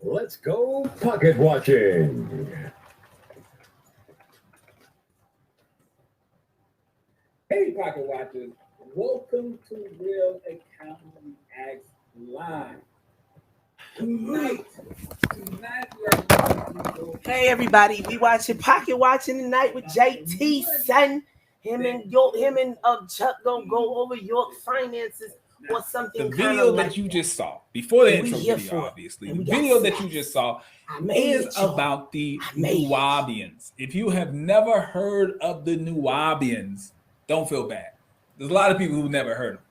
Let's go pocket watching. Hey, Pocket Watchers, welcome to Real Accounting Acts Live. Tonight we are Hey everybody, we watching Pocket Watching tonight with JT, son. Him and Chuck gonna go over York finances or something. The video that you just saw before the intro video, obviously, the video that you just saw is about the Nuwaubians. If you have never heard of the Nuwaubians, don't feel bad. There's a lot of people who've never heard of them,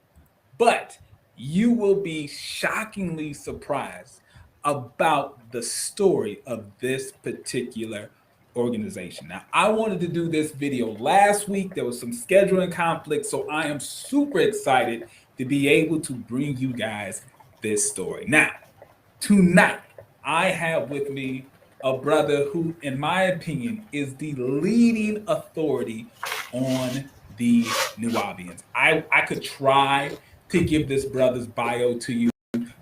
but you will be shockingly surprised about the story of this particular organization. Now, I wanted to do this video last week. There was some scheduling conflict, so I am super excited to be able to bring you guys this story. Now, tonight, I have with me a brother who, in my opinion, is the leading authority on the Nuwaubians. I could try to give this brother's bio to you,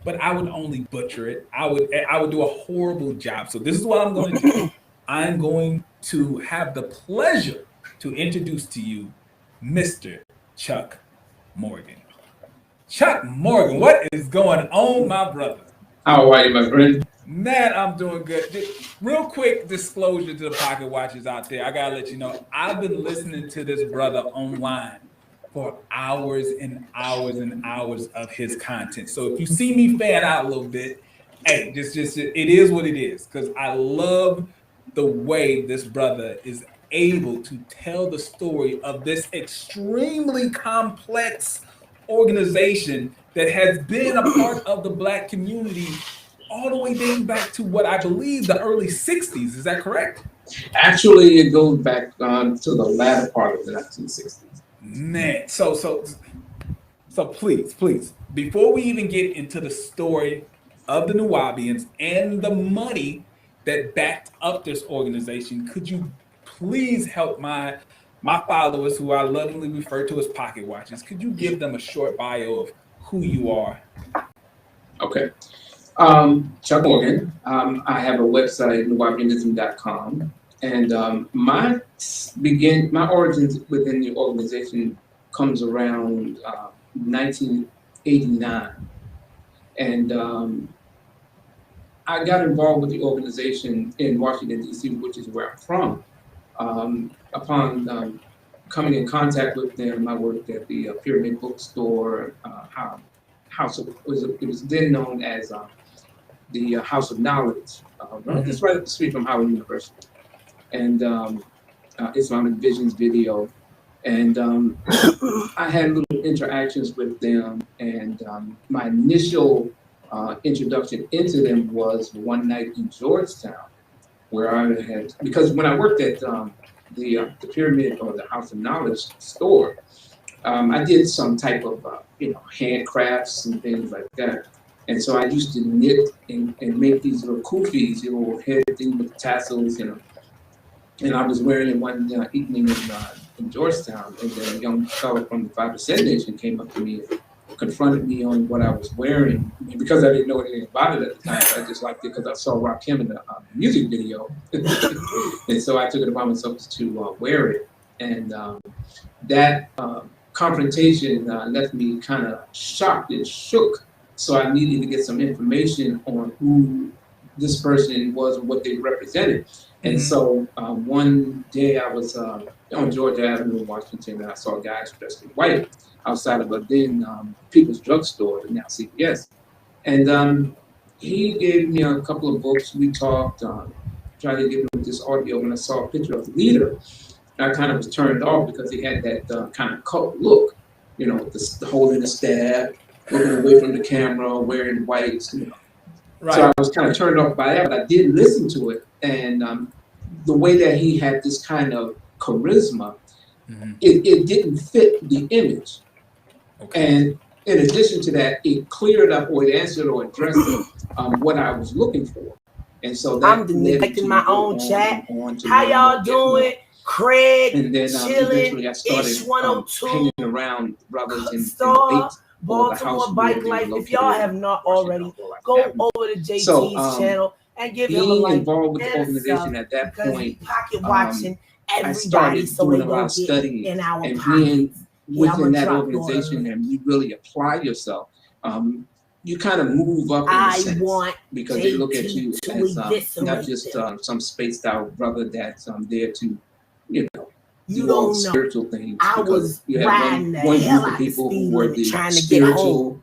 but I would only butcher it. I would do a horrible job. So this is what I'm going to do. I'm going to have the pleasure to introduce to you Mr. Chuck Morgan. Chuck Morgan, what is going on, my brother? How are you, my friend? Man, I'm doing good. Real quick disclosure to the pocket watchers out there. I gotta let you know, I've been listening to this brother online for hours and hours and hours of his content. So if you see me fan out a little bit, hey, just it is what it is. Because I love the way this brother is able to tell the story of this extremely complex organization that has been a part of the Black community all the way dating back to what I believe the early 60s. Is that correct? Actually, it goes back to the latter part of the 1960s. Man, so please, before we even get into the story of the Nuwaubians and the money that backed up this organization, could you please help my followers, who I lovingly refer to as pocket watchers, could you give them a short bio of who you are? Okay. Chuck Morgan. I have a website, nuwaubianism.com, and my origins within the organization comes around 1989, and I got involved with the organization in Washington, D.C., which is where I'm from. Upon coming in contact with them, I worked at the Pyramid Bookstore, it was then known as the House of Knowledge, just right up the street from Howard University, and Islamic Visions Video. And I had little interactions with them, and my initial introduction into them was one night in Georgetown, where I had, because when I worked at the Pyramid or the House of Knowledge store, I did some type of handcrafts and things like that. And so I used to knit and make these little kufis, little head thing with tassels, and I was wearing it one evening in Georgetown, and then a young fellow from the 5% Nation came up to me and confronted me on what I was wearing. And because I didn't know anything about it at the time, I just liked it because I saw Rakim in the music video. And so I took it upon myself to wear it. And that confrontation left me kind of shocked and shook. So I needed to get some information on who this person was and what they represented. And so one day I was on Georgia Avenue in Washington, and I saw a guy dressed in white outside of a then People's Drugstore, now CVS. And he gave me a couple of books. We talked, tried to get him this audio. When I saw a picture of the leader, I kind of was turned off because he had that kind of cult look, the holding the staff, looking away from the camera, wearing whites, Right. So I was kind of turned off by that, but I did listen to it. And the way that he had this kind of charisma, it didn't fit the image. Okay. And in addition to that, it cleared up or it answered or addressed what I was looking for. And so that I'm neglecting my own chat. How y'all doing? Craig, and then chilling, eventually I started Ish 102, hanging around brothers and Baltimore Bike Life. If y'all have not already, go over to JT's channel and give him a like. Being involved with the organization at that point, pocket watching I started doing a lot of studying and being within that organization, and you really apply yourself. You kind of move up in a sense because they look at you as not just some spaced out brother that's there to, do all the spiritual things. I was you have one group of people who were the spiritual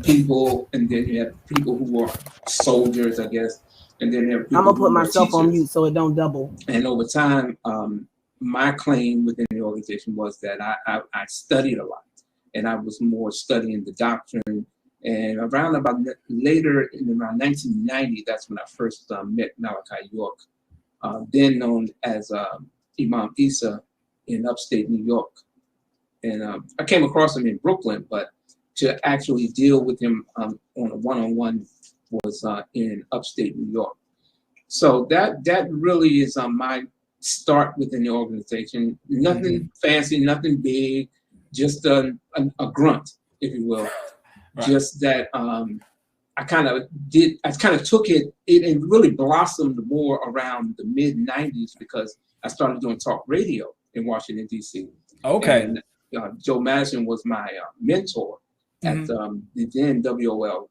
people, and then you have people who are soldiers, I guess, and then there are people I'm gonna put myself on teachers. mute so it don't double. And over time, my claim within the organization was that I studied a lot, and I was more studying the doctrine. And around about later in around 1990, that's when I first met Malachi York, then known as Imam Isa in upstate New York. And I came across him in Brooklyn, but to actually deal with him on a one-on-one was in upstate New York. So that really is my start within the organization. Nothing fancy, nothing big, just a grunt, if you will. Right. Just that I kind of took it and really blossomed more around the mid 90s because I started doing talk radio in Washington, D.C. Okay. And Joe Madison was my mentor at the then WOL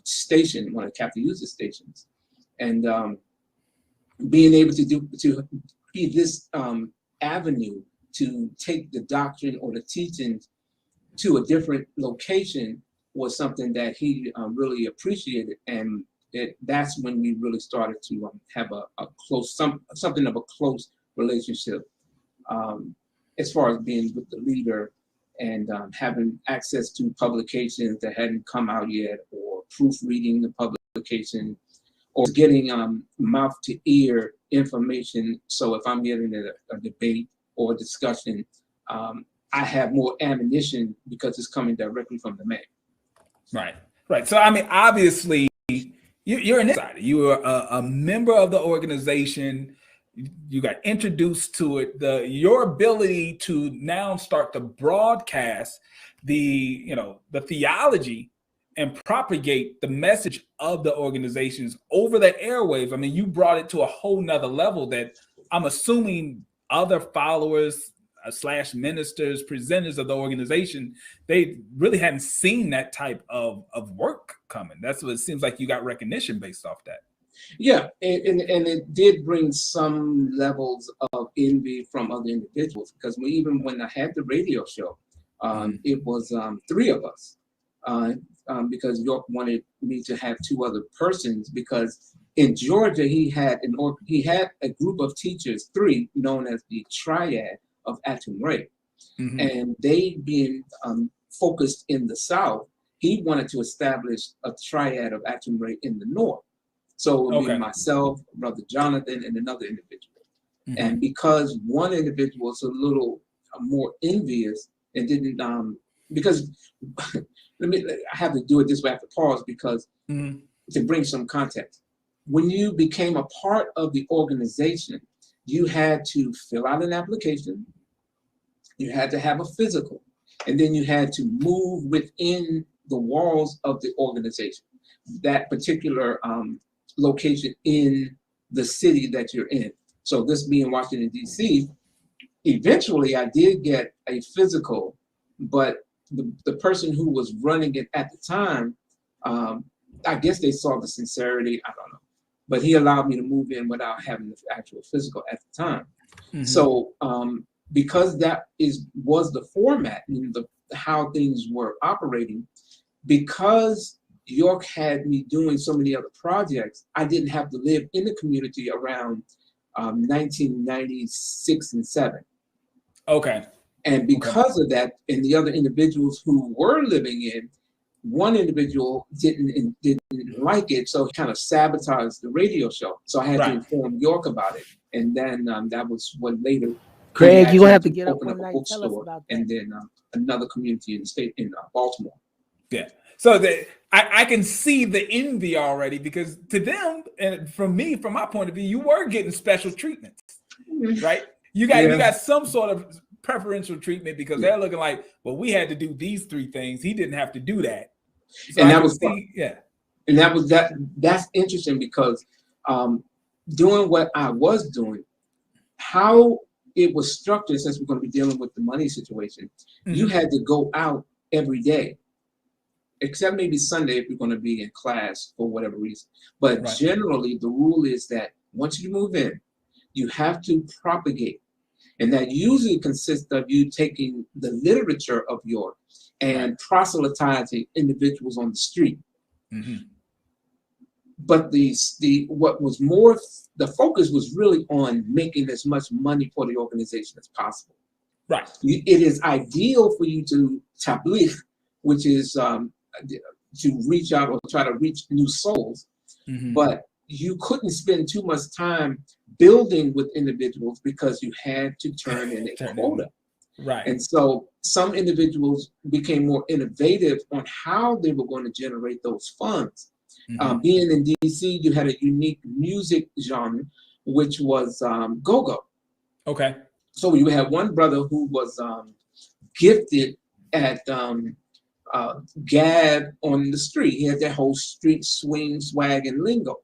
station, one of Captain User stations. And being able to be this avenue to take the doctrine or the teachings to a different location was something that he really appreciated, and that's when we really started to have a close, something of a close relationship, as far as being with the leader and having access to publications that hadn't come out yet, or proofreading the publication, or getting mouth to ear information. So if I'm getting a debate or a discussion, I have more ammunition because it's coming directly from the man. Right. So, I mean, obviously, you're an insider. You were a member of the organization. You got introduced to it. Your ability to now start to broadcast the theology and propagate the message of the organizations over the airwaves. I mean, you brought it to a whole nother level that I'm assuming other followers / ministers, presenters of the organization, they really hadn't seen that type of work coming. That's what it seems like. You got recognition based off that. Yeah, and it did bring some levels of envy from other individuals, because even when I had the radio show, it was 3 of us, because York wanted me to have 2 other persons, because in Georgia he had a group of teachers, 3, known as the Triad of Atum Ray, and they being focused in the South, he wanted to establish a Triad of Atum Ray in the North. So it would be myself, Brother Jonathan, and another individual. And because one individual was a little more envious and didn't, because I have to do it this way, I have to pause, because to bring some context. When you became a part of the organization, you had to fill out an application, you had to have a physical, and then you had to move within the walls of the organization, that particular location in the city that you're in. So this being Washington, D.C., eventually I did get a physical, but the person who was running it at the time, I guess they saw the sincerity, I don't know, but he allowed me to move in without having the actual physical at the time. So because that was the format, how things were operating, because York had me doing so many other projects, I didn't have to live in the community around 1996 and 7. Okay. And because of that, and the other individuals who were living in, one individual didn't like it, so he kind of sabotaged the radio show. So I had to inform York about it, and then that was what later. Craig, you're gonna have to get up open one a night. Tell us bookstore, about that. and then another community in the state in Baltimore. Yeah. So I can see the envy already, because to them, and from my point of view, you were getting special treatments, right? You got some sort of preferential treatment because they're looking like, well, we had to do these 3 things. He didn't have to do that. So and I that can was see, and that's interesting because doing what I was doing, how it was structured, since we're going to be dealing with the money situation, you had to go out every day, except maybe Sunday if you're going to be in class for whatever reason. But generally, the rule is that once you move in, you have to propagate. And that usually consists of you taking the literature of York and proselytizing individuals on the street. But what was more, the focus was really on making as much money for the organization as possible. Right. It is ideal for you to tabligh, which is to reach out or try to reach new souls, but you couldn't spend too much time building with individuals because you had to turn in a quota. Right. And so some individuals became more innovative on how they were going to generate those funds. Being in DC, you had a unique music genre, which was go-go. Okay. So you had one brother who was gifted at gab on the street. He had that whole street swing, swag, and lingo.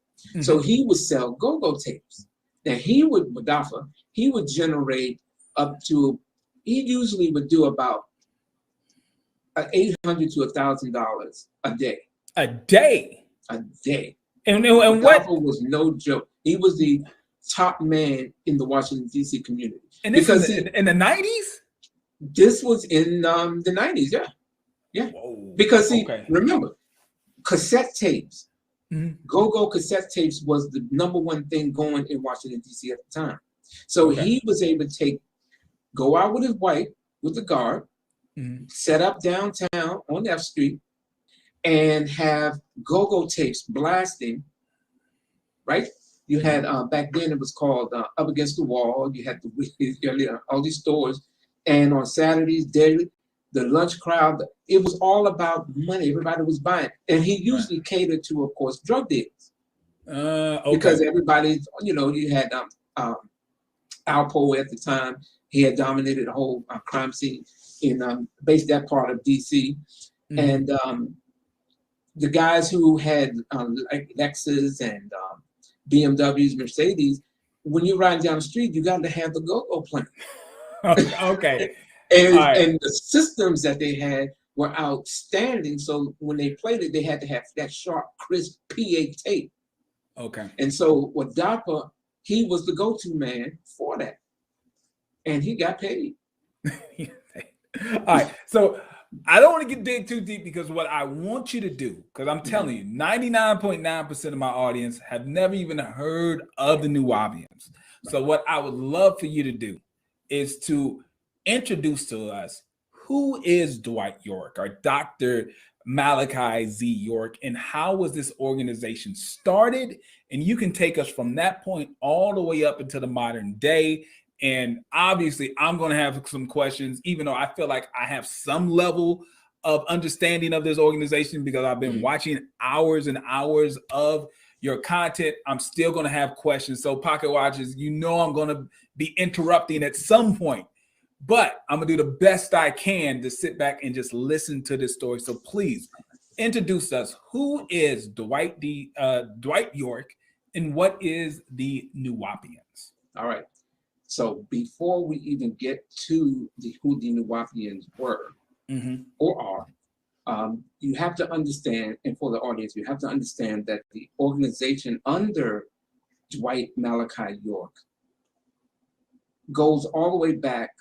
So he would sell go-go tapes. Now he would generate up to, he usually would do about $800 to $1,000 a day. A day. A day. And what was no joke. He was the top man in the Washington D.C. community. And this was in the 90s. This was in the 90s. Yeah. Whoa. Because remember, cassette tapes. Go-go cassette tapes was the #1 thing going in Washington, D.C. at the time. So he was able to go out with his wife, with the guard, set up downtown on F Street, and have go-go tapes blasting, right? You had, back then it was called Up Against the Wall. You had all these stores. And on Saturdays, daily, the lunch crowd, it was all about money. Everybody was buying. And he usually catered to, of course, drug dealers. Because everybody, you had Alpo at the time. He had dominated the whole crime scene in based that part of DC. And the guys who had like Lexus and BMWs, Mercedes, when you're riding down the street, you got to have the go-go playing. Okay. And the systems that they had were outstanding. So when they played it, they had to have that sharp, crisp PA tape. Okay. And so with DAPA, he was the go-to man for that. And he got paid. All right. So I don't want to dig too deep because what I want you to do, because I'm telling you, 99.9% of my audience have never even heard of the Nuwaubians. So what I would love for you to do is to introduce to us who is Dwight York or Dr. Malachi Z. York, and how was this organization started? And you can take us from that point all the way up into the modern day. And obviously, I'm going to have some questions, even though I feel like I have some level of understanding of this organization because I've been watching hours and hours of your content. I'm still going to have questions. So Pocket Watchers, I'm going to be interrupting at some point, but I'm going to do the best I can to sit back and just listen to this story. So please introduce us. Who is Dwight York, and what is the Nuwaubians? All right. So before we even get to who the Nuwaubians were or are, you have to understand, and for the audience, you have to understand that the organization under Dwight Malachi York goes all the way back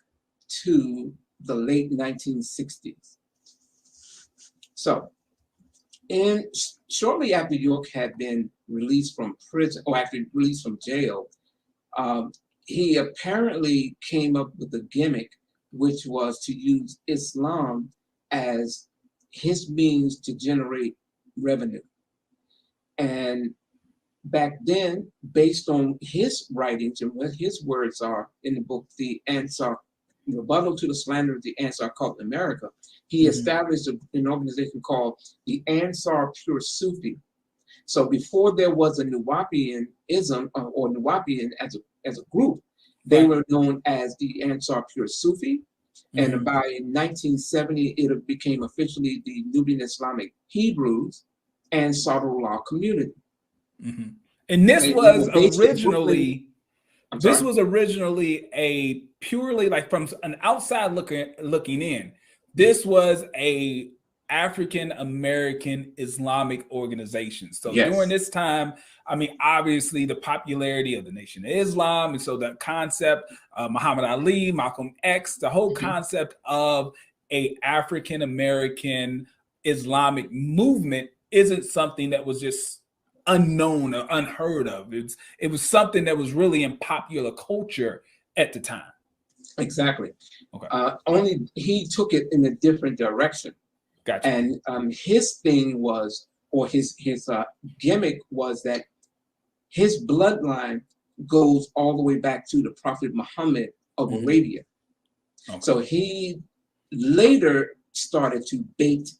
to the late 1960s. So, shortly after York had been released from prison, or actually released from jail, he apparently came up with a gimmick, which was to use Islam as his means to generate revenue. And back then, based on his writings and what his words are in the book, The Ansar, Rebuttal to the Slander of the Ansar Cult in America, he established an organization called the Ansar Pure Sufi. So before there was a Nuwaubianism or Nuwaubian as a group, they were known as the Ansar Pure Sufi And by 1970, it became officially the Nubian Islamic Hebrews and Sadrullah community. And this They was were based in originally, Brooklyn. this was originally a purely, like, from an outside looking in, this was a African American Islamic organization. So Yes. during this time, I mean, obviously the popularity of the Nation of Islam, and so the concept, Muhammad Ali, Malcolm X, the whole concept of a African American Islamic movement isn't something that was just unknown or unheard of. It was something that was really in popular culture at the time. Exactly. Okay. Only he took it in a different direction. Gotcha. And his thing was, or his gimmick was that his bloodline goes all the way back to the Prophet Muhammad of Arabia. Okay. So he later started to bait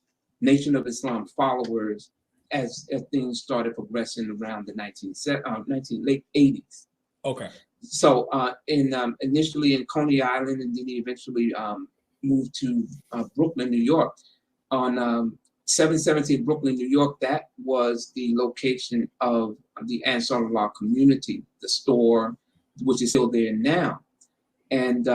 Nation of Islam followers as things started progressing around the late 80s. Okay. So initially in Coney Island, and then he eventually moved to Brooklyn, New York. On 717 Brooklyn, New York, that was the location of the Ansarullah community, the store, which is still there now. And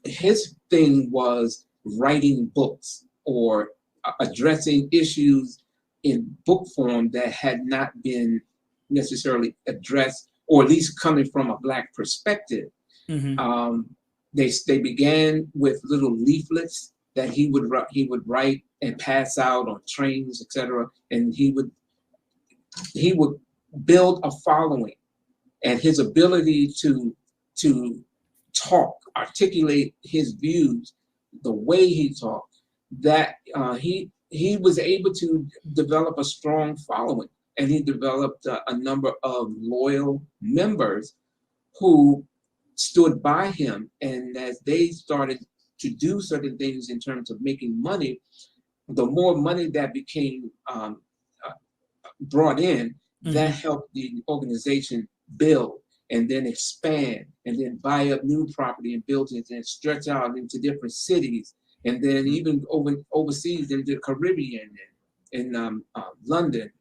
his thing was writing books or addressing issues in book form that had not been necessarily addressed, or at least coming from a Black perspective. They began with little leaflets that he would write and pass out on trains, etc. And he would build a following, and his ability to talk, articulate his views, the way he talked, that he was able to develop a strong following, and he developed a number of loyal members who stood by him. And as they started to do certain things in terms of making money, the more money that became brought in, that helped the organization build and then expand and then buy up new property and buildings and stretch out into different cities, and then even overseas into the Caribbean and London,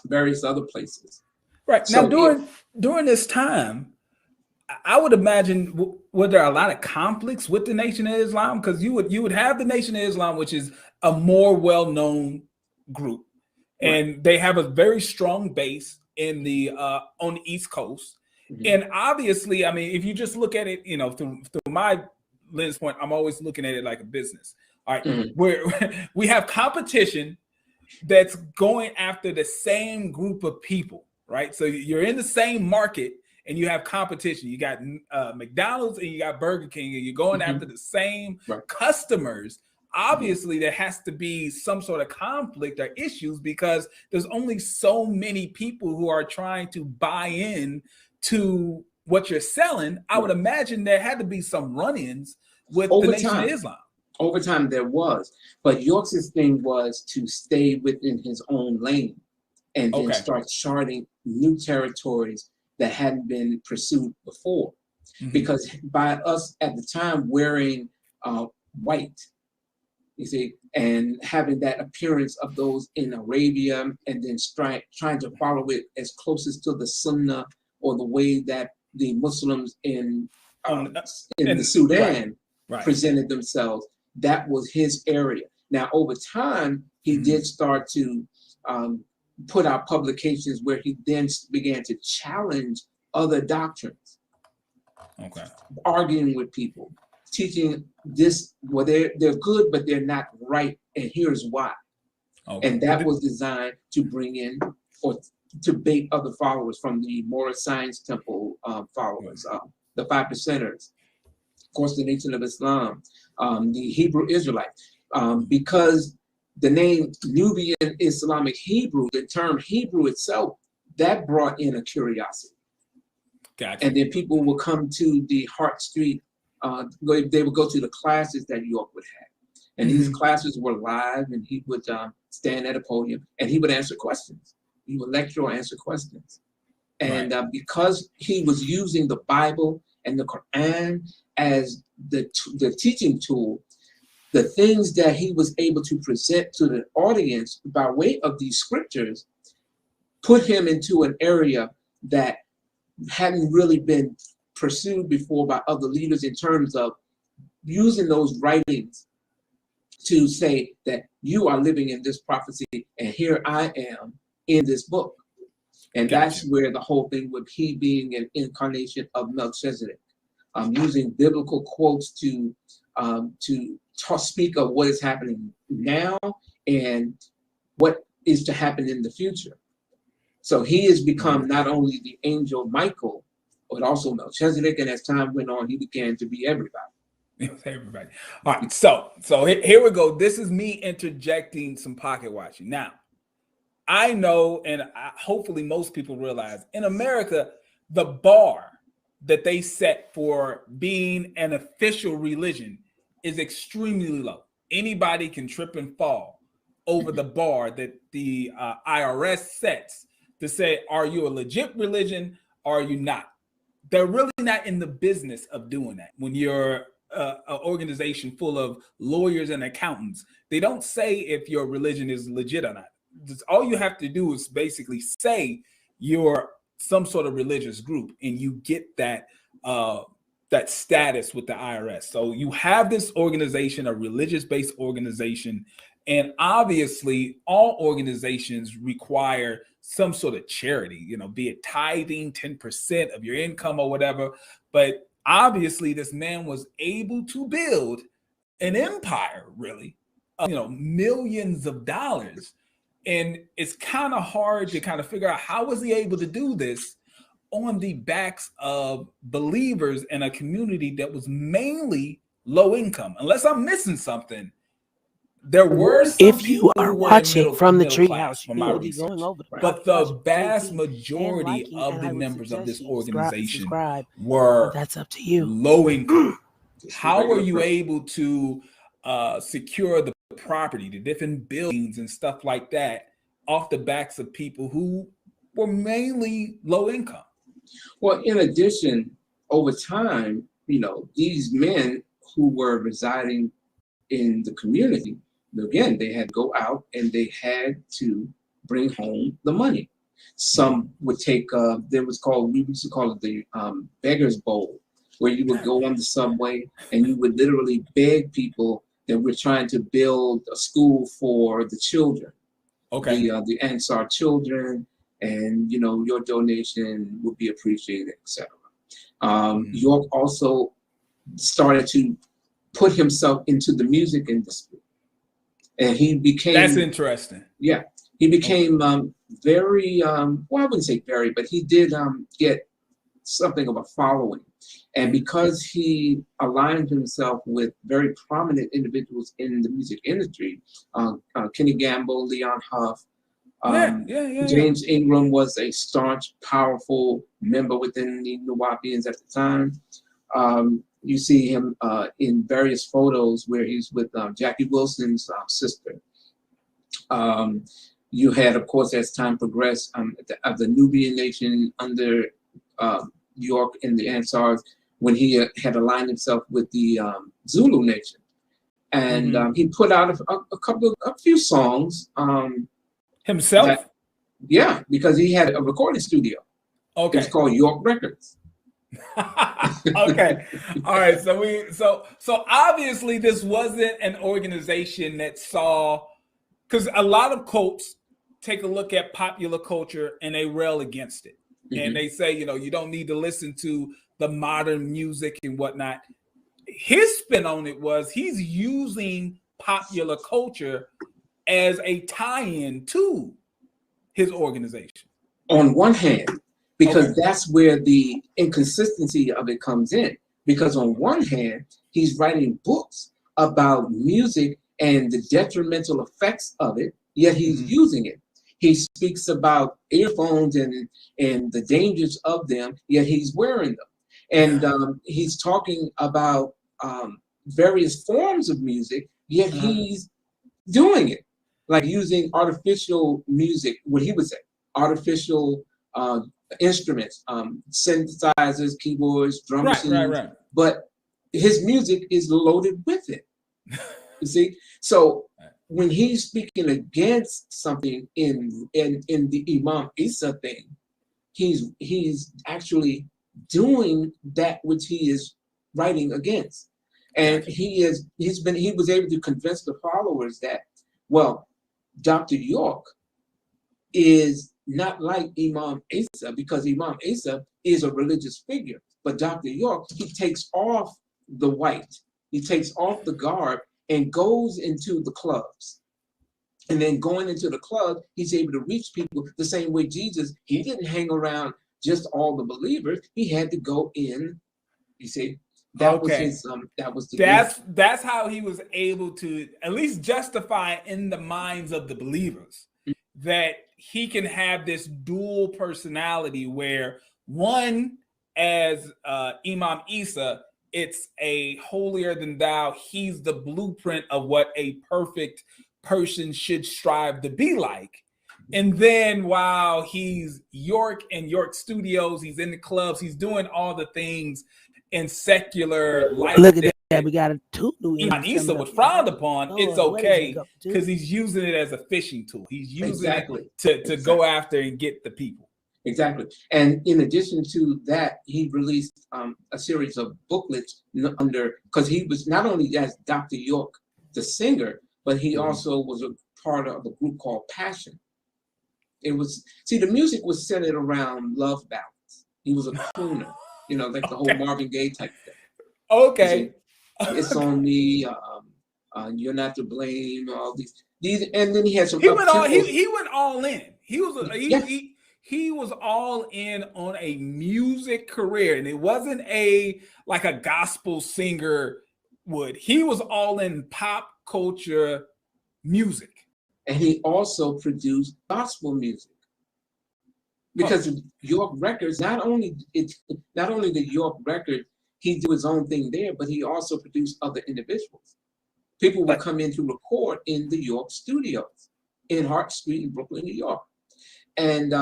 various other places. Right. So now during this time, I would imagine, were there a lot of conflicts with the Nation of Islam? Because you would have the Nation of Islam, which is a more well-known group, and they have a very strong base in the on the East Coast. And obviously, I mean, if you just look at it, you know, through my lens point, I'm always looking at it like a business. All right, where we have competition that's going after the same group of people, right? So you're in the same market, and you have competition. You got McDonald's and you got Burger King, and you're going after the same customers. Obviously, there has to be some sort of conflict or issues, because there's only so many people who are trying to buy in to what you're selling. I would imagine there had to be some run-ins with the Nation of Islam. Over time, there was. But York's thing was to stay within his own lane and then start charting new territories that hadn't been pursued before. Because by us at the time wearing white, you see, and having that appearance of those in Arabia, and then trying to follow it as closest to the Sunnah, or the way that the Muslims in the Sudan presented themselves, that was his area. Now, over time, he did start to put out publications where he then began to challenge other doctrines, arguing with people, teaching this, well, they're good, but they're not right, and here's why. And that was designed to bring in or to bait other followers from the Moorish Science Temple followers, the 5%ers, of course, the Nation of Islam, the Hebrew Israelites, because the name Nubian Islamic Hebrew, the term Hebrew itself, that brought in a curiosity. And then people would come to the Hart Street, they would go to the classes that York would have. And these classes were live, and he would stand at a podium and he would answer questions. He would lecture or answer questions. And because he was using the Bible and the Quran as the teaching tool, the things that he was able to present to the audience by way of these scriptures put him into an area that hadn't really been pursued before by other leaders in terms of using those writings to say that you are living in this prophecy and here I am in this book. And that's where the whole thing with he being an incarnation of Melchizedek, using biblical quotes to speak of what is happening now and what is to happen in the future. So he has become not only the angel Michael, but also Melchizedek, and as time went on, he began to be everybody. Everybody. All right, so here we go. This is me interjecting some pocket watching. Now, I know, and hopefully most people realize, in America, the bar that they set for being an official religion is extremely low. Anybody can trip and fall over the bar that the IRS sets to say, are you a legit religion or are you not? They're really not in the business of doing that. When you're an organization full of lawyers and accountants, they don't say if your religion is legit or not. All you have to do is basically say you're some sort of religious group, and you get that that status with the IRS. So you have this organization, a religious-based organization, and obviously all organizations require some sort of charity, you know, be it tithing, 10% of your income or whatever. But obviously this man was able to build an empire, really, of, millions of dollars. And it's kind of hard to kind of figure out how was he able to do this on the backs of believers in a community that was mainly low income. Unless I'm missing something, there were some if you are watching from the treehouse, from my research, but the vast majority of the members of this organization were that's up to you. Low income. How are you able to secure the property, the different buildings and stuff like that off the backs of people who were mainly low income? Well, in addition, over time, these men who were residing in the community, again, they had to go out and they had to bring home the money. Some would take, we used to call it the beggar's bowl, where you would go on the subway and you would literally beg people that we're trying to build a school for the children. Okay. The Ansar children, and your donation would be appreciated, etc. York also started to put himself into the music industry, and he became. That's interesting. Yeah, he became very well, I wouldn't say very, but he did get something of a following. And because he aligned himself with very prominent individuals in the music industry, Kenny Gamble, Leon Huff, James Ingram was a staunch, powerful member within the Nuwaubians at the time. You see him in various photos where he's with Jackie Wilson's sister. You had, of course, as time progressed, the Nubian nation under York and the Ansars, when he had aligned himself with the Zulu nation. And he put out a few songs. Himself? Because he had a recording studio. Okay. It's called York Records. Okay. All right. So obviously this wasn't an organization that saw, because a lot of cults take a look at popular culture and they rail against it. And they say, you don't need to listen to the modern music and whatnot. His spin on it was he's using popular culture as a tie-in to his organization. On one hand, because that's where the inconsistency of it comes in. Because on one hand, he's writing books about music and the detrimental effects of it, yet he's using it. He speaks about earphones and the dangers of them, yet he's wearing them. And he's talking about various forms of music, yet he's doing it. Like using artificial music, what he would say, artificial instruments, synthesizers, keyboards, drum machines. But his music is loaded with it. You see, so when he's speaking against something in the Imam Isa thing, he's actually doing that which he is writing against, and he was able to convince the followers that, well, Dr. York is not like Imam Isa, because Imam Isa is a religious figure, but Dr. York, he takes off the white, he takes off the garb and goes into the clubs. And then going into the club, he's able to reach people the same way Jesus, he didn't hang around just all the believers. He had to go in, you see. That was his, that's how he was able to at least justify in the minds of the believers that he can have this dual personality where one, as Imam Isa, it's a holier than thou. He's the blueprint of what a perfect person should strive to be like. And then while he's York in York Studios, he's in the clubs, he's doing all the things in secular life. Look at that, we got a tool. Imam Isa was frowned upon. It's okay because he's using it as a fishing tool. He's using it to go after and get the people. Exactly. And in addition to that, he released a series of booklets because he was not only as Dr. York, the singer, but he also was a part of a group called Passion. It was, see, the music was centered around love ballads. He was a crooner, you know, like the whole Marvin Gaye type thing. Okay. It's on me, you're not to blame, all these, and then he had some. He went all in. He was he was all in on a music career, and it wasn't like a gospel singer would. He was all in pop culture music. And he also produced gospel music, because York Records, not only the York record, he did his own thing there, but he also produced other individuals. People would come in to record in the York studios in Hart Street in Brooklyn, New York. And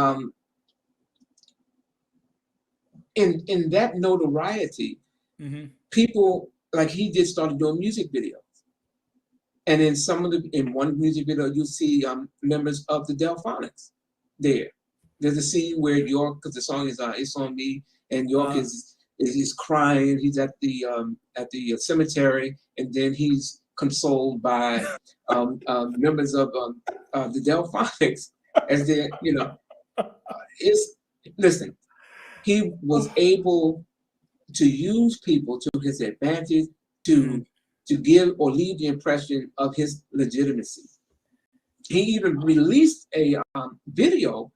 in that notoriety, people like he just started doing music videos. And in one music video, you'll see members of the Delphonics there. There's a scene where York, because the song is "It's on Me," and York is crying. He's at the cemetery, and then he's consoled by members of the Delphonics as they, you know. Listen, he was able to use people to his advantage to give or leave the impression of his legitimacy. He even released a video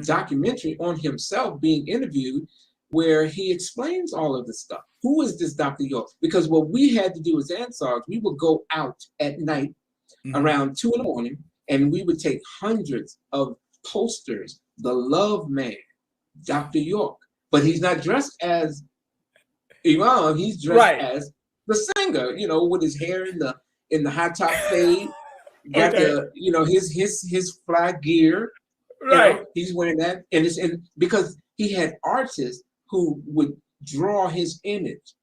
documentary on himself being interviewed, where he explains all of this stuff. Who is this Dr. York? Because what we had to do as Ansars, we would go out at night around 2 a.m, and we would take hundreds of posters. The Love Man, Dr. York, but he's not dressed as Imam. He's dressed as the singer, you know, with his hair in the high top fade, got the, you know, his fly gear, right? You know, he's wearing that, and because he had artists who would draw his image,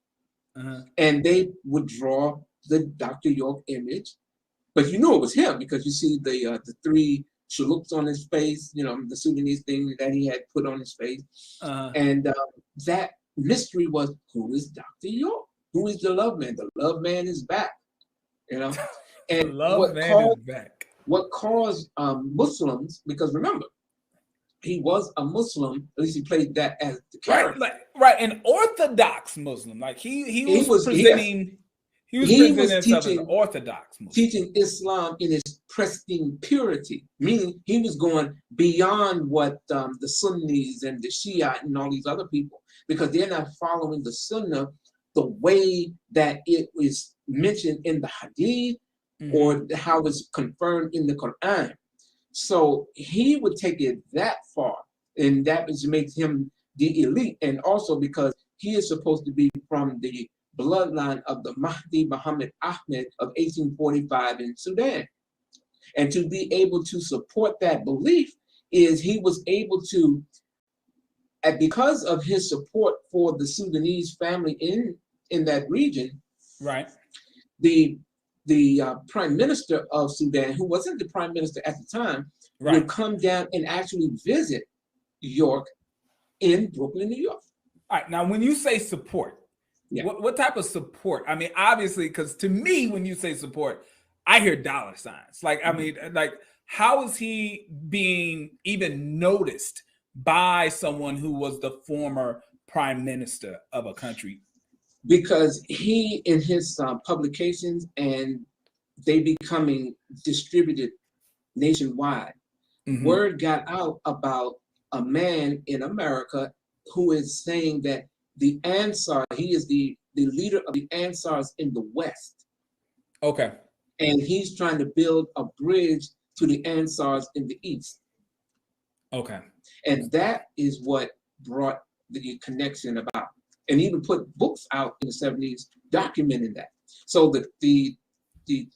and they would draw the Dr. York image, but you knew it was him because you see the 3 chalups on his face, you know, the Sudanese thing that he had put on his face, and that mystery was, who is Dr. York? Who is the Love Man? The Love Man is back, you know. And what caused Muslims, because remember, he was a Muslim. At least he played that as the character, an Orthodox Muslim. Like he was presenting. He was teaching Orthodox Muslim, teaching Islam in its pristine purity, meaning he was going beyond what the Sunnis and the Shia and all these other people, because they're not following the Sunnah the way that it is mentioned in the Hadith or how it's confirmed in the Quran. So he would take it that far, and that makes him the elite. And also because he is supposed to be from the bloodline of the Mahdi Muhammad Ahmed of 1845 in Sudan. And to be able to support that belief is he was able to, because of his support for the Sudanese family in in that region, Right. the prime minister of Sudan, who wasn't the prime minister at the time, Right. would come down and actually visit York in Brooklyn, New York. All right. Now, when you say support, Yeah. what type of support? I mean, obviously, because to me, when you say support, I hear dollar signs. Like, I mean, like, how is he being even noticed by someone who was the former prime minister of a country? Because he, in his publications, and they becoming distributed nationwide, word got out about a man in America who is saying that the Ansar, he is the leader of the Ansars in the West. Okay. And he's trying to build a bridge to the Ansars in the East. Okay. And that is what brought the connection about. And even put books out in the 70s documenting that. So the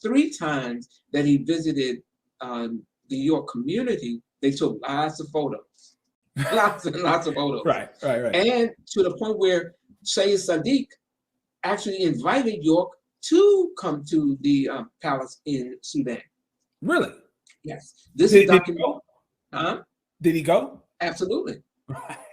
3 times that he visited the York community, they took lots of photos. Lots and lots of photos. Right. And to the point where Sayyid Sadiq actually invited York to come to the palace in Sudan. Really? Yes. This is documented. Did he go? Absolutely.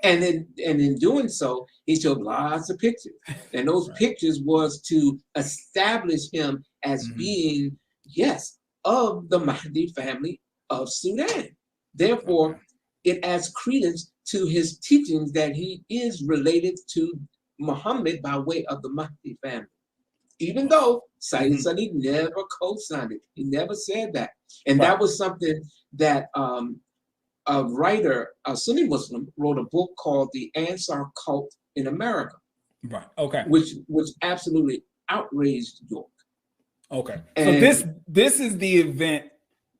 And in doing so, he took lots of pictures. And those pictures was to establish him as being, yes, of the Mahdi family of Sudan. Therefore, it adds credence to his teachings that he is related to Muhammad by way of the Mahdi family. Even though Sayyid Sadiq never co-signed it. He never said that. And that was something that a writer, a Sunni Muslim, wrote a book called The Ansar Cult in America. Right. Okay. Which absolutely outraged York. Okay. And so this is the event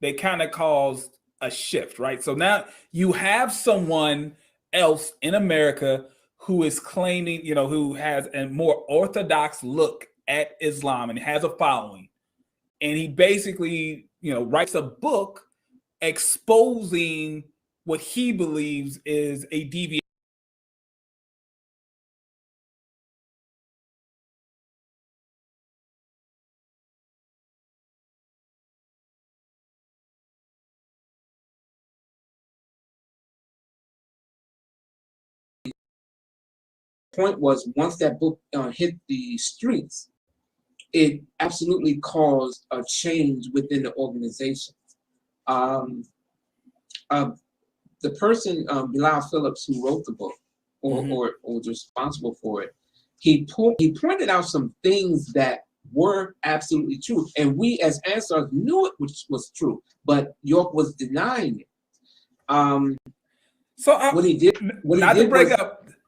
that kind of caused a shift, right? So now you have someone else in America who is claiming, you know, who has a more orthodox look at Islam and has a following. And he basically, you know, writes a book exposing what he believes is a deviation. point was, once that book hit the streets, it absolutely caused a change within the organization. The person, Bilal Phillips, who wrote the book or was responsible for it, he pointed out some things that were absolutely true. And we as Ansars knew it was true, but York was denying it. What he did was,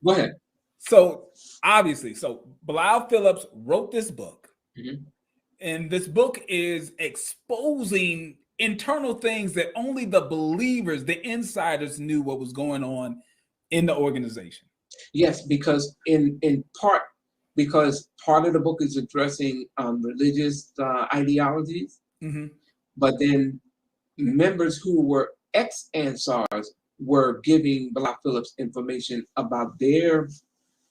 go ahead. So obviously, Bilal Phillips wrote this book, and this book is exposing internal things that only the believers, the insiders, knew what was going on in the organization. Yes, because in part, because part of the book is addressing religious ideologies, but then members who were ex-Ansars were giving Bilal Phillips information about their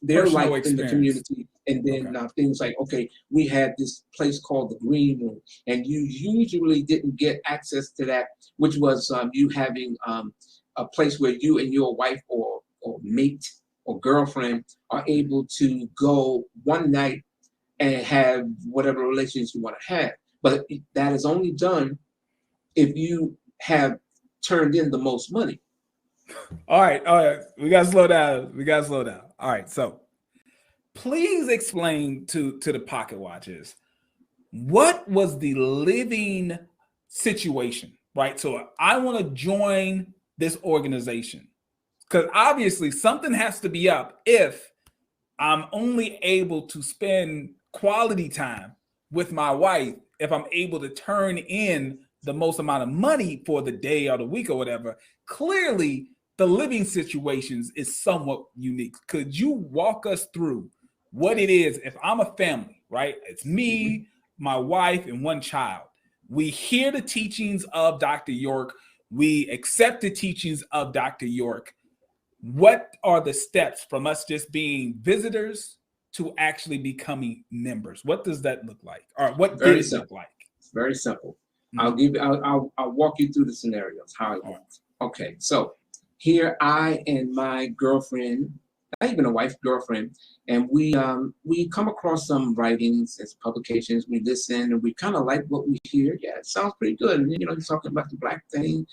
life in the community. And then things like, okay, we had this place called the Green Room, and you usually didn't get access to that, which was you having a place where you and your wife or mate or girlfriend are able to go one night and have whatever relations you want to have. But that is only done if you have turned in the most money. All right. We gotta slow down. All right, so please explain to the pocket watchers, what was the living situation, right? So I want to join this organization, because obviously something has to be up if I'm only able to spend quality time with my wife, if I'm able to turn in the most amount of money for the day or the week or whatever. Clearly, the living situations is somewhat unique. Could you walk us through what it is if I'm a family, right? It's me, my wife, and one child. We hear the teachings of Dr. York. We accept the teachings of Dr. York. What are the steps from us just being visitors to actually becoming members? What does that look like? Or what Very did it simple. look like? It's very simple. Mhm. I'll walk you through the scenarios, how it works. Okay, so here I and my girlfriend, not even a wife, girlfriend, and we come across some writings and publications. We listen and we kind of like what we hear. Yeah, it sounds pretty good. And you know, he's talking about the black thing.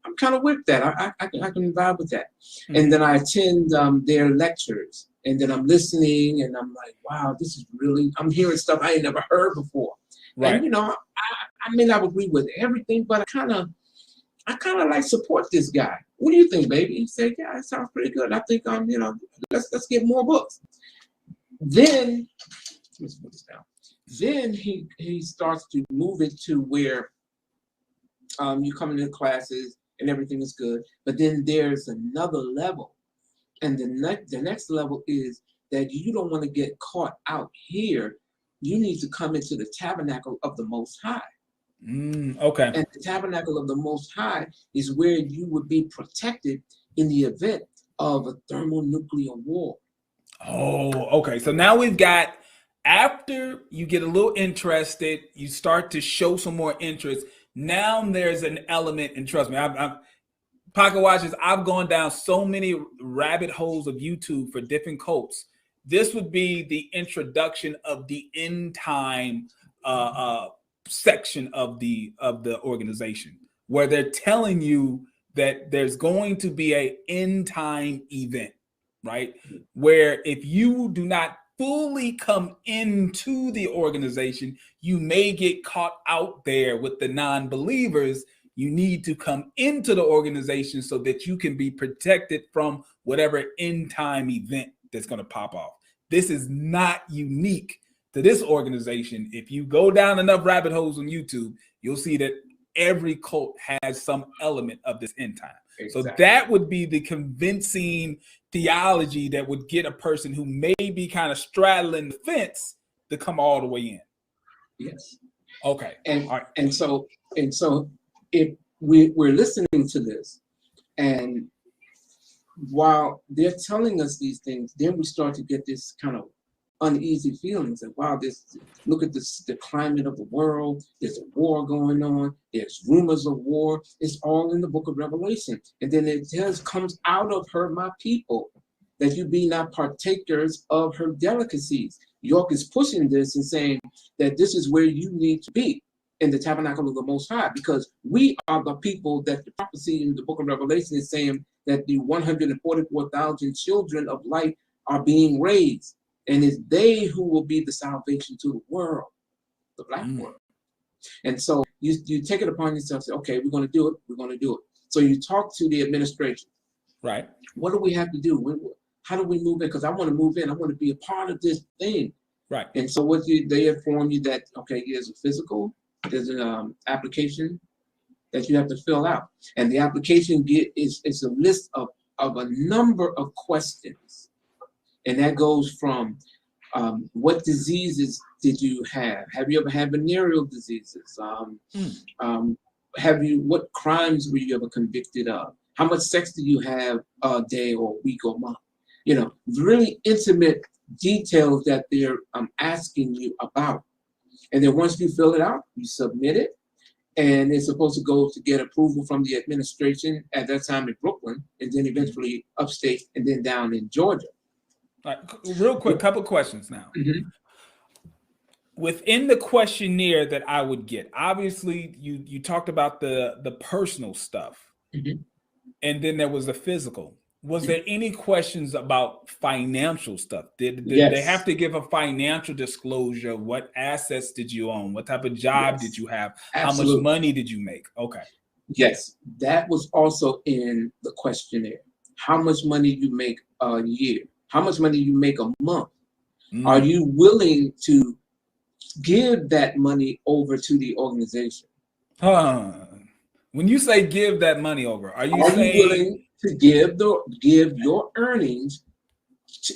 I'm kind of with that. I can vibe with that. Mhm. And then I attend their lectures, and then I'm listening, and I'm like, wow, this is really. I'm hearing stuff I ain't never heard before. Right. And you know, I may not agree with everything, but I kind of like support this guy. What do you think, baby? He said, yeah, it sounds pretty good. I think you know, let's get more books. Then let's put this down. Then he starts to move it to where you come into classes and everything is good, but then there's another level, and the next level is that you don't want to get caught out here. You need to come into the tabernacle of the Most High. Okay. And the tabernacle of the Most High is where you would be protected in the event of a thermonuclear war. Oh, okay. So now we've got, after you get a little interested, you start to show some more interest. Now there's an element, and trust me, I'm pocket watchers, I've gone down so many rabbit holes of YouTube for different cults. This would be the introduction of the end time section of the organization, where they're telling you that there's going to be an end time event, right? Where if you do not fully come into the organization, you may get caught out there with the non-believers. You need to come into the organization so that you can be protected from whatever end time event that's going to pop off. This is not unique to this organization. If you go down enough rabbit holes on YouTube, you'll see that every cult has some element of this end time. Exactly. So that would be the convincing theology that would get a person who may be kind of straddling the fence to come all the way in. Yes. Okay. And all right. and so if we're listening to this, and while they're telling us these things, then we start to get this kind of uneasy feelings that, wow, look at this, the climate of the world, there's a war going on, there's rumors of war. It's all in the book of Revelation. And then it comes out of her, my people, that you be not partakers of her delicacies. York is pushing this and saying that this is where you need to be, in the tabernacle of the Most High, because we are the people that the prophecy in the book of Revelation is saying that the 144,000 children of light are being raised, and it's they who will be the salvation to the world, the black world. And so you take it upon yourself, say, okay, we're going to do it, we're going to do it. So you talk to the administration. Right. What do we have to do? How do we move in? Because I want to move in. I want to be a part of this thing. Right. And so they inform you that, okay, there's a physical, there's an application that you have to fill out. And the application is a list of a number of questions. And that goes from what diseases did you have? Have you ever had venereal diseases? What crimes were you ever convicted of? How much sex do you have a day or week or month? You know, really intimate details that they're asking you about. And then once you fill it out, you submit it, and it's supposed to go to get approval from the administration at that time in Brooklyn, and then eventually upstate, and then down in Georgia. All right, real quick, couple questions now. Mm-hmm. Within the questionnaire that I would get, obviously you talked about the personal stuff, mm-hmm. and then there was the physical. Was there any questions about financial stuff? Did yes. they have to give a financial disclosure? What assets did you own? What type of job yes. did you have? Absolutely. How much money did you make? Okay. Yes, that was also in the questionnaire. How much money you make a year? How much money you make a month? Are you willing to give that money over to the organization? When you say give that money over, are you saying you willing to give your earnings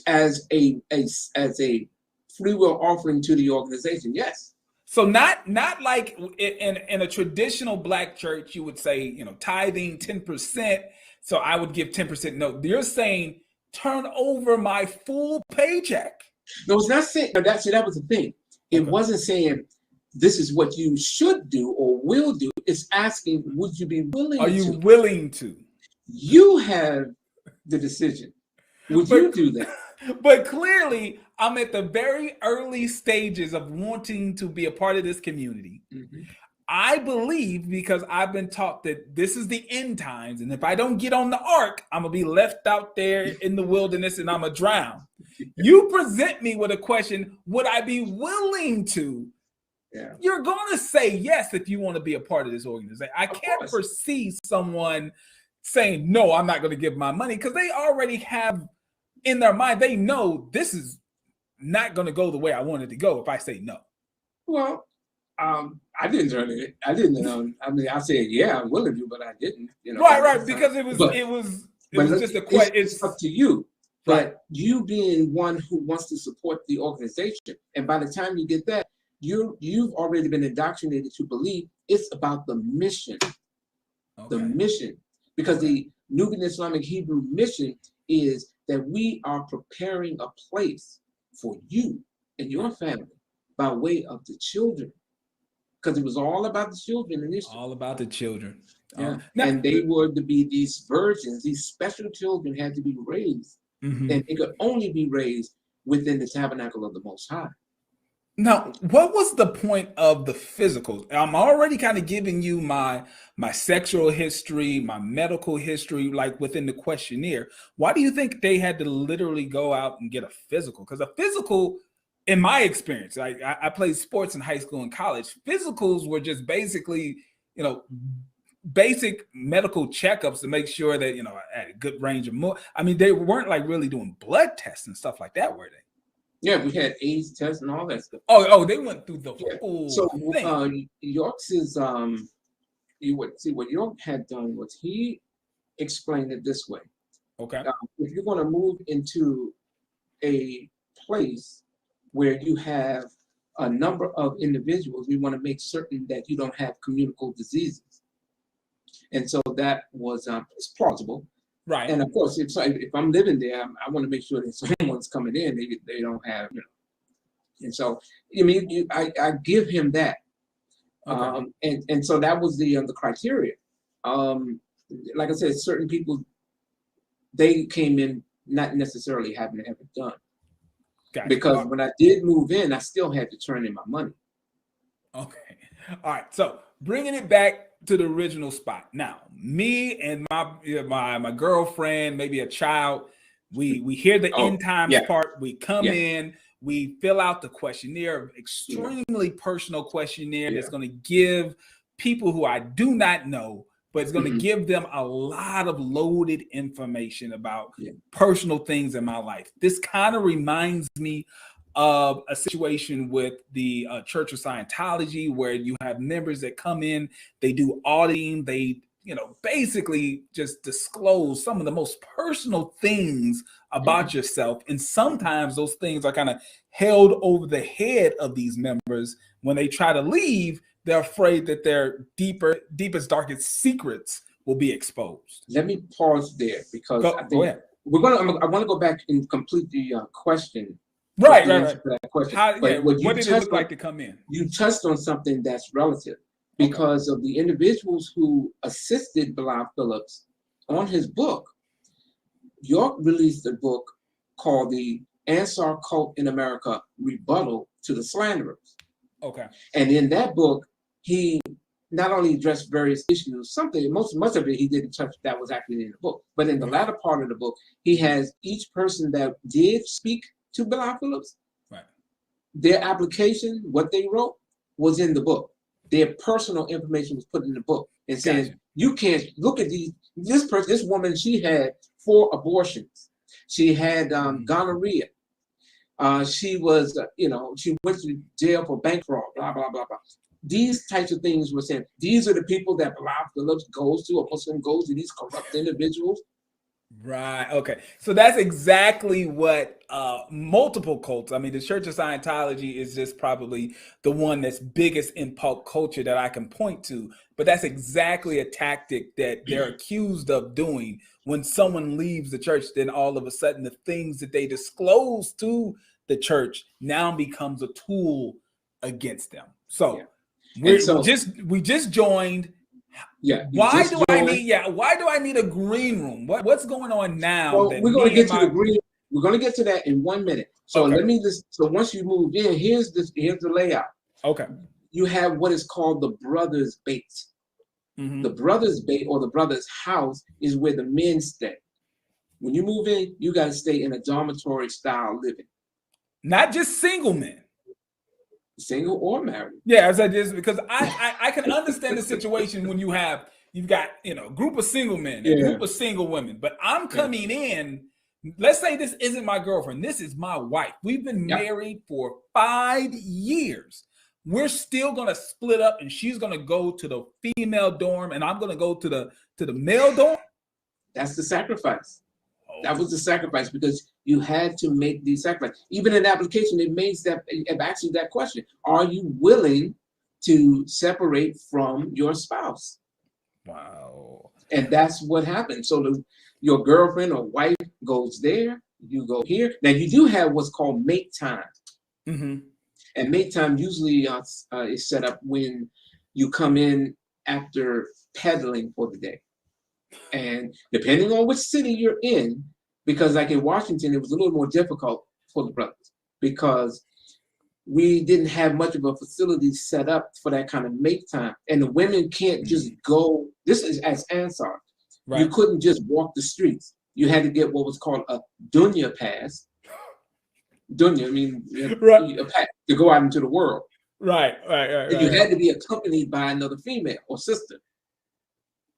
as a free will offering to the organization? Yes. So not like in a traditional black church, you would say, you know, tithing 10%. So I would give 10%. No, you're saying turn over my full paycheck. No, it's not saying that was the thing. It wasn't saying this is what you should do or will do. It's asking, would you be willing to? Are you willing to? You have the decision. Would you do that? But clearly, I'm at the very early stages of wanting to be a part of this community. Mm-hmm. I believe, because I've been taught that this is the end times, and if I don't get on the ark, I'm gonna be left out there in the wilderness and I'm gonna drown. You present me with a question, would I be willing to? Yeah. You're gonna say yes if you want to be a part of this organization. I can't foresee someone saying, no, I'm not gonna give my money, because they already have in their mind, they know this is not gonna go the way I want it to go if I say no. Well, I didn't turn it. I didn't. I mean, I said, yeah, I'm willing to, but I didn't. You know, right, because it was just a question. It's up to you. But you being one who wants to support the organization, and by the time you get that, you've already been indoctrinated to believe it's about the mission. The mission, because the Nubian Islamic Hebrew mission is that we are preparing a place for you and your family by way of the children. Because it was all about the children initially. All about the children. Yeah. And they were to be these virgins, these special children had to be raised. Mm-hmm. And they could only be raised within the tabernacle of the Most High. Now, what was the point of the physicals? I'm already kind of giving you my sexual history, my medical history, like within the questionnaire. Why do you think they had to literally go out and get a physical? Because a physical, in my experience, I played sports in high school and college. Physicals were just basically, basic medical checkups to make sure that, I had a good range of more. I mean, they weren't like really doing blood tests and stuff like that, were they? Yeah, we had AIDS tests and all that stuff. Oh, they went through the whole thing. York's is, you would see what York had done was he explained it this way. Okay. If you're going to move into a place where you have a number of individuals, we want to make certain that you don't have communicable diseases. And so that was it's plausible. Right. And of course, if I'm living there, I want to make sure that someone's coming in, they don't have, And so, I give him that. Okay. And so that was the criteria. Like I said, certain people, they came in not necessarily having ever done. Gotcha. Because when I did move in, I still had to turn in my money. Okay. All right. So bringing it back to the original spot. Now, me and my girlfriend, maybe a child, we hear the end times part. We come in, we fill out the questionnaire, extremely personal questionnaire that's going to give people who I do not know, but it's going to give them a lot of loaded information about personal things in my life. This kind of reminds me of a situation with the Church of Scientology, where you have members that come in, they do auditing, they basically just disclose some of the most personal things about yourself, and sometimes those things are kind of held over the head of these members. When they try to leave, they're afraid that their deepest, darkest secrets will be exposed. Let me pause there, because go ahead. I want to go back and complete the question. Right. Question. What did it look like to come in? You touched on something that's relative, because of the individuals who assisted Bilal Phillips on his book. York released a book called The Ansar Cult in America: Rebuttal to the Slanderers. Okay. And in that book, he not only addressed various issues, much of it he didn't touch that was actually in the book, but in the latter part of the book, he has each person that did speak to Bilal Phillips, their application, what they wrote, was in the book. Their personal information was put in the book, and saying, you can't look at this woman, she had 4 abortions. She had gonorrhea. She was, she went to jail for bank fraud, blah, blah, blah, blah. These types of things were saying, these are the people that Bilal Phillips goes to, a Muslim goes to, these corrupt individuals. Right. Okay. So that's exactly what multiple cults. I mean, the Church of Scientology is just probably the one that's biggest in pop culture that I can point to. But that's exactly a tactic that they're accused of doing. When someone leaves the church, then all of a sudden the things that they disclose to the church now becomes a tool against them. So, we just joined. Yeah. Why do I need a green room? What's going on now? Well, we're going to get to the green. We're going to get to that in 1 minute. So let me just. So once you move in, here's the layout. Okay. You have what is called the brothers' bait. Mm-hmm. The brothers' bait or the brothers' house is where the men stay. When you move in, you got to stay in a dormitory style living. Not just single men. Single or married. Yeah, as I just because I can understand the situation when you've got a group of single men, a group of single women, but I'm coming in. Let's say this isn't my girlfriend. This is my wife. We've been married for 5 years. We're still gonna split up, and she's gonna go to the female dorm, and I'm gonna go to the male dorm. That's the sacrifice. That was the sacrifice because you had to make the sacrifice. Even in the application, it makes that it asks you that question: are you willing to separate from your spouse? Wow. And that's what happened. So your girlfriend or wife goes there, you go here. Now you do have what's called mate time. Mm-hmm. And mate time usually is set up when you come in after peddling for the day. And depending on which city you're in, because like in Washington, it was a little more difficult for the brothers because we didn't have much of a facility set up for that kind of make time. And the women can't just go, this is as Ansar. Right. You couldn't just walk the streets. You had to get what was called a dunya pass. Dunya, I mean, a pass to go out into the world. Right. And you had to be accompanied by another female or sister.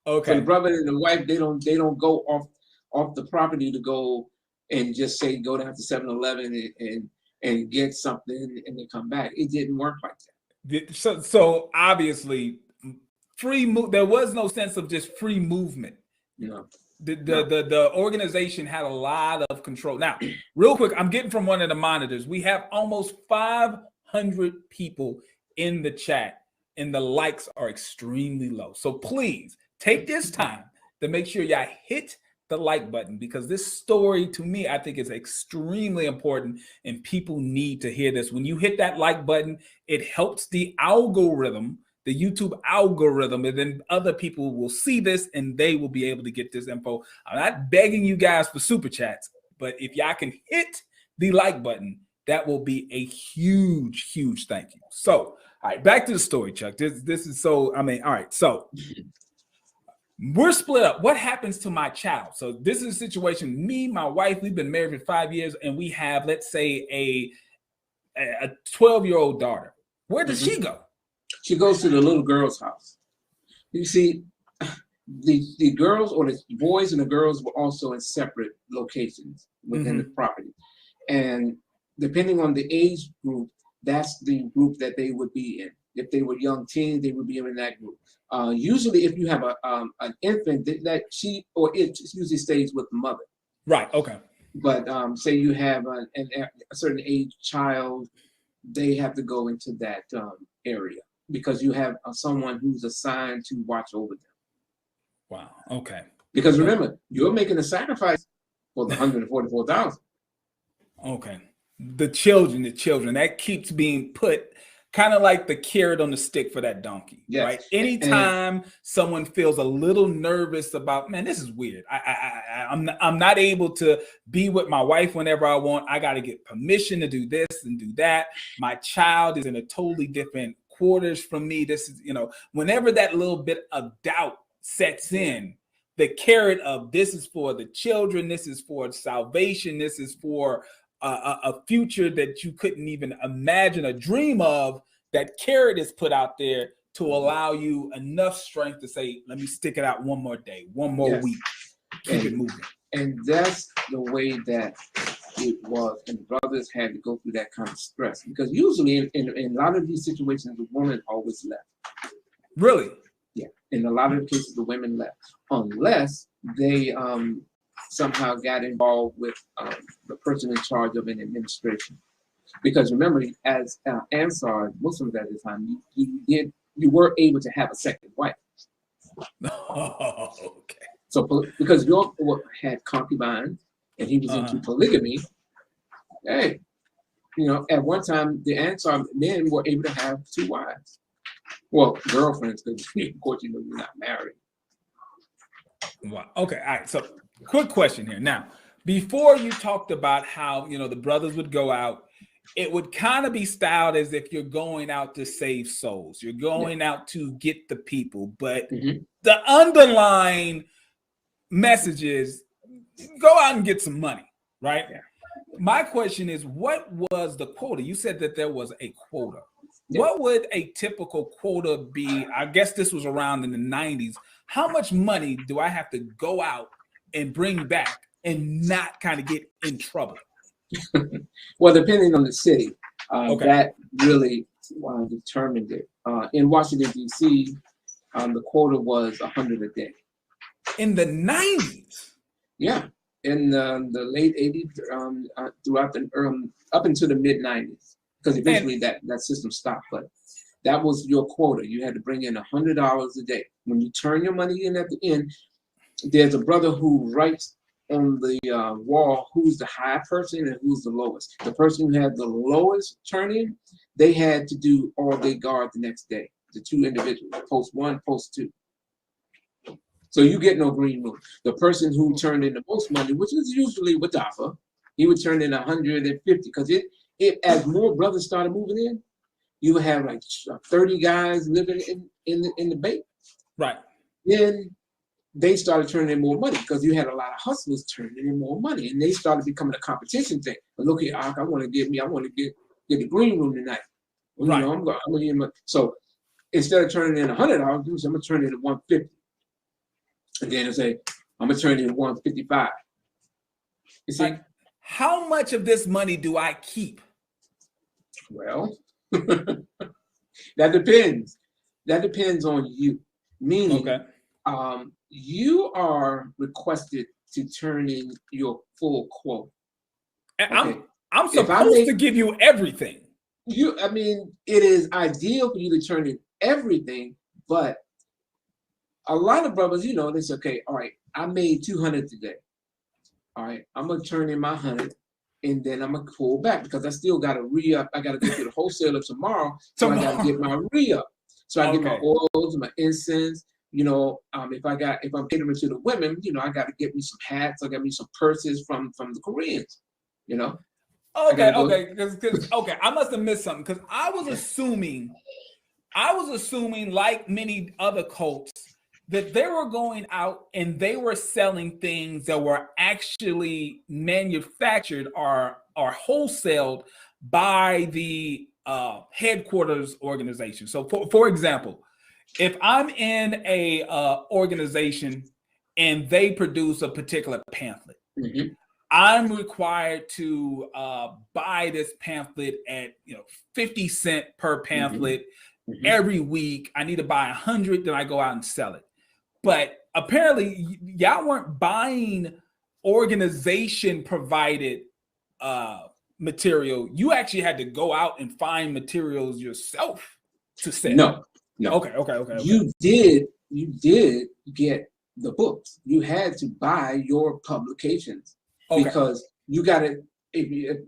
Okay. So the brother and the wife, they don't go off the property to go and just say go down to 7-Eleven and get something and then come back. It didn't work like that. So obviously, there was no sense of just free movement. No. The organization had a lot of control. Now, real quick, I'm getting from one of the monitors. We have almost 500 people in the chat, and the likes are extremely low. So please take this time to make sure y'all hit the like button because this story, to me, I think is extremely important, and people need to hear this. When you hit that like button, it helps the algorithm. The YouTube algorithm, and then other people will see this and they will be able to get this info. I'm not begging you guys for super chats, but if y'all can hit the like button, that will be a huge, huge thank you. So, all right, back to the story, Chuck. This is so, all right, so we're split up. What happens to my child? So this is a situation, me, my wife, we've been married for 5 years, and we have, let's say, a 12-year-old daughter. Where does she go? She goes to the little girl's house. You see, the girls or the boys and the girls were also in separate locations within the property. And depending on the age group, that's the group that they would be in. If they were young teens, they would be in that group. Usually, if you have an infant, that she or it usually stays with the mother. Right, okay. But say you have a certain age child, they have to go into that area. Because you have someone who's assigned to watch over them. Wow. Okay. Because remember, you're making a sacrifice for the 144,000. Okay. The children, that keeps being put kind of like the carrot on the stick for that donkey. Yes. Right. Anytime someone feels a little nervous about, man, this is weird. I'm not able to be with my wife whenever I want. I got to get permission to do this and do that. My child is in a totally different quarters from me. This is, whenever that little bit of doubt sets in, the carrot of this is for the children, this is for salvation, this is for a future that you couldn't even imagine or dream of, that carrot is put out there to allow you enough strength to say, let me stick it out one more day, one more week, keep it moving. And that's the way that it was, and the brothers had to go through that kind of stress because usually in a lot of these situations, the woman always left. Really? Yeah. In a lot of cases, the women left unless they somehow got involved with the person in charge of an administration. Because remember, as Ansar Muslims at the time, you were able to have a second wife. Oh, okay. So because York had concubines and he was into polygamy, hey, at one time the Ansar men were able to have 2 wives. Well, girlfriends, because of course you're not married. Wow. Okay. All right. So, quick question here. Now, before you talked about how the brothers would go out, it would kind of be styled as if you're going out to save souls. You're going out to get the people, but the underlying message is go out and get some money, right? Yeah. My question is, what was the quota? You said that there was a quota. Yeah. What would a typical quota be? I guess this was around in the 90s. How much money do I have to go out and bring back and not kind of get in trouble? Well, depending on the city, that really determined it. In Washington, D.C., the quota was 100 a day. In the 90s? Yeah, in the late 80s, throughout up into the mid 90s, because eventually that system stopped. But that was your quota. You had to bring in $100 a day. When you turn your money in at the end, there's a brother who writes on the wall who's the high person and who's the lowest. The person who had the lowest turn in, they had to do all day guard the next day. The 2 individuals, post 1, post 2. So you get no green room. The person who turned in the most money, which is usually Wadafa, he would turn in 150 because it as more brothers started moving in, you would have like 30 guys living in the bait. Right. Then they started turning in more money because you had a lot of hustlers turning in more money, and they started becoming a competition thing. But look here, I want to get the green room tonight. Well, right. I'm gonna so instead of turning in $100, I'm gonna turn in 150, and then I say I'm gonna turn in 155. You see, how much of this money do I keep? Well, that depends. That depends on you. Meaning, you are requested to turn in your full quote. Okay. I'm supposed to give you everything. It is ideal for you to turn in everything, but a lot of brothers, they say, okay, all right, I made 200 today. All right, I'm gonna turn in my 100, and then I'm gonna pull back because I still gotta re-up. I gotta go to the wholesaler tomorrow, so I gotta get my re-up. So I get my oils, my incense. If I'm catering to the women, I got to get me some hats. I got me some purses from the Koreans. Okay. I must have missed something because I was assuming, like many other cults, that they were going out and they were selling things that were actually manufactured or wholesaled by the headquarters organization. So, for example, if I'm in a organization and they produce a particular pamphlet, I'm required to buy this pamphlet at 50 cents per pamphlet every week. I need to buy 100, then I go out and sell it. But apparently, y'all weren't buying organization provided material. You actually had to go out and find materials yourself to sell. No. Okay. You did get the books. You had to buy your publications because you got to.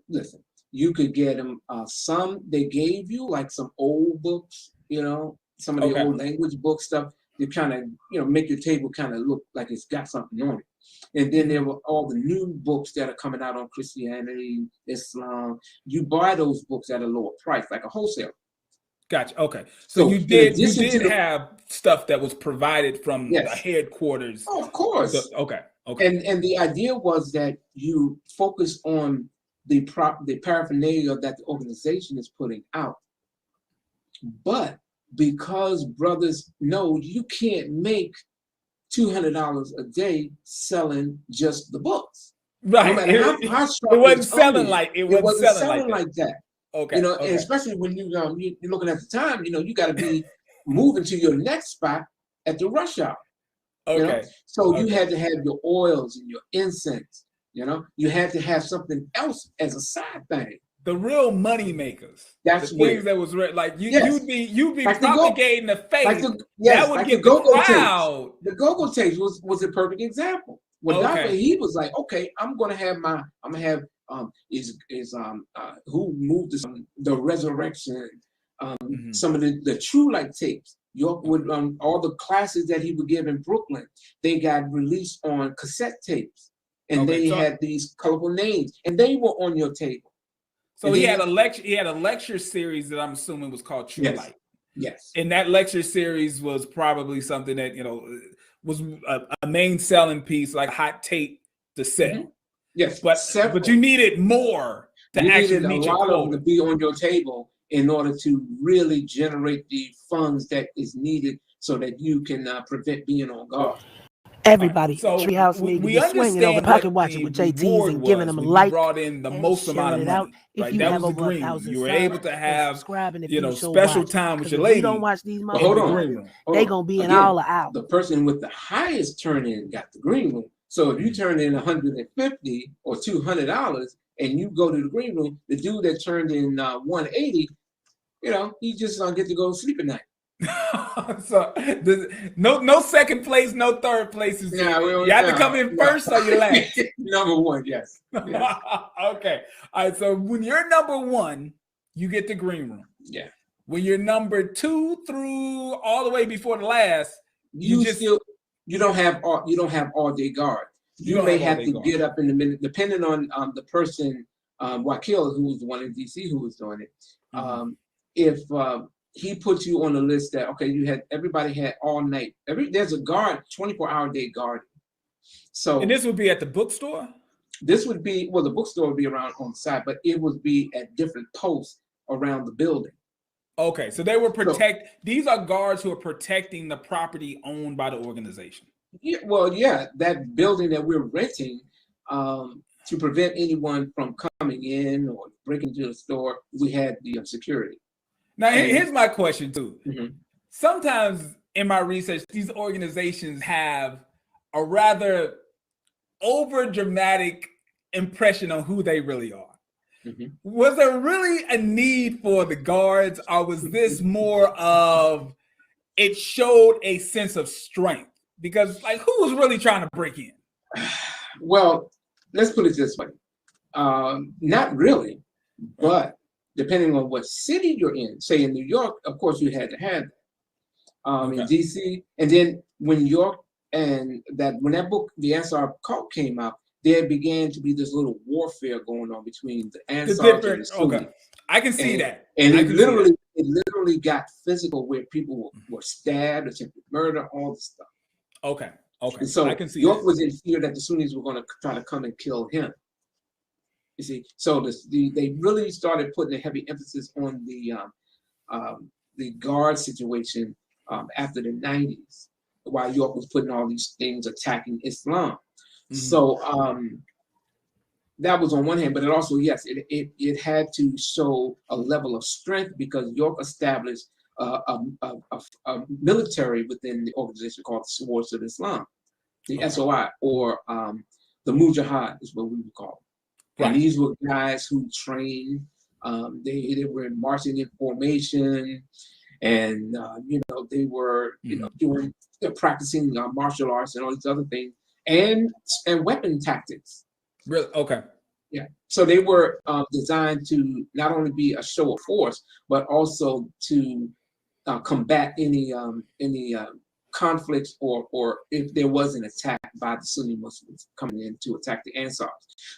Listen, you could get them. Some they gave you like some old books. Some of the old language book stuff. You kind of make your table kind of look like it's got something on it. And then there were all the new books that are coming out on Christianity, Islam. You buy those books at a lower price, like a wholesaler. Gotcha. Okay. So you did have stuff that was provided from the headquarters. Oh, of course. So, okay. And the idea was that you focus on the paraphernalia that the organization is putting out. But because brothers know you can't make $200 a day selling just the books. Right. No matter how strong it wasn't selling like it wasn't selling like that. Okay. And especially when you're looking at the time, you got to be moving to your next spot at the rush hour. You know? Okay. So you had to have your oils and your incense. You know, you had to have something else as a side thing. The real money makers. That's the where, things that was like yes, you'd be like propagating the faith. like the, yes, that would like get the the go-go crowd. tapes. The go-go tapes was a perfect example. Well, Dr. He was like, okay, I'm gonna have who moved this, the resurrection, some of the True Light tapes. York would all the classes that he would give in Brooklyn, they got released on cassette tapes, and they had these colorful names, and they were on your table. So he had a lecture. He had a lecture series that I'm assuming was called True Light. Yes. And that lecture series was probably something that was a main selling piece, like hot tape to sell. Yes, but you needed more to actually meet your quota. A lot of them to be on your table in order to really generate the funds that is needed so that you can prevent being on guard. Everybody, so Treehouse need to be swinging over pocket watching with JTs and giving them a like. Brought in the most amount of money. If right? you That have was the over green 1,000 You were subs, able to have special watch. Time with your lady. If you don't watch these hold on. motherfuckers, they gonna be in all the out. The person with the highest turn-in got the green room. So if you turn in $150 or $200 and you go to the green room, the dude that turned in 180, he just don't get to go to sleep at night. So no second place, no third place. You have to come in first or you last. Number one, yes. Okay. All right. So when you're number one, you get the green room. Yeah. When you're number 2 through all the way before the last, you don't have all day guard. You may have to get up in the minute, depending on the person, Wakil, who was the one in DC who was doing it. If he put you on the list that everybody had all night. There's a guard, 24-hour day guard. So and this would be at the bookstore? This would be the bookstore would be around on the side, but it would be at different posts around the building. Okay, so they were these are guards who are protecting the property owned by the organization. Yeah, that building that we're renting to prevent anyone from coming in or breaking into the store, we had the security. Now, here's my question too. Sometimes in my research, these organizations have a rather over dramatic impression on who they really are. Was there really a need for the guards, or was this more of it showed a sense of strength? Because who was really trying to break in? Well, let's put it this way. Not really, but depending on what city you're in, say in New York, of course you had to have that. In DC, and then when York when that book, The Ansar Cult, came out, there began to be this little warfare going on between the Ansars and the Sunnis. I can see that. And it literally got physical, where people were stabbed, attempted murder, all this stuff. Okay. And so I can see York was in fear that the Sunnis were going to try to come and kill him. You see, so they really started putting a heavy emphasis on the guard situation after the 90s, while York was putting all these things attacking Islam. So that was on one hand, but it also, it had to show a level of strength, because York established a military within the organization called the Swords of Islam, the SOI, or the Mujahid is what we would call them. And these were guys who trained. They were marching in formation, and they were practicing martial arts and all these other things, and weapon tactics. Really? Okay. Yeah. So they were designed to not only be a show of force, but also to combat any conflicts, or if there was an attack by the Sunni Muslims coming in to attack the Ansars.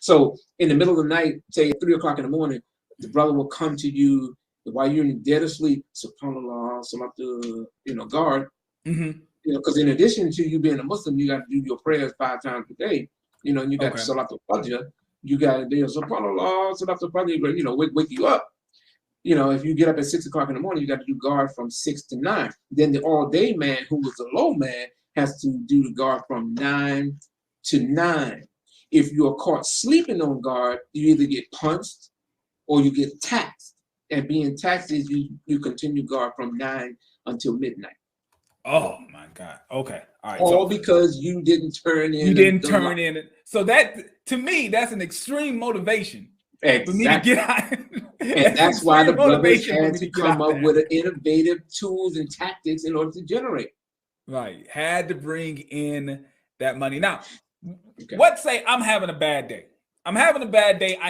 So in the middle of the night, say at 3 o'clock in the morning, the brother will come to you while you're dead asleep, subhanallah, salatu, guard. Because in addition to you being a Muslim, you got to do your prayers 5 times a day. And you got salatu fajr. You got to do subhanallah, salatu fajr. Wake you up. If you get up at 6 o'clock in the morning, you got to do guard from 6 to 9. Then the all-day man, who was a low man, has to do the guard from 9 to 9. If you're caught sleeping on guard, you either get punched or you get taxed. And being taxed is you continue guard from 9 until midnight. Oh my God. Okay. All right. All because you didn't turn in. You didn't turn in. So that, to me, that's an extreme motivation for me to get out. And that's why the brothers had to come up with innovative tools and tactics in order to generate. Right. Had to bring in that money. Now, let's say I'm having a bad day. I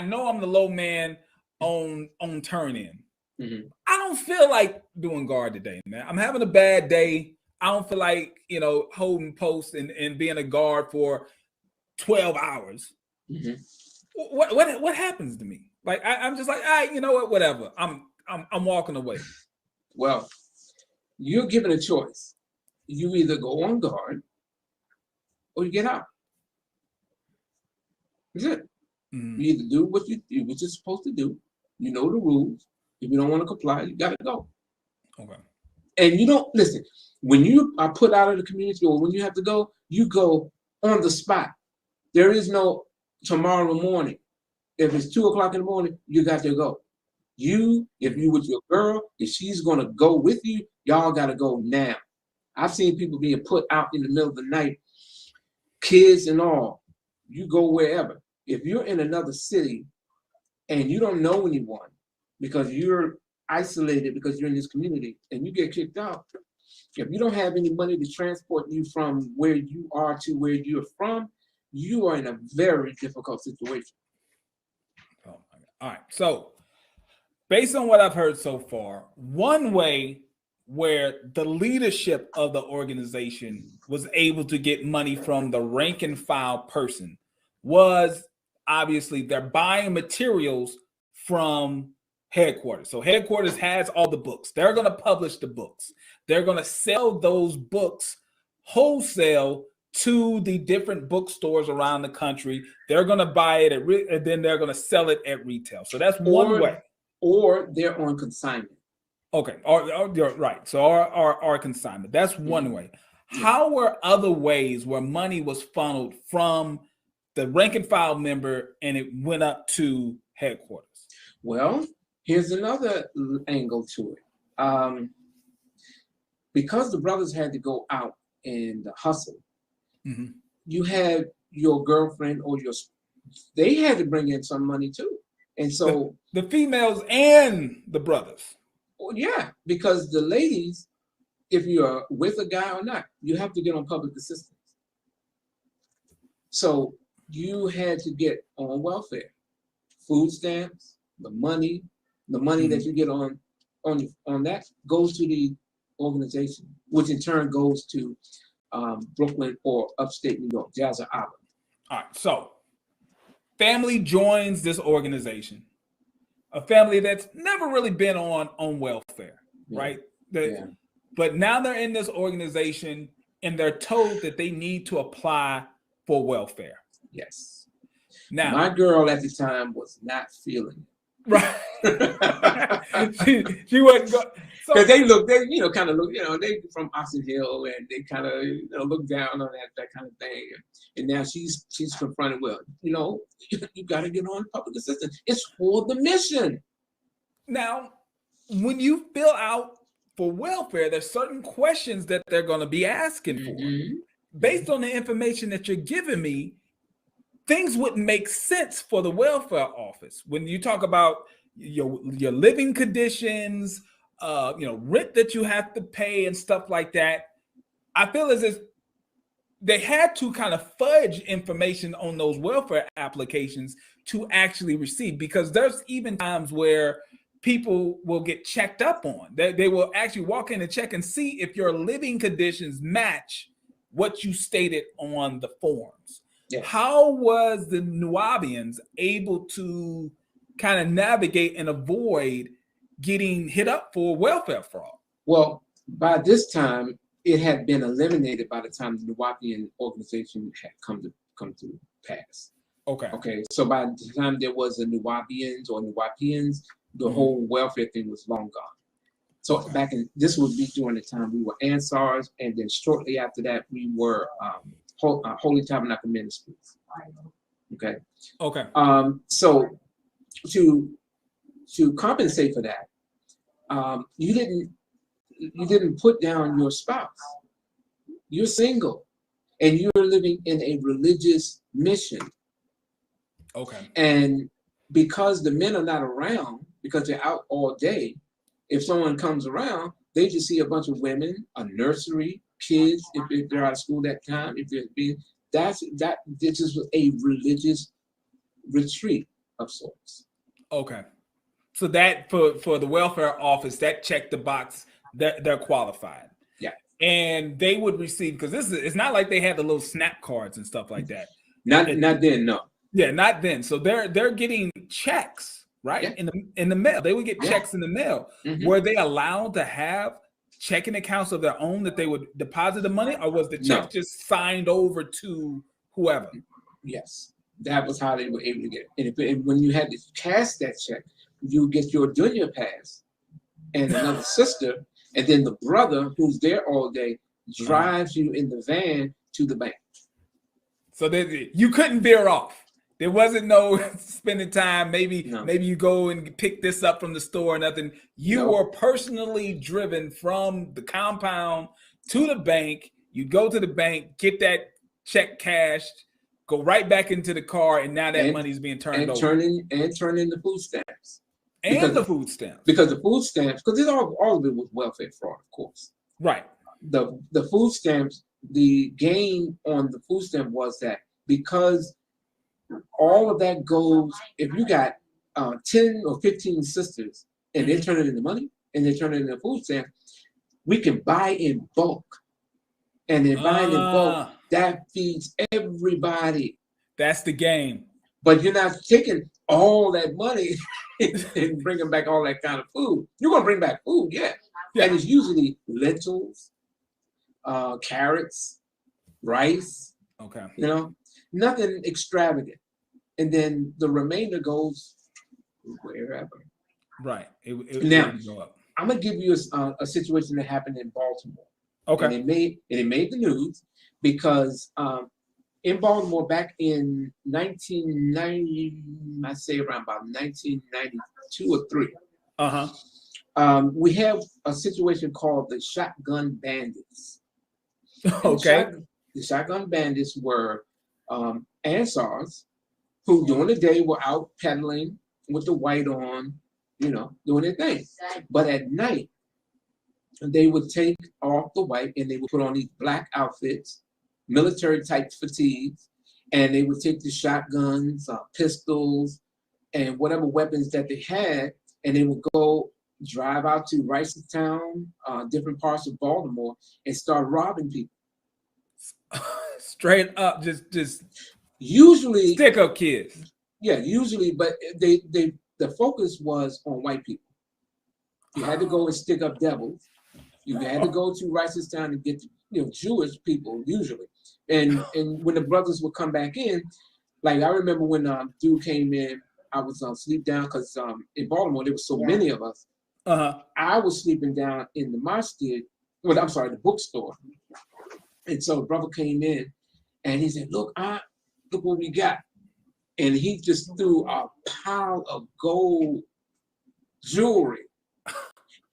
know I'm the low man on turn in. Mm-hmm. I don't feel like doing guard today, man. I'm having a bad day. I don't feel like, holding posts and being a guard for 12 hours. Mm-hmm. What happens to me? Like I'm just like, all right, you know what? Whatever. I'm walking away. Well, you're given a choice. You either go on guard or you get out. That's it. Mm-hmm. You either do what you're supposed to do. You know the rules. If you don't want to comply, you gotta go. Okay. And you don't listen. When you are put out of the community or when you have to go, you go on the spot. There is no tomorrow morning. If it's 2 o'clock in the morning, you got to go. If you with your girl, if she's gonna go with you, y'all gotta go now. I've seen people being put out in the middle of the night, kids and all. You go wherever. If you're in another city and you don't know anyone because you're isolated because you're in this community and you get kicked out, if you don't have any money to transport you from where you are to where you're from, you are in a very difficult situation. Oh my God. All right. So based on what I've heard so far, one way where the leadership of the organization was able to get money from the rank and file person was obviously they're buying materials from headquarters. So headquarters has all the books. They're going to publish the books. They're going to sell those books wholesale to the different bookstores around the country. They're going to buy it and then they're going to sell it at retail. So that's one way. Or they're on consignment. Okay, or you're right. So our consignment. That's one way. How were other ways where money was funneled from the rank and file member and it went up to headquarters? Well, here's another angle to it. Because the brothers had to go out and hustle, mm-hmm. You had your girlfriend or they had to bring in some money too. And so the females and the brothers. Well, yeah, because the ladies, if you're with a guy or not, you have to get on public assistance. So you had to get on welfare, food stamps, the money mm-hmm. that you get on that goes to the organization, which in turn goes to Brooklyn or upstate New York, Jazz or Auburn. All right, so family joins this organization. A family that's never really been on welfare, right? But now they're in this organization and they're told that they need to apply for welfare. Yes. Now, my girl at the time was not feeling it. Right. she wasn't going. Because they kind of look, they from Oxon Hill and they kind of, look down on that kind of thing. And now she's confronted, well, you got to get on public assistance. It's for the mission. Now, when you fill out for welfare, there's certain questions that they're going to be asking for. Mm-hmm. Based on the information that you're giving me, things wouldn't make sense for the welfare office. When you talk about your living conditions, rent that you have to pay and stuff like that, I feel as if they had to kind of fudge information on those welfare applications to actually receive, because there's even times where people will get checked up on. They will actually walk in and check and see if your living conditions match what you stated on the forms. Yes. How was the Nuwaubians able to kind of navigate and avoid getting hit up for welfare fraud? Well, by this time, it had been eliminated by the time the Nuwaubian organization had come to pass. Okay. So by the time there was a Nuwaubians or Nuwaubians, the whole welfare thing was long gone. So this would be during the time we were Ansars, and then shortly after that, we were Holy Tabernacle Ministries. Okay. So to compensate for that, you didn't put down your spouse. you're single, and you're living in a religious mission. Okay. And because the men are not around, because they're out all day, if someone comes around, they just see a bunch of women, a nursery, kids, if they're out of school that time, if they're being, this is a religious retreat of sorts. Okay. So that for the welfare office, that checked the box that they're qualified. Yeah. And they would receive, because it's not like they had the little snap cards and stuff like that. Not then, no. Yeah, not then. So they're getting checks, right? Yeah. In the mail. They would get Yeah. checks in the mail. Mm-hmm. Were they allowed to have checking accounts of their own that they would deposit the money, or was the check just signed over to whoever? Yes. That was how they were able to get it. And when you had to cash that check, you get your dunya pass and another sister, and then the brother who's there all day drives you in the van to the bank. So you couldn't veer off. There wasn't no spending time. Maybe you go and pick this up from the store or nothing. You were personally driven from the compound to the bank. You go to the bank, get that check cashed, go right back into the car, and now that money's being turned over. Turn in the food stamps. And the food stamps. Because the food stamps, because all of it was welfare fraud, of course. Right. The food stamps, the gain on the food stamp was that because all of that goes, if you got 10 or 15 sisters and they turn it into money and they turn it into food stamps, we can buy in bulk. And in buying in bulk, that feeds everybody. That's the game. But you're not taking all that money and bringing back all that kind of food. You're going to bring back food, yeah. And it's usually lentils, carrots, rice. Okay. Nothing extravagant. And then the remainder goes wherever. Right. Now, I'm going to give you a situation that happened in Baltimore. Okay. And it made the news because in Baltimore back in 1990, I say around about 1992 or 3. We have a situation called the shotgun bandits. Okay. The shotgun bandits were Ansars who during the day were out peddling with the white on, doing their thing. But at night, they would take off the white and they would put on these black outfits, military type fatigues, and they would take the shotguns, pistols, and whatever weapons that they had, and they would go drive out to Ricerstown, different parts of Baltimore, and start robbing people. Straight up, just usually stick up kids. Yeah, usually, but the focus was on white people. You had to go and stick up devils. You had to go to Ricerstown and get Jewish people usually. And when the brothers would come back in, like I remember when dude came in, I was sleep down because in Baltimore there was so many of us. I was sleeping down in the masjid. Well, I'm sorry, the bookstore. And so the brother came in and he said, look what we got. And he just threw a pile of gold jewelry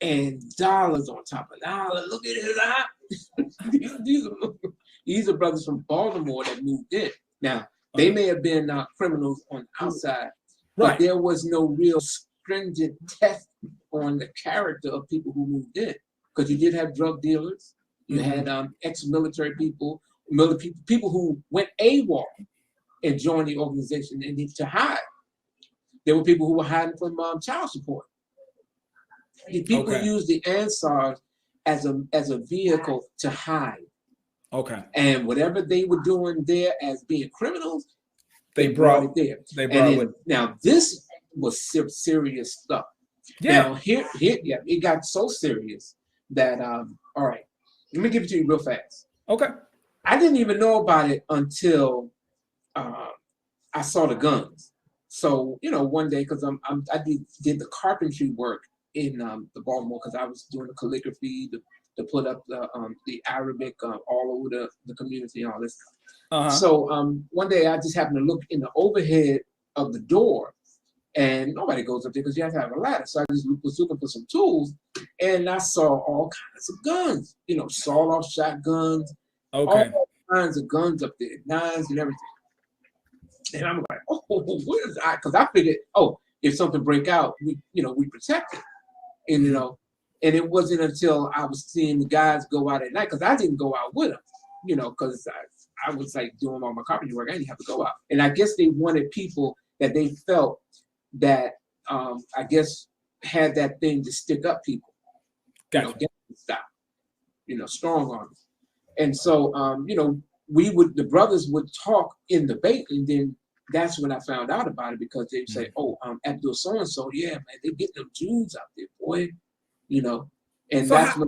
and dollars on top of dollars. Look at his eye. These are brothers from Baltimore that moved in. Now, they may have been criminals on the outside, but there was no real stringent test on the character of people who moved in. Because you did have drug dealers, you had ex-military people who went AWOL and joined the organization and needed to hide. There were people who were hiding from child support. The people used the Ansars as a vehicle to hide. Okay. And whatever they were doing there as being criminals, they brought it there. They brought it. Now this was serious stuff. Yeah. Now here, it got so serious that all right, let me give it to you real fast. Okay. I didn't even know about it until I saw the guns. So one day, because I did the carpentry work in the Baltimore, because I was doing the calligraphy to put up the Arabic all over the community and all this stuff. So one day I just happened to look in the overhead of the door, and nobody goes up there because you have to have a ladder. So I just was looking for some tools, and I saw all kinds of guns, sawed-off shotguns, Okay. All kinds of guns up there, knives and everything. And I'm like, oh, what is that? Because I figured, oh, if something break out, we protect it. And and it wasn't until I was seeing the guys go out at night, because I didn't go out with them, because I was like doing all my carpentry work. I didn't have to go out. And I guess they wanted people that they felt that I guess had that thing to stick up people. Gotcha. Get them to stop. Strong arms. And so the brothers would talk in debate, and then that's when I found out about it, because they'd say, oh, Abdul so and so, yeah, man, they get them Jews out there, boy. And so that's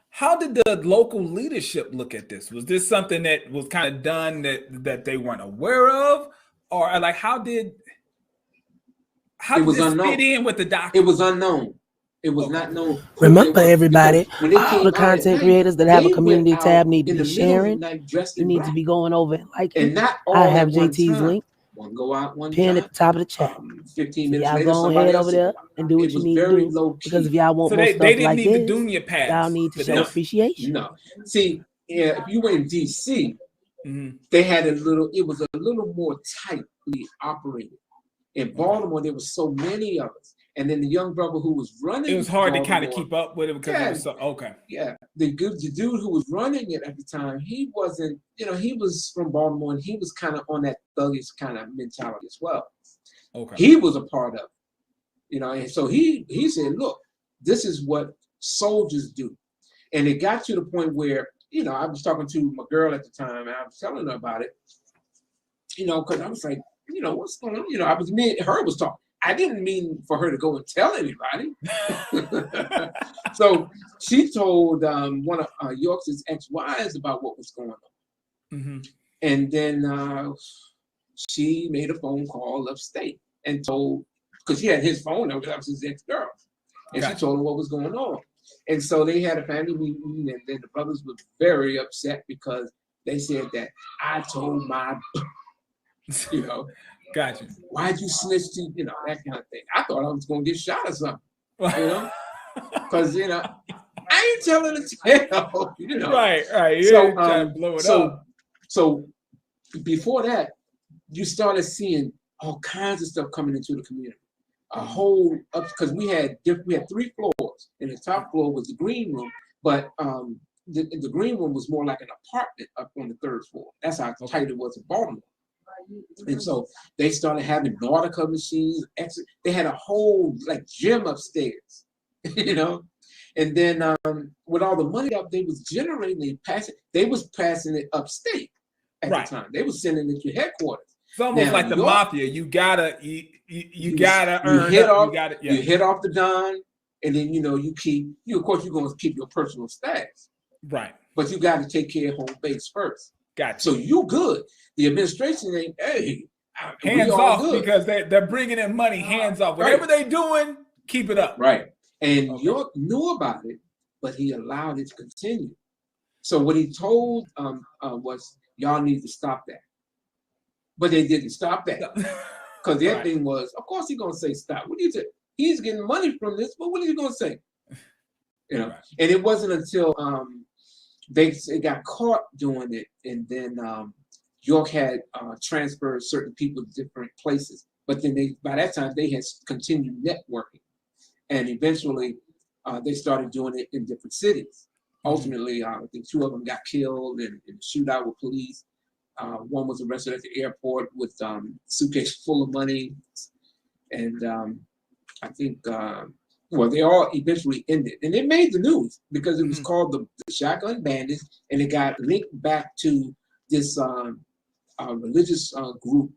how did the local leadership look at this? Was this something that was kind of done that they weren't aware of, or like how did this fit in with the document? It was unknown. It was not known. Remember, everybody, all the content creators that have a community tab need to be sharing. You need to be going over and liking. I have JT's link. One go out, one pin at the top of the chat. 15 minutes y'all later, go ahead over there and do what you need to do. Because if y'all want more stuff like this, y'all need to show appreciation. No. See, if you were in DC, they had it was a little more tightly operated. In Baltimore, there was so many of us. And then the young brother who was running, it was hard to kind of keep up with it because it was so okay. Yeah, the dude who was running it at the time, he wasn't, he was from Baltimore, and he was kind of on that thuggish kind of mentality as well. Okay, he was a part of it, and so he said, look, this is what soldiers do, and it got to the point where I was talking to my girl at the time, and I was telling her about it, because I was like, what's going on, me and her was talking. I didn't mean for her to go and tell anybody. So she told one of York's ex-wives about what was going on. And then she made a phone call upstate and told, because she had his phone number, that was his ex-girl. And she told him what was going on. And so they had a family meeting, and then the brothers were very upset because they said that I told my, Gotcha. Why'd you snitch to, that kind of thing. I thought I was going to get shot or something, because, I ain't telling the tale, Right. You so, trying to blow it up. So before that, you started seeing all kinds of stuff coming into the community. A whole, because we had 3 floors, and the top floor was the green room, but the green room was more like an apartment up on the 3rd floor. That's how tight it was in Baltimore. And so they started having Nautica machines. They had a whole gym upstairs, And then with all the money that they was generating, they was passing it upstate at the time. They was sending it to headquarters. It's almost like the mafia. You gotta earn. You hit off the Don, and then of course you're gonna keep your personal stash. Right. But you got to take care of home base first. Gotcha. So you good. The administration ain't, hey, hands off, because they're bringing in money, hands off. Whatever they doing, keep it up. Right. And York knew about it, but he allowed it to continue. So what he told was, y'all need to stop that. But they didn't stop that. Because their thing was, of course he's going to say stop. What do you say? He's getting money from this, but what are you going to say? And it wasn't until they got caught doing it, and then York had transferred certain people to different places. But then by that time, they had continued networking. And eventually, they started doing it in different cities. Ultimately, I think 2 of them got killed in a shootout with police. One was arrested at the airport with a suitcase full of money. And I think, they all eventually ended. And it made the news because it was called the Shotgun Bandits, and it got linked back to this religious group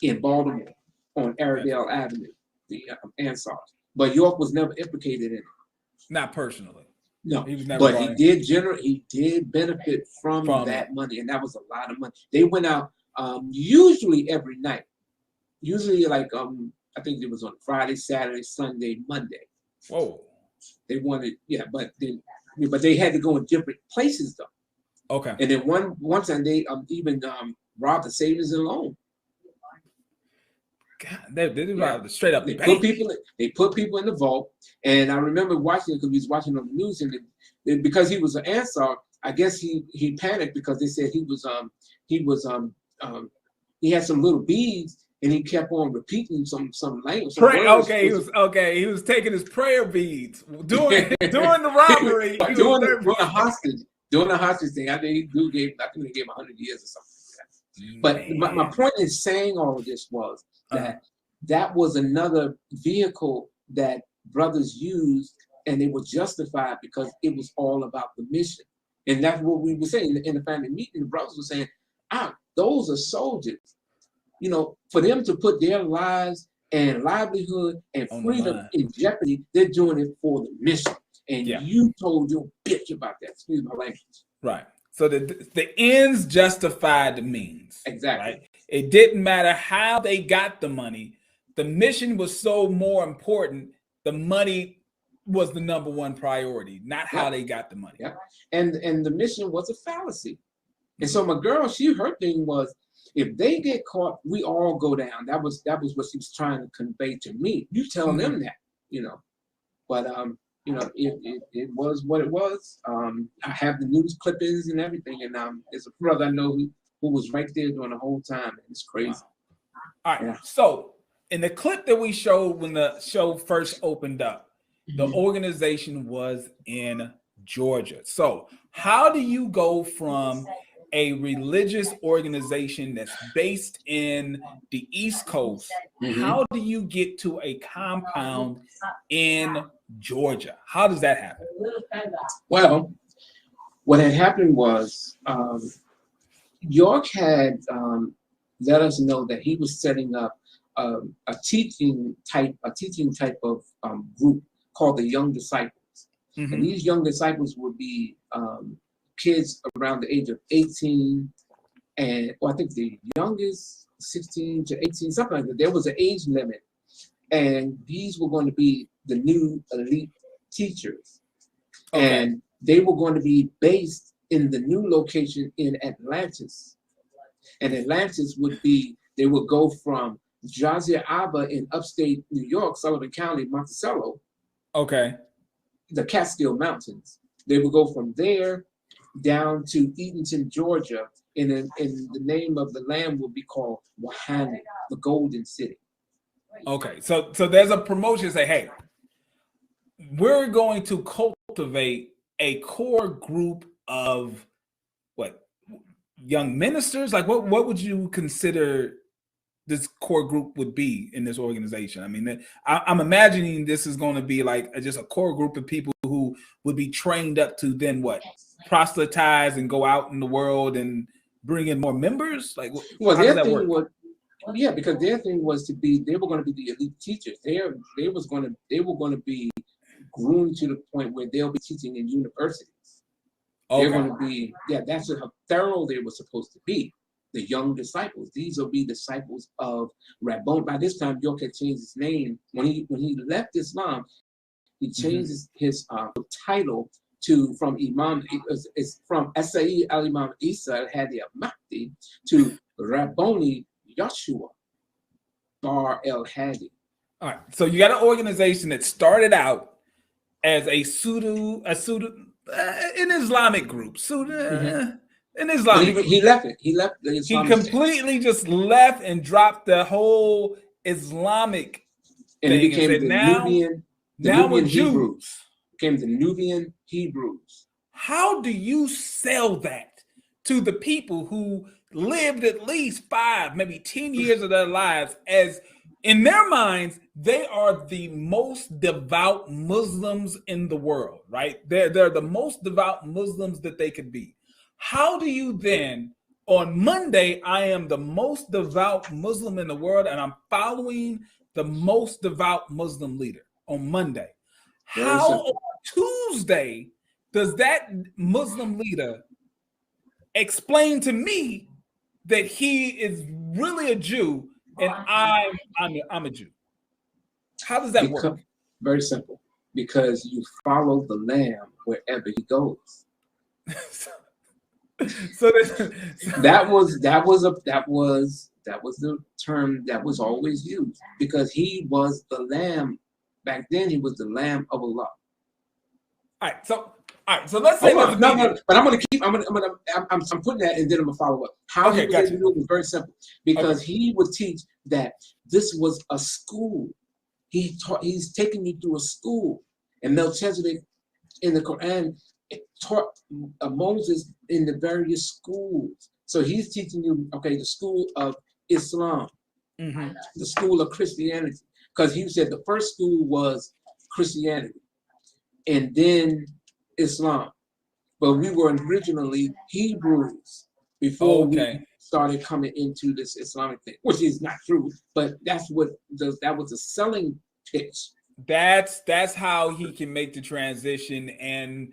in Baltimore on Airedale Avenue, the Ansars. But York was never implicated in it. Not personally. No, he was never. But he did benefit from that money, and that was a lot of money. They went out usually every night. Usually, I think it was on Friday, Saturday, Sunday, Monday. Whoa. They wanted, but they had to go in different places though. Okay. And then one time they even robbed the savings and loan. God, they robbed straight up. They put people in the vault, and I remember watching it because we was watching on the news, and because he was an Ansar, I guess he panicked because they said he had some little beads and he kept on repeating some language. He was taking his prayer beads during the robbery. During the hostage thing. I think he gave him 100 years or something like that. But my point in saying all of this was that was another vehicle that brothers used, and they were justified because it was all about the mission. And that's what we were saying in the family meeting. The brothers were saying, those are soldiers. You know, for them to put their lives and livelihood and freedom in jeopardy, they're doing it for the mission. And you told your bitch about that. Excuse my language. Right. So the ends justified the means. Exactly. Right? It didn't matter how they got the money. The mission was so more important. The money was the number one priority, not how they got the money. Yeah. And the mission was a fallacy. And so my girl, her thing was, if they get caught, we all go down. That was what she was trying to convey to me. You tell them that, you know. But it was what it was. I have the news clippings and everything, and there's a brother I know who was right there during the whole time. And it's crazy. Wow. All right. So in the clip that we showed when the show first opened up, the organization was in Georgia. So how do you go from a religious organization that's based in the East Coast? How do you get to a compound in Georgia? How does that happen? Well, what had happened was York had let us know that he was setting up a teaching type of group called the Young Disciples. And these young disciples would be kids around the age of 18, and I think the youngest 16 to 18, something like that. There was an age limit, and these were going to be the new elite teachers. And they were going to be based in the new location in Atlantis. And Atlantis they would go from Jazir Abba in upstate New York, Sullivan County, Monticello, the Catskill Mountains. They would go from there down to Eatonton, Georgia, and the name of the land will be called Wahani, the Golden City. Okay, so there's a promotion say, hey, we're going to cultivate a core group of young ministers? Like what would you consider this core group would be in this organization? I mean, I'm imagining this is going to be like just a core group of people who would be trained up to then proselytize and go out in the world and bring in more members. Like, well, their thing was, because their thing was they were going to be the elite teachers. They were going to be groomed to the point where they'll be teaching in universities. They're going to be, that's how thorough they were supposed to be. The young disciples. These will be disciples of Rabboni. By this time, York had changed his name. When he left Islam, he changed his title from Imam. It's from Asai al Imam Isa al Hadi al Mahdi to Rabboni Yeshua Bar el Hadi. All right. So you got an organization that started out as an Islamic group. An Islamic. He left it. He left the Islamic. He completely just left and dropped the whole Islamic and thing. It became and said, now we're Jews. Became the Nubian Hebrews. How do you sell that to the people who lived at least 5, maybe 10 years of their lives as in their minds, they are the most devout Muslims in the world, right? They're the most devout Muslims that they could be. How do you then, on Monday, I am the most devout Muslim in the world and I'm following the most devout Muslim leader on Monday. How on Tuesday does that Muslim leader explain to me that he is really a Jew and I'm a Jew? How does that work? Very simple. Because you follow the Lamb wherever he goes. So that was the term that was always used because he was the Lamb. Back then, he was the Lamb of Allah. All right. So All right, so let's say but I'm gonna keep. I'm putting that, and then I'm gonna follow up. How he was able to do it was very simple because he would teach that this was a school. He's taking you through a school, and Melchizedek in the Quran taught Moses in the various schools. So he's teaching you, okay, the school of Islam, the school of Christianity, because he said the first school was Christianity, and then Islam. But we were originally Hebrews before we started coming into this Islamic thing, which is not true, but that was the selling pitch. That's how he can make the transition. And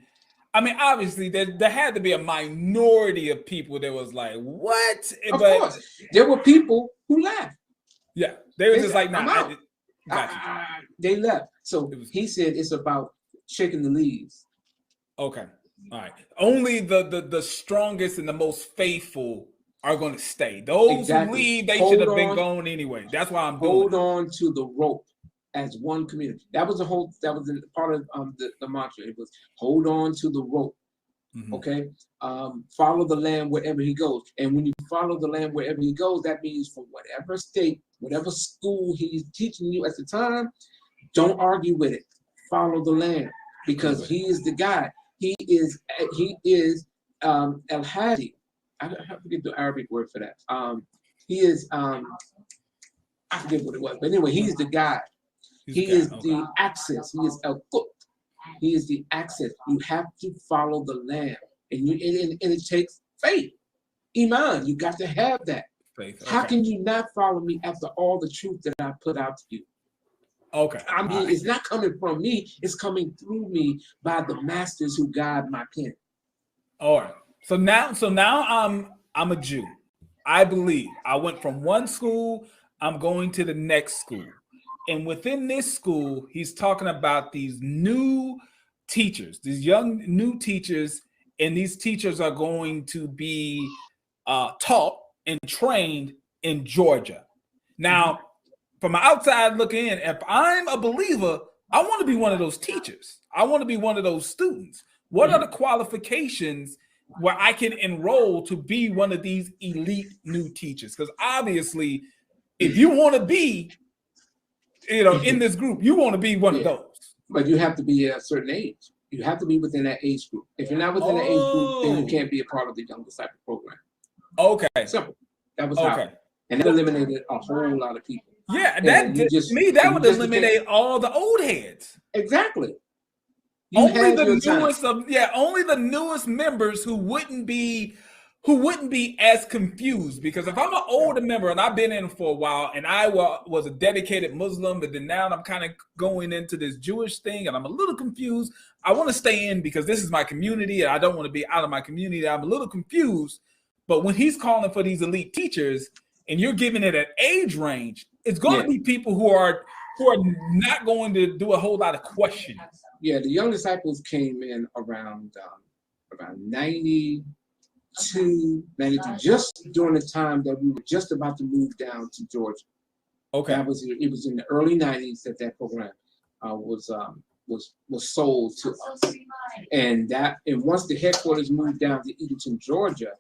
I mean, obviously there had to be a minority of people that was like, what? Of course, there were people who left. Yeah, they were just like, nah, they left. So he said it's about shaking the leaves. Okay. All right. Only the strongest and the most faithful are going to stay. Those who leave, they should have been gone anyway. That's why I'm doing Hold on to the rope as one community. That was part of the mantra. It was hold on to the rope. Okay. Follow the Lamb wherever he goes. And when you follow the Lamb wherever he goes, that means from whatever state, whatever school he's teaching you at the time, don't argue with it. Follow the Lamb because he is the guy. He is El Hadi. I forget the Arabic word for that. He is I forget what it was, but anyway, he's the guy. He is the access. He is El Qut. He is the access. You have to follow the Lamb, and it takes faith, iman. You got to have that. Faith. How can you not follow me after all the truth that I put out to you? Okay. I mean, it's not coming from me. It's coming through me by the masters who guide my pen. All right. So now I'm a Jew. I believe I went from one school. I'm going to the next school. And within this school, he's talking about these new teachers, these young new teachers, and these teachers are going to be taught and trained in Georgia. Now, from outside looking in, if I'm a believer, I want to be one of those teachers. I want to be one of those students. What are the qualifications where I can enroll to be one of these elite new teachers? Because obviously, if you want to be, in this group, you want to be one of those. But you have to be a certain age. You have to be within that age group. If you're not within that age group, then you can't be a part of the Young Disciple program. Okay. Simple. That was how. And that eliminated a whole lot of people. Yeah, that would eliminate all the old heads. Exactly. Only the newest members who wouldn't be as confused, because if I'm an older member and I've been in for a while and I was a dedicated Muslim, but then now I'm kind of going into this Jewish thing and I'm a little confused. I want to stay in because this is my community and I don't want to be out of my community. I'm a little confused. But when he's calling for these elite teachers and you're giving it an age range, it's going to be people who are not going to do a whole lot of questioning. Yeah, the Young Disciples came in around 92, 92, just during the time that we were just about to move down to Georgia. Okay, it was in the early 90s that program was sold to us, and once the headquarters moved down to Edenton, Georgia,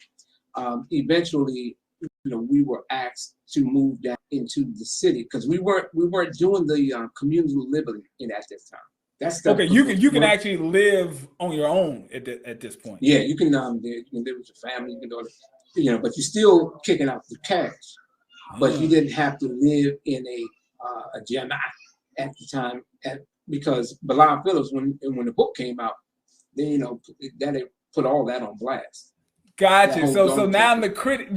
eventually, we were asked to move down into the city because we weren't doing the community living at this time. That's okay. You can actually live on your own at this point. Yeah, you can live with your family. You can do but you're still kicking out the cash. But you didn't have to live in a jama'ah at the time, because Bilal Phillips, when the book came out, then that put all that on blast. Gotcha. So now the critic,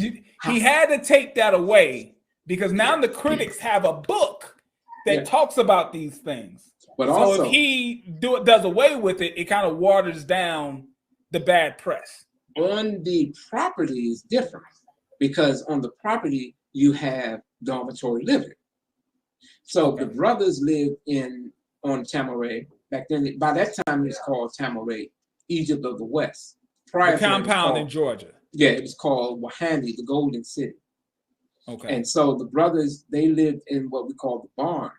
he had to take that away because now the critics have a book that talks about these things. But also, if he does away with it, it kind of waters down the bad press. On the property is different because on the property you have dormitory living. So the brothers lived on Tamaray back then. By that time, it was called Tamaray, Egypt of the West. The compound in Georgia. Yeah, it was called Wahani, the Golden City. Okay. And so the brothers, they lived in what we call the barn.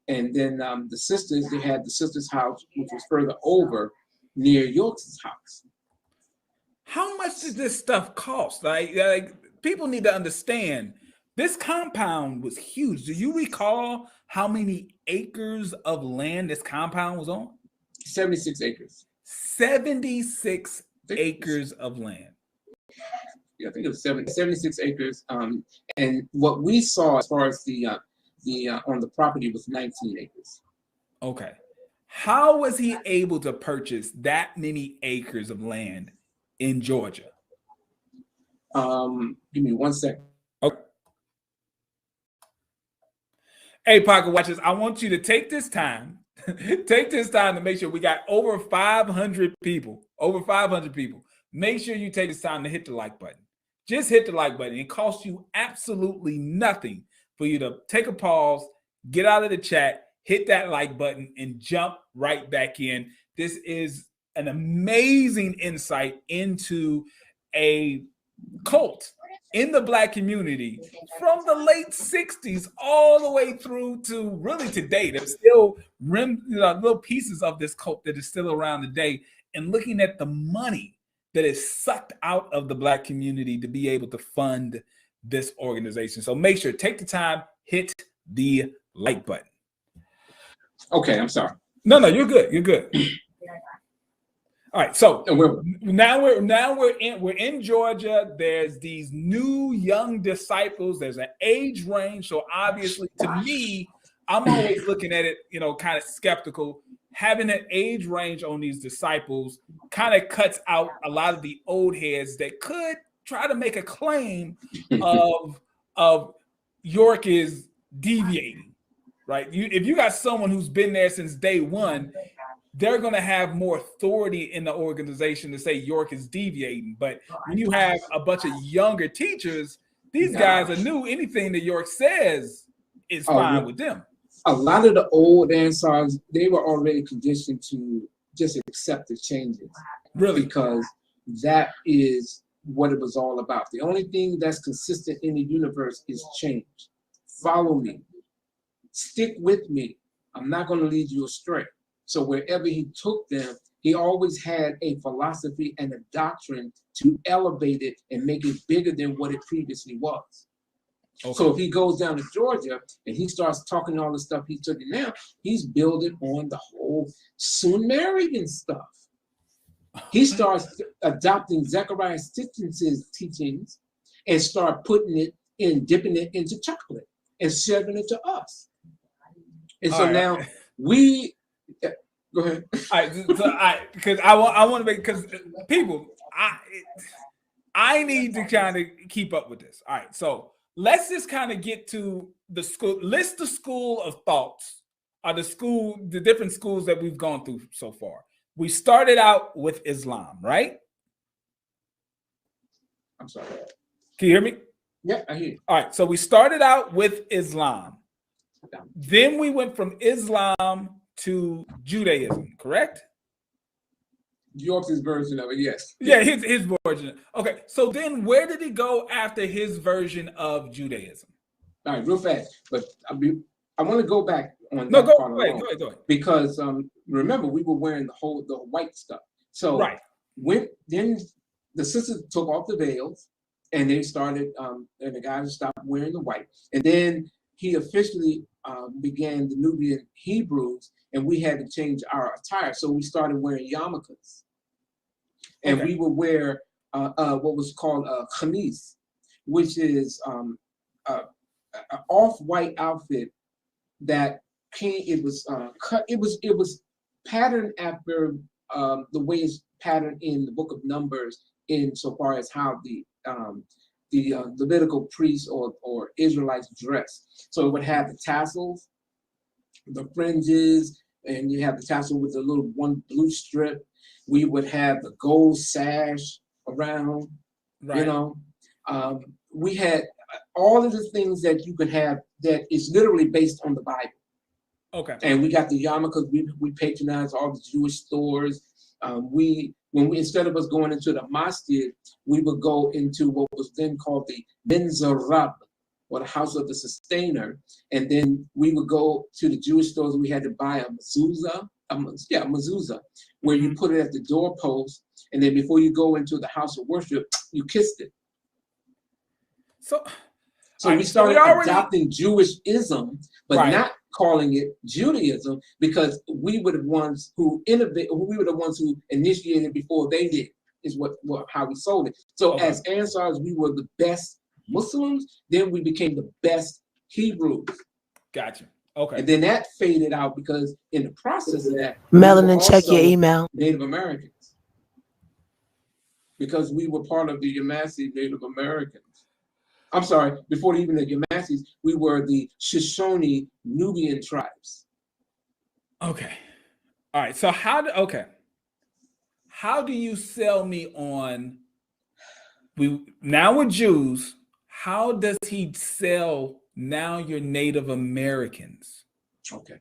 And then the sisters, they had the sisters' house, which was further over, near York's house. How much does this stuff cost? Like people need to understand this compound was huge. Do you recall how many acres of land this compound was on? 76 acres. 76 acres of land. Yeah, I think it was 76 acres. And what we saw as far as the on the property was 19 acres. Okay. How was he able to purchase that many acres of land in Georgia? Give me 1 second. Okay. Hey, Pocket Watchers, I want you to take this time. Take this time to make sure we got over 500 people. Over 500 people. Make sure you take this time to hit the like button. Just hit the like button. It costs you absolutely nothing for you to take a pause, get out of the chat, hit that like button, and jump right back in. This is an amazing insight into a cult in the Black community from the late 60s all the way through to really today. There's still little pieces of this cult that is still around today, and looking at the money that is sucked out of the Black community to be able to fund this organization. So make sure, take the time, hit the like button. Okay, I'm sorry. No, you're good. You're good. All right, so now we're in Georgia. There's these new young disciples. There's an age range. So obviously, to me, I'm always looking at it, kind of skeptical. Having an age range on these disciples kind of cuts out a lot of the old heads that could try to make a claim of York is deviating, right? If you got someone who's been there since day one, they're going to have more authority in the organization to say York is deviating. But when you have a bunch of younger teachers, these guys are new. Anything that York says is fine with them. A lot of the old Ansars, they were already conditioned to just accept the changes. Really? Because that is what it was all about. The only thing that's consistent in the universe is change. Follow me. Stick with me. I'm not going to lead you astray. So wherever he took them, he always had a philosophy and a doctrine to elevate it and make it bigger than what it previously was. Okay. So if he goes down to Georgia and he starts talking all the stuff he took it now, he's building on the whole Sumerian stuff. He starts adopting Zechariah Sitchin's teachings and start putting it in, dipping it into chocolate and serving it to us. And so now we go ahead. Because I want to make, because people, I need to kind of keep up with this. All right, so let's just kind of get to the school. List the school of thoughts, or the different schools that we've gone through so far. We started out with Islam, right? I'm sorry. Can you hear me? Yeah, I hear you. All right, so we started out with Islam. Then we went from Islam to Judaism, correct? York's version of it, yes. Yeah, his version. Okay, so then where did he go after his version of Judaism? All right, real fast. But I want to go back on no, that go part ahead. Because remember, we were wearing the white stuff. So right. Then the sisters took off the veils and they started, and the guys stopped wearing the white. And then he officially began the Nubian Hebrews, and we had to change our attire. So we started wearing yarmulkes. And we would wear what was called a chemise, which is an off-white outfit that came. It was cut. It was patterned after the way it's patterned in the Book of Numbers, insofar as how the Levitical priests or Israelites dress. So it would have the tassels, the fringes, and you have the tassel with the little one blue strip. We would have the gold sash around, right. We had all of the things that you could have that is literally based on the Bible. Okay. And we got the yarmulkes. We patronized all the Jewish stores. When we instead of us going into the masjid, we would go into what was then called the Menzarab, or the house of the sustainer. And then we would go to the Jewish stores. We had to buy a mezuzah, mezuzah, where you put it at the doorpost, and then before you go into the house of worship, you kissed it. So we started adopting Jewish-ism, but not calling it Judaism, because we were the ones who initiated before they did, is how we sold it. So as Ansars, we were the best Muslims, then we became the best Hebrews. Gotcha. Okay. And then that faded out because in the process of that, Melanin, check your email. Native Americans. Because we were part of the Yamasee Native Americans. I'm sorry, before even the Yamasees, we were the Shoshone Nubian tribes. Okay. All right. So how do you sell me on now we're Jews? How does he sell now you're Native Americans? Okay.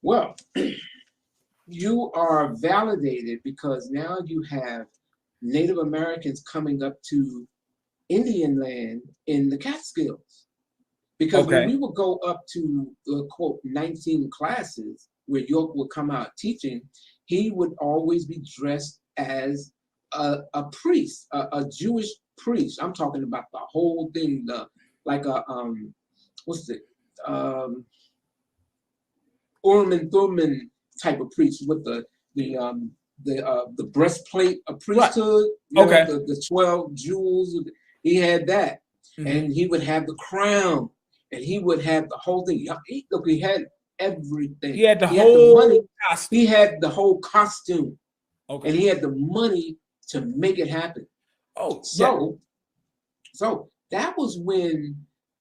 Well, you are validated because now you have Native Americans coming up to Indian land in the Catskills. Because when we would go up to the quote 19 classes where York would come out teaching, he would always be dressed as a priest, a Jewish priest. I'm talking about the whole thing, Urim and Thummim type of priest with the breastplate of priesthood, the 12 jewels. He had that, and he would have the crown, and he would have the whole thing. He had everything. He had the whole money. costume. He had the whole costume, and he had the money to make it happen. So that was when,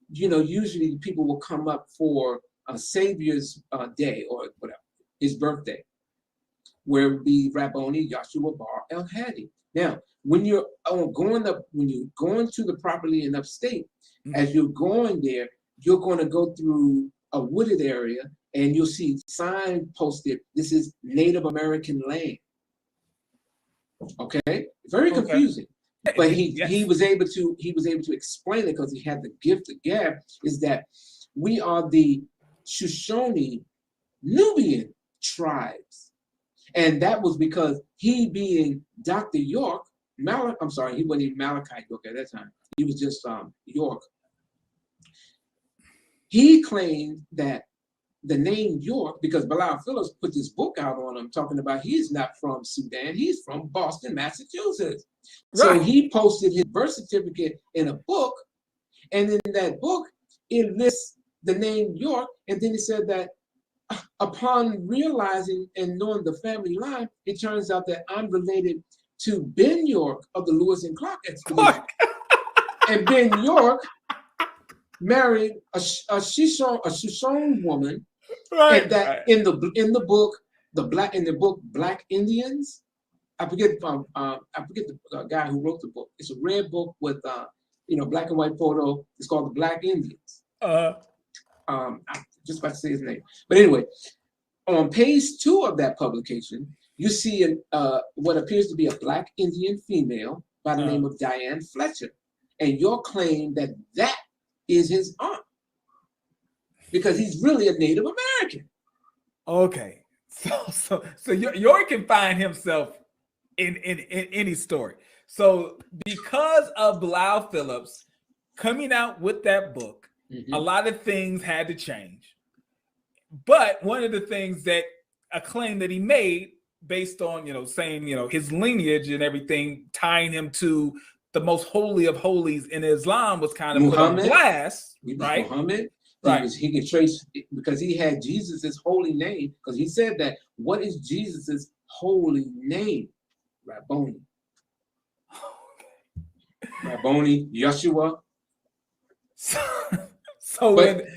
usually people will come up for a Savior's Day or whatever, his birthday, where it would be Rabboni Yahshua Bar El Hadi. Now, when you're going to the property in upstate, as you're going there, you're going to go through a wooded area, and you'll see sign posted, this is Native American land. Okay, very confusing. But he was able to explain it because he had the gift of gab, is that we are the Shoshone Nubian tribes. And that was because he being Dr. York, I'm sorry, he wasn't even Malachi York at that time. He was just York. He claimed that the name York, because Bilal Phillips put this book out on him talking about he's not from Sudan, he's from Boston, Massachusetts. So he posted his birth certificate in a book, and in that book, it lists the name York, and then it said that upon realizing and knowing the family line, it turns out that I'm related to Ben York of the Lewis and Clark expedition. And Ben York married a Shoshone woman, and that in the book Black Indians, I forget the guy who wrote the book. It's a red book with black and white photo. It's called The Black Indians. I'm just about to say his name. But anyway, on page 2 of that publication, you see what appears to be a Black Indian female by the name of Diane Fletcher. And your claim that is his aunt, because he's really a Native American. Okay. So York can find himself in any story. So because of Bilal Phillips coming out with that book, a lot of things had to change. But one of the things that a claim that he made based on, saying, his lineage and everything, tying him to the most holy of holies in Islam was kind of Muhammad, put on blast, right? Muhammad, he could trace, because he had Jesus's holy name, because he said that, what is Jesus's holy name? Rabboni. Rabboni, Yeshua.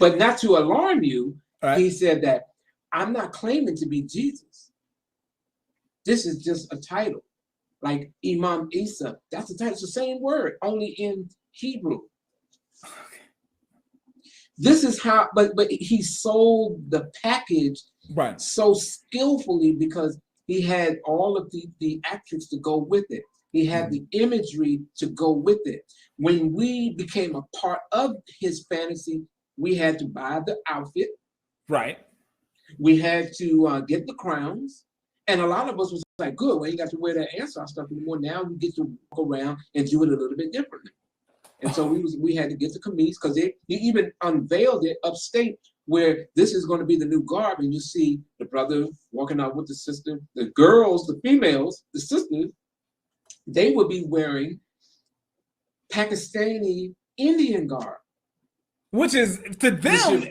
But not to alarm you, he said that I'm not claiming to be Jesus. This is just a title. Like Imam Isa, that's the title. It's the same word, only in Hebrew. This is how, but he sold the package so skillfully because he had all of the attributes to go with it. He had the imagery to go with it. When we became a part of his fantasy, we had to buy the outfit. Right. We had to get the crowns, and a lot of us was like, good, well, you got to wear that answer stuff anymore. Now we get to walk around and do it a little bit differently. And so we had to get the camise, because he even unveiled it upstate, where this is going to be the new garb, and you see the brother walking out with the sister, the girls, the females, the sisters, they would be wearing Pakistani Indian garb, which is to them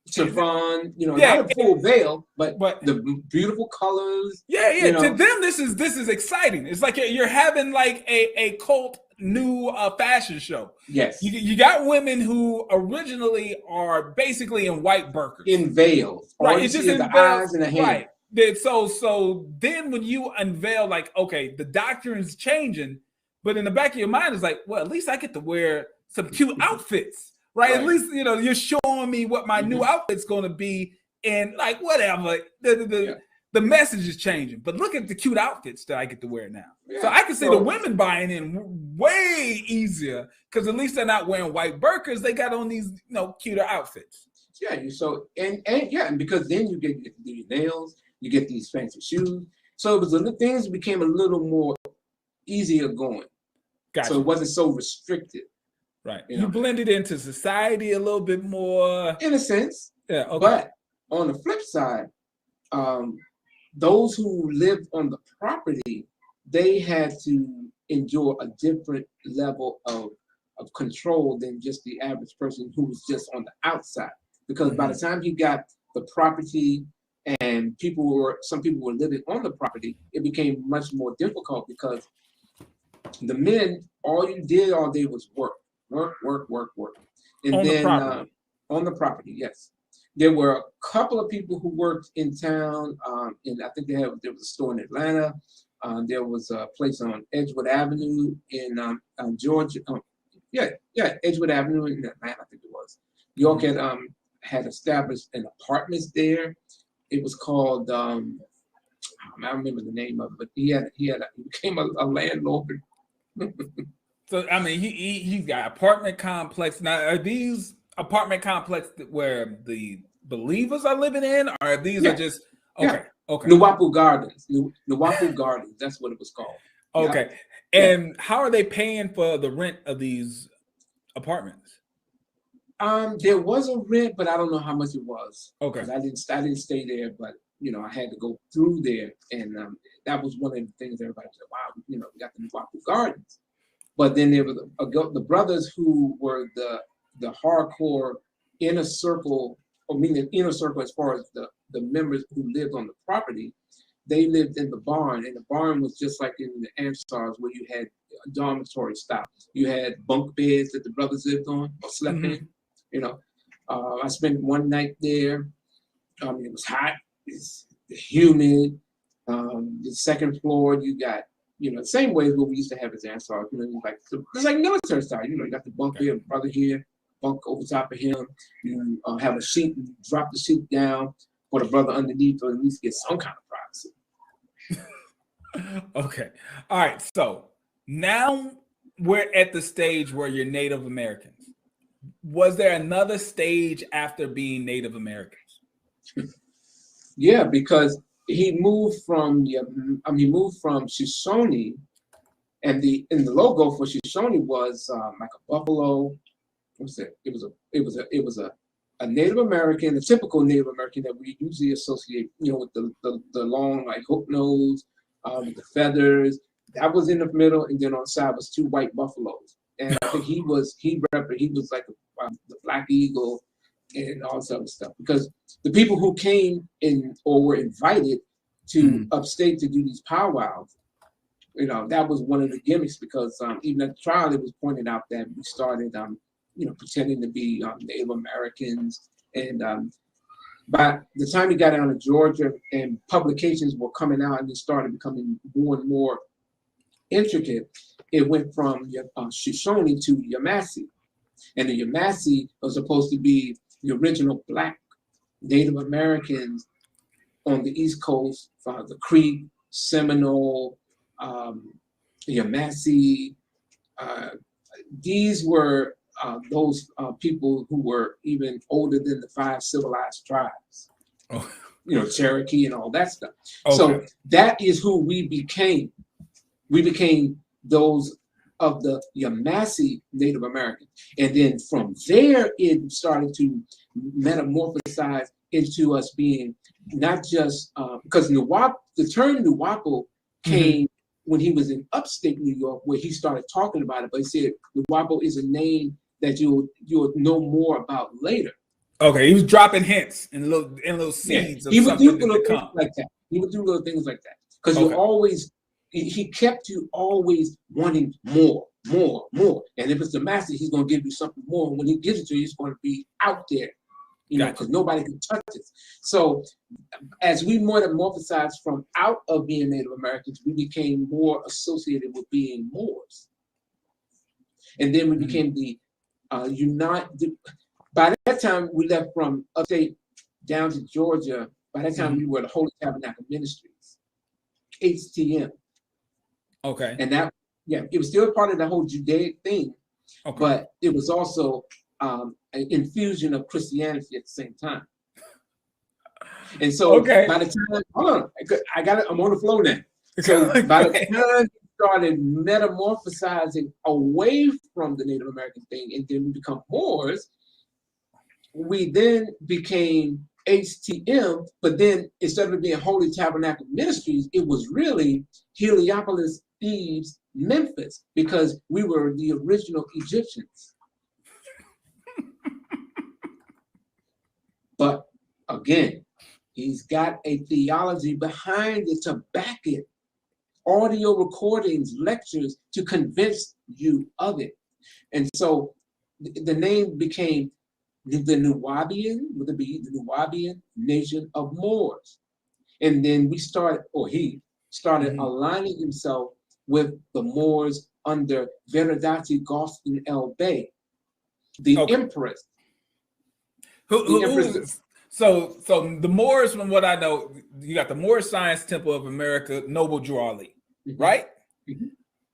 chiffon, not a full veil, but the beautiful colors. Yeah. To them, this is exciting. It's like you're having like a cult new fashion show. Yes. You got women who originally are basically in white burqas, in veils, right? It's just in the eyes and the hair. Right. So then when you unveil, like, okay, the doctrine's changing, but in the back of your mind is like, well, at least I get to wear some cute outfits. Right? At least, you're showing me what my new outfit's going to be, and like whatever. The message is changing, but look at the cute outfits that I get to wear now. Yeah. So I can see the women buying in way easier, because at least they're not wearing white burqas. They got on these, cuter outfits. Yeah. And because then you get your nails, you get these fancy shoes. So it was things became a little more easier going. Gotcha. So it wasn't so restricted. Right. You blended into society a little bit more. In a sense. Yeah. Okay. But on the flip side, those who lived on the property, they had to endure a different level of control than just the average person who was just on the outside. Because by the time you got the property and some people were living on the property, it became much more difficult, because the men, all you did all day was work. And on the property, yes. There were a couple of people who worked in town, and I think there was a store in Atlanta. There was a place on Edgewood Avenue in Georgia. Edgewood Avenue in Atlanta, I think it was. York had established an apartments there. It was called, I remember the name of it, but he became a landlord. So I mean, he's got apartment complex. Now, are these apartment complex where the believers are living in, or are these are just okay? Nuwapu Gardens, Nuwapu Gardens. That's what it was called. Okay, and how are they paying for the rent of these apartments? There was a rent, but I don't know how much it was. Okay, I didn't stay there, but I had to go through there, and that was one of the things everybody said. Wow, we got the Nuwapu Gardens. But then there were the brothers who were the hardcore inner circle, or meaning inner circle as far as the members who lived on the property. They lived in the barn, and the barn was just like in the Ansars, where you had dormitory style. You had bunk beds that the brothers lived on or slept in. I spent one night there. It was hot, it's humid. The second floor, you got the same way what we used to have as Ansar. It's like military style. You got the bunk here, brother here, bunk over top of him. You have a sheet, and drop the sheet down for the brother underneath, or at least get some kind of privacy. Okay. All right. So now we're at the stage where you're Native Americans. Was there another stage after being Native Americans? Yeah, because he moved from Shoshone, and the logo for Shoshone was like a buffalo. What's it? It was a Native American, a typical Native American that we usually associate, with the long like hook nose, with the feathers. That was in the middle, and then on the side was two white buffaloes. And I think he was like the Black Eagle and all this other stuff, because the people who came in or were invited to upstate to do these powwows, that was one of the gimmicks, because even at the trial it was pointed out that we started pretending to be Native Americans, and by the time we got down to Georgia and publications were coming out and it started becoming more and more intricate, it went from Shoshone to Yamasee. And the Yamasee was supposed to be the original Black Native Americans on the East Coast, the Creek, Seminole, Yamasee. These were those people who were even older than the 5 civilized tribes. Oh. Cherokee and all that stuff. Okay. So that is who we became. We became those of the Yamasee Native Americans. And then from there, it started to metamorphosize into us being not just, because the term Nuwapo came when he was in upstate New York, where he started talking about it, but he said Nuwapo is a name that you'll know more about later. Okay, he was dropping hints and little seeds of he would do something little to things come. like that. He would do little things like that because he kept you always wanting more. And if it's the master, he's going to give you something more. When he gives it to you, it's going to be out there, because nobody can touch it. So as we metamorphosized from out of being Native Americans, we became more associated with being Moors. And then we became the by that time, we left from upstate down to Georgia. By that time, we were the Holy Tabernacle Ministries, HTM. Okay. And that, it was still part of the whole Judaic thing, but it was also an infusion of Christianity at the same time. And so by the time, hold on, I got it, I'm on the flow now. So by the time we started metamorphosizing away from the Native American thing, and then we become Moors, we then became HTM, but then instead of it being Holy Tabernacle Ministries, it was really Heliopolis, Thebes, Memphis, because we were the original Egyptians. But again, he's got a theology behind it to back it. Audio recordings, lectures to convince you of it. And so the name became the Nuwaubian, the Nuwaubian Nation of Moors. And then he started aligning himself with the Moors under Veridati Gostin El Bey, the Empress. So the Moors, from what I know, you got the Moorish Science Temple of America, Noble Drew Ali, right?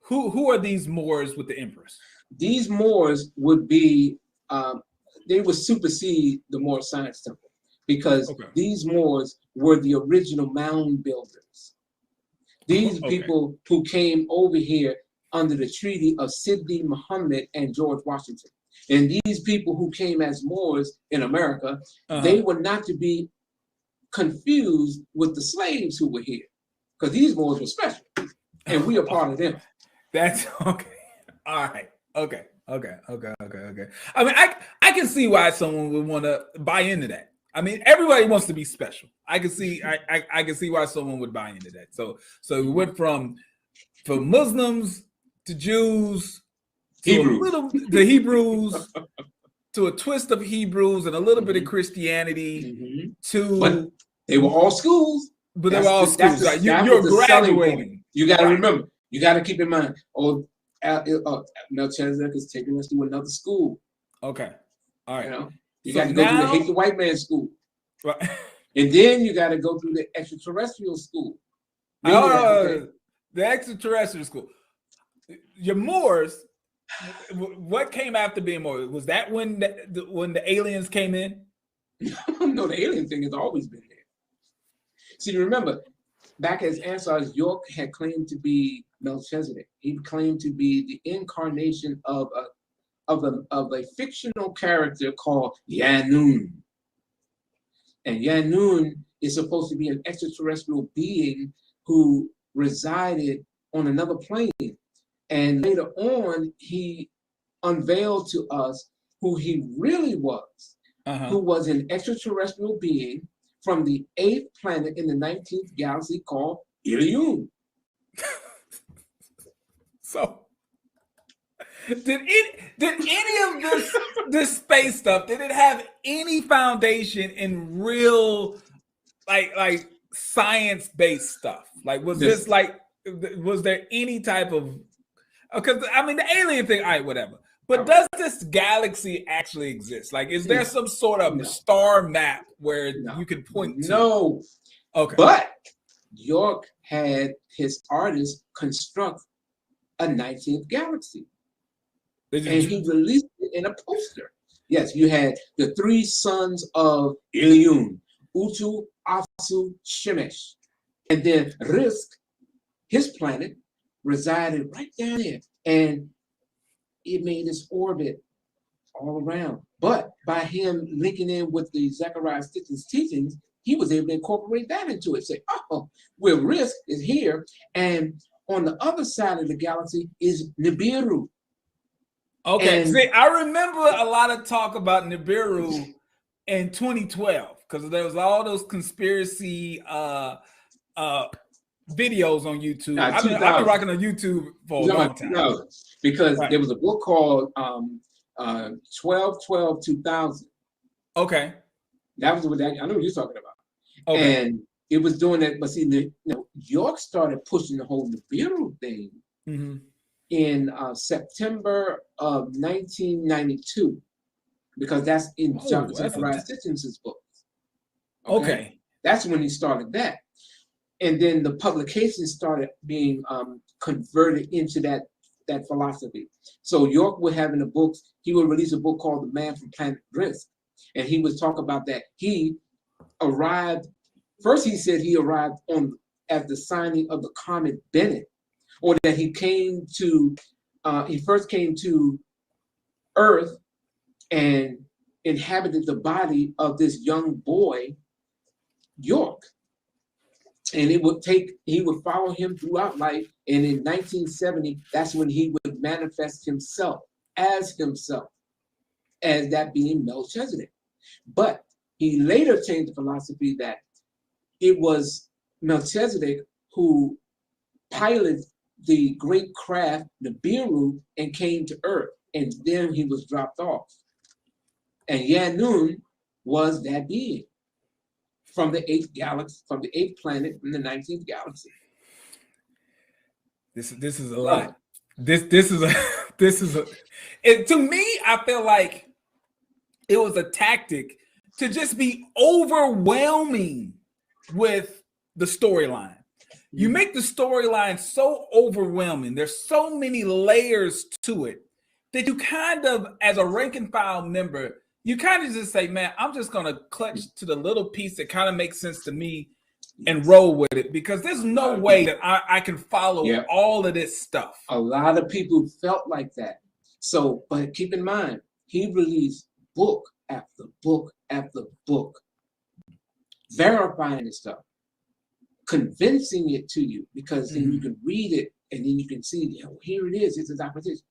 Who are these Moors with the Empress? These Moors would be, they would supersede the Moorish Science Temple, because these Moors were the original mound builders. These people who came over here under the Treaty of Sidi Muhammad and George Washington. And these people who came as Moors in America, they were not to be confused with the slaves who were here, because these Moors were special, and we are part of them. That's okay. All right. Okay. I mean, I can see why someone would want to buy into that. I mean, everybody wants to be special. I can see why someone would buy into that. So we went from Muslims to Jews to Hebrews to a twist of Hebrews and a little bit of Christianity but they were all schools. But they were all schools. You're graduating. You got to remember. You got to keep in mind. Melchizedek is taking us to another school. Okay. All right. You got to go through the hate the white man school. Right. And then you got to go through the extraterrestrial school. The extraterrestrial school. Your Moors, what came after being Moors? Was that when the aliens came in? No, the alien thing has always been there. See, remember, back as Ansar's York had claimed to be Melchizedek. He claimed to be the incarnation of a fictional character called Yanun. And Yanun is supposed to be an extraterrestrial being who resided on another plane. And later on, he unveiled to us who he really was, who was an extraterrestrial being from the 8th planet in the 19th galaxy called Ilium. So, did any of this space stuff, did it have any foundation in real like science-based stuff? Like, was there any type of, because I mean the alien thing, all right, whatever. But does this galaxy actually exist? Like, is there some sort of star map where you can point to? No. Okay. But York had his artists construct a 19th galaxy. And he released it in a poster. Yes, you had the 3 sons of Ilium, Utu, Asu Shemesh. And then Rizq, his planet, resided right down there. And it made its orbit all around. But by him linking in with the Zechariah Sitchin's teachings, he was able to incorporate that into it. Say, oh, where Rizq is here, and on the other side of the galaxy is Nibiru. Okay, see, I remember a lot of talk about Nibiru in 2012 because there was all those conspiracy videos on YouTube. I've been rocking on YouTube for a long time. Because there was a book called 12/12/2000. Okay. That was what I know what you're talking about. Okay. And it was doing that, but see, York started pushing the whole Nibiru thing in September of 1992, because that's in Zechariah Sitchin's book. Okay. That's when he started that. And then the publication started being converted into that philosophy. So York would have in the books, he would release a book called The Man from Planet Rizq. And he would talk about that. He arrived, first he said he arrived at the signing of the comet Bennett, or that he first came to Earth and inhabited the body of this young boy, York. And he would follow him throughout life. And in 1970, that's when he would manifest himself as that being Melchizedek. But he later changed the philosophy that it was Melchizedek who piloted the great craft Nibiru and came to Earth, and then he was dropped off. And Yanun was that being from the 8th galaxy, from the 8th planet, from the 19th galaxy. This is a lot. This is a. To me, I feel like it was a tactic to just be overwhelming with the storyline. You make the storyline so overwhelming. There's so many layers to it that you kind of, as a rank and file member, you kind of just say, man, I'm just going to clutch to the little piece that kind of makes sense to me and roll with it, because there's no way that I can follow all of this stuff. A lot of people felt like that. So, but keep in mind, he released book after book after book, verifying this stuff, convincing it to you, because then you can read it and then you can see, here it is, it's his opposition.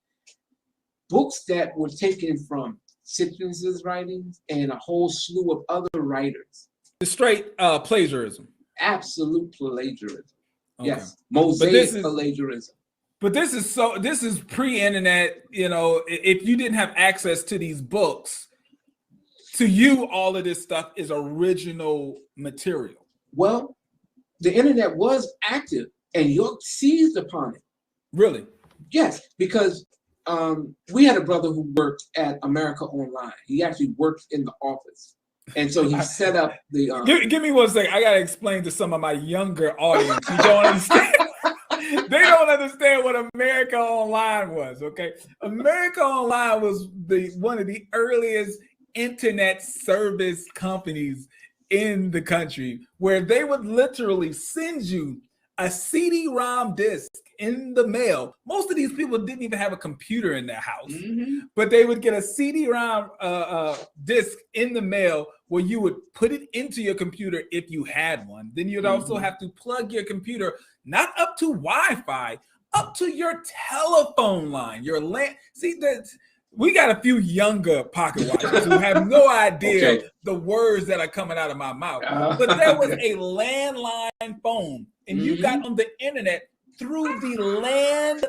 Books that were taken from Sitchin's writings and a whole slew of other writers. The straight plagiarism. Absolute plagiarism. Okay. Yes, mosaic plagiarism. But this is pre-internet. If you didn't have access to these books, to you, all of this stuff is original material. Well, the internet was active, and York seized upon it. Really? Yes, because we had a brother who worked at America Online. He actually worked in the office. And so he set up the... Give me 1 second. I got to explain to some of my younger audience who don't understand. They don't understand what America Online was, okay? America Online was one of the earliest internet service companies in the country, where they would literally send you a CD-ROM disc in the mail. Most of these people didn't even have a computer in their house, but they would get a CD-ROM disc in the mail where you would put it into your computer if you had one. Then you'd also have to plug your computer not up to Wi-Fi, up to your telephone line, your land. See, we got a few younger pocket watchers who have no idea the words that are coming out of my mouth. But there was a landline phone, and you got on the internet through the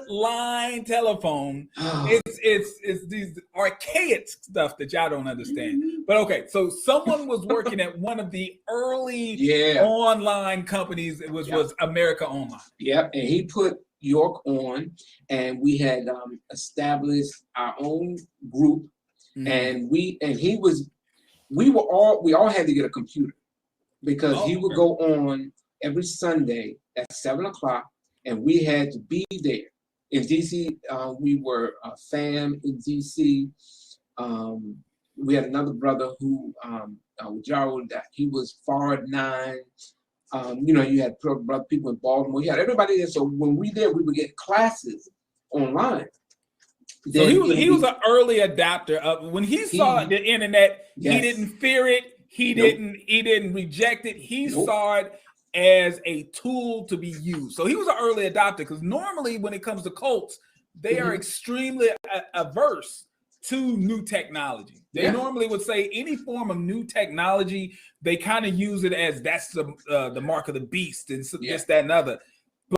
landline telephone. It's these archaic stuff that y'all don't understand. But okay, so someone was working at one of the early online companies. It was America Online. Yep, and he put York on, and we had established our own group, and we all had to get a computer, because he would go on every Sunday at 7:00, and we had to be there. In DC, we were FAM in DC. We had another brother who Jaro, that he was Forward 9. You know, you had people in Baltimore. You had everybody there. So when we did, we would get classes online. So he was an early adopter of when he saw the internet. Yes. He didn't fear it. He didn't reject it. He saw it as a tool to be used. So he was an early adopter, because normally when it comes to cults, they are extremely averse to new technology. They normally would say any form of new technology, they kind of use it as that's the mark of the beast and this, that, and other.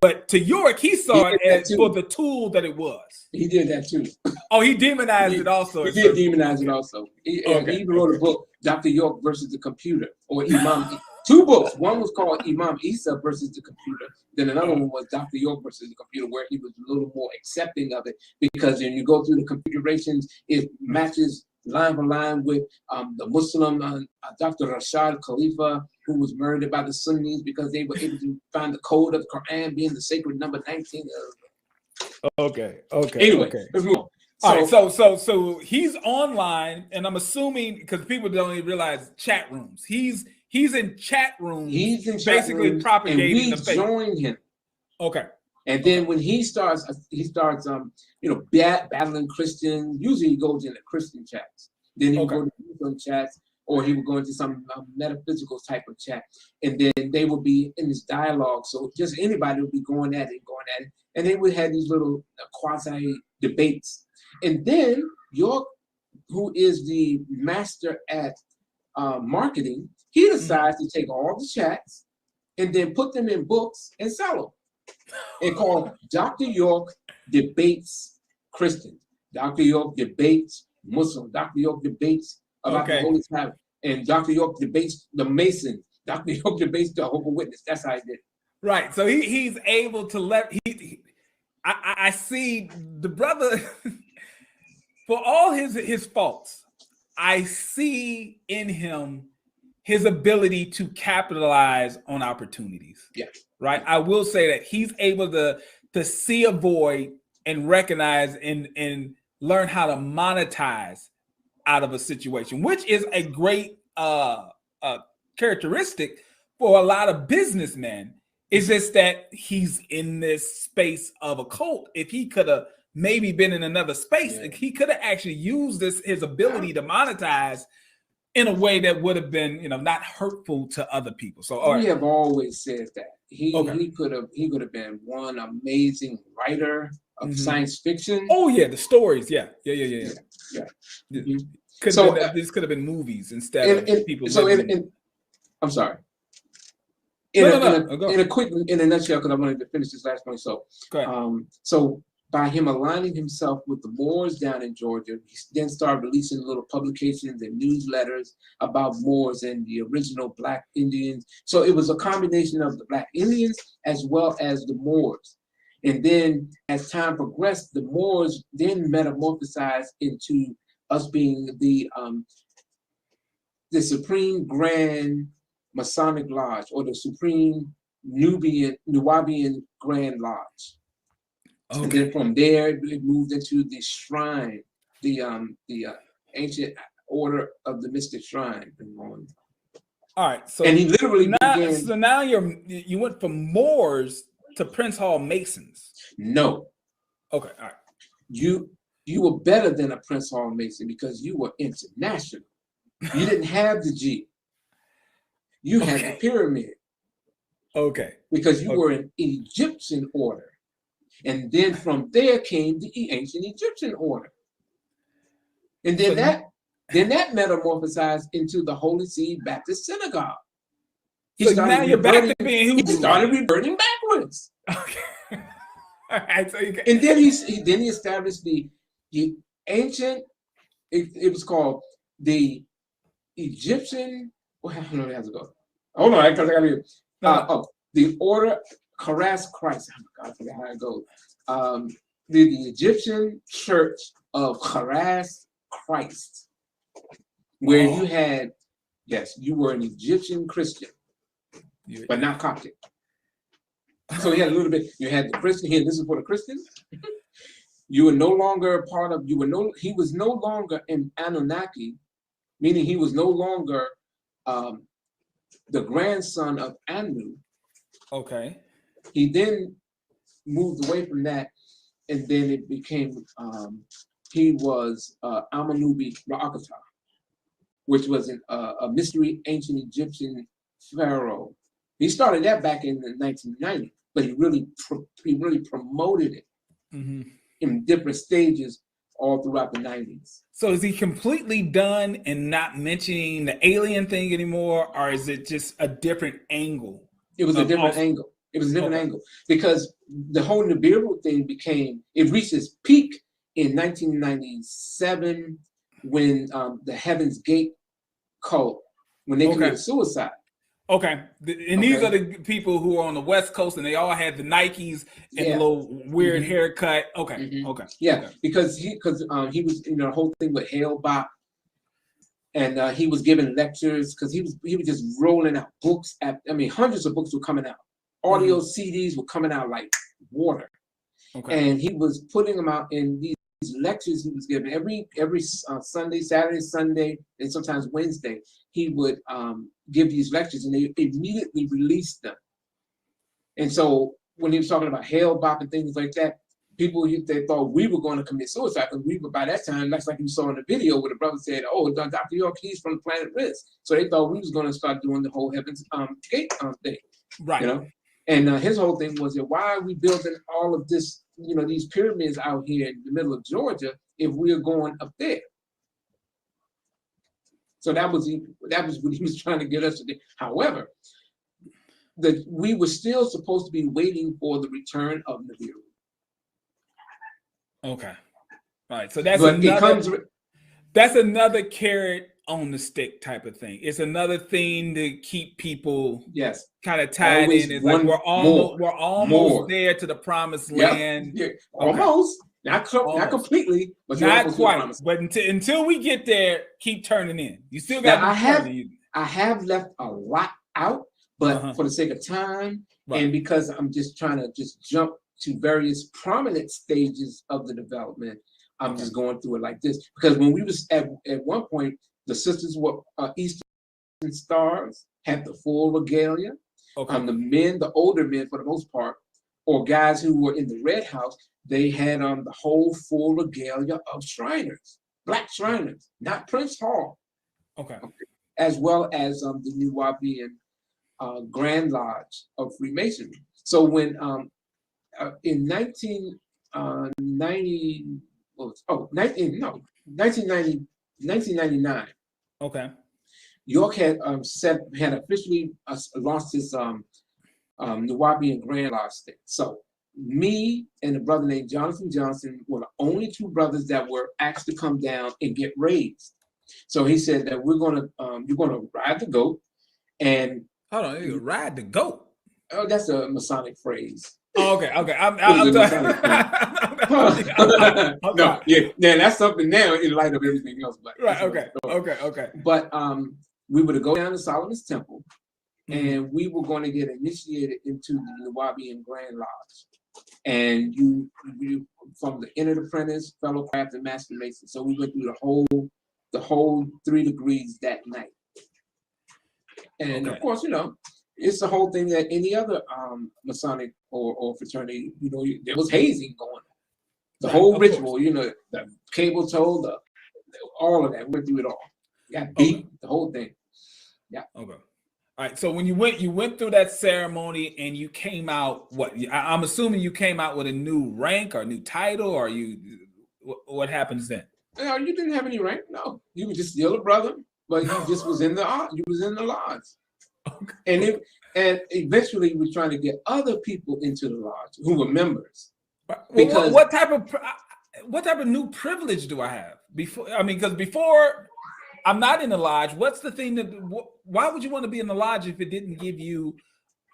But to York, he saw it as for the tool that it was. He did that too. Oh, he demonized it also. He did demonize it also. He even wrote a book, Dr. York versus the Computer, or Imam. 2 books. One was called Imam Isa versus the Computer. Then another one was Dr. York versus the Computer, where he was a little more accepting of it, because when you go through the configurations, it matches line for line with the Muslim Dr. Rashad Khalifa, who was murdered by the Sunnis because they were able to find the code of the Quran being the sacred number 19. Okay. Anyway, let's move on. All right, so he's online, and I'm assuming, because people don't even realize, chat rooms. He's in chat rooms. He's in basically rooms, propagating and the faith. Join him. Okay. And then when he starts battling Christians. Usually he goes into Christian chats. Then he would go to Muslim chats, or he would go into some metaphysical type of chat. And then they would be in this dialogue. So just anybody would be going at it. And they would have these little quasi debates. And then York, who is the master at marketing, he decides to take all the chats and then put them in books and sell them. And called Dr. York Debates Christians. Dr. York Debates Muslim. Dr. York Debates about the Holy Sabbath. And Dr. York Debates the Masons. Dr. York Debates the Jehovah's Witness. That's how he did it. Right. So he's able to I see the brother, for all his faults, I see in him his ability to capitalize on opportunities. Yeah. Right. I will say that he's able to see a void and recognize and learn how to monetize out of a situation, which is a great characteristic for a lot of businessmen. It's just that he's in this space of a cult. If he could have maybe been in another space, he could have actually used his ability to monetize in a way that would have been, not hurtful to other people. So we have always said that he could have been one amazing writer of science fiction. Oh yeah, the stories. Yeah. Mm-hmm. This could have been movies instead of people. So I'm sorry. In a nutshell, because I wanted to finish this last point. So by him aligning himself with the Moors down in Georgia, he then started releasing little publications and newsletters about Moors and the original Black Indians. So it was a combination of the Black Indians as well as the Moors. And then as time progressed, the Moors then metamorphosized into us being the Supreme Grand Masonic Lodge, or the Supreme Nubian Grand Lodge. Okay. And then from there, it moved into the shrine, the ancient order of the Mystic Shrine. All right. So and he literally now you went from Moors to Prince Hall Masons. No. Okay. All right. You were better than a Prince Hall Mason because you were international. You didn't have the G. You had the pyramid. Okay. Because you were an Egyptian order. And then from there came the ancient Egyptian order. And then that metamorphosized into the Holy Seed Baptist Synagogue. He started reverting backwards. Okay. All right. So and then he established the ancient, it was called the Egyptian, how long it has to go? Hold on, because I got to the order Harass Christ. Oh my God, I forgot how it goes. The Egyptian Church of Harass Christ, where you had, you were an Egyptian Christian, but not Coptic. So he had a little bit. You had the Christian here. This is for the Christians. You were no longer a part of. He was no longer an Anunnaki, meaning he was no longer the grandson of Anu. Okay. He then moved away from that, and then it became he was Amenubi Ra'akata, which was a mystery ancient Egyptian pharaoh. He started that back in the 1990s, but he really promoted it in different stages all throughout the 90s. So is he completely done and not mentioning the alien thing anymore, or is it just a different angle? It was a different angle. It was a different angle because the whole Nibiru thing it reached its peak in 1997 when the Heaven's Gate cult, when they committed suicide. Okay. And these are the people who are on the West Coast and they all had the Nikes and a little weird haircut. Okay. Yeah, because he was the whole thing with Hale Bop, and he was giving lectures because he was just rolling out books. Hundreds of books were coming out. Audio CDs were coming out like water. And he was putting them out in these lectures he was giving every Sunday, Saturday, Sunday, and sometimes Wednesday. He would give these lectures, and they immediately released them. And so when he was talking about Hale Bop and things like that, they thought we were going to commit suicide because we were, by that time, that's like you saw in the video where the brother said, "Oh, Dr. York, he's from Planet Risk." So they thought we was going to start doing the whole Heaven's Gate thing, right? And his whole thing was, why are we building all of this, these pyramids out here in the middle of Georgia if we're going up there? So that was what he was trying to get us to do. However, we were still supposed to be waiting for the return of Nibiru. Okay. All right. So that's another carrot on the stick type of thing. It's another thing to keep people kind of tied in. It's like we're almost there to the promised land. Yeah. Almost. Not completely, but not quite. But until we get there, keep turning in. You still got. I have left a lot out, but for the sake of time and because I'm just trying to jump to various prominent stages of the development, I'm just going through it like this. Because when we was at one point, the sisters were Eastern Stars, had the full regalia. The older men for the most part, or guys who were in the Red House, they had the whole full regalia of Shriners, Black Shriners, not Prince Hall. As well as the New Wabian Grand Lodge of Freemasonry. So when in 1999. York had officially launched his Nuwabian Grand Lodge thing. So me and a brother named Jonathan Johnson were the only two brothers that were asked to come down and get raised. So he said that you're gonna ride the goat, and hold on, you ride the goat. Oh, that's a Masonic phrase. Oh, okay. No, that's something now in light of everything else. But okay. But we were to go down to Solomon's Temple, and we were going to get initiated into the Nuwabian Grand Lodge, and you from the entered apprentice, fellow craft, and master mason. So we went through the whole 3 degrees that night, and of course, it's the whole thing that any other Masonic or fraternity, there was hazing going on. The whole ritual, the cable toll, all of that, went through it all. Got beat, the whole thing. Yeah. Okay. All right. So when you went through that ceremony and you came out, I'm assuming you came out with a new rank or a new title, or what happens then? No, you didn't have any rank. No, you were just still a brother, but you just was in the lodge. Okay. And eventually we were trying to get other people into the lodge who were members. Because what type of new privilege do I have because before I'm not in the lodge. What's the thing why would you want to be in the lodge if it didn't give you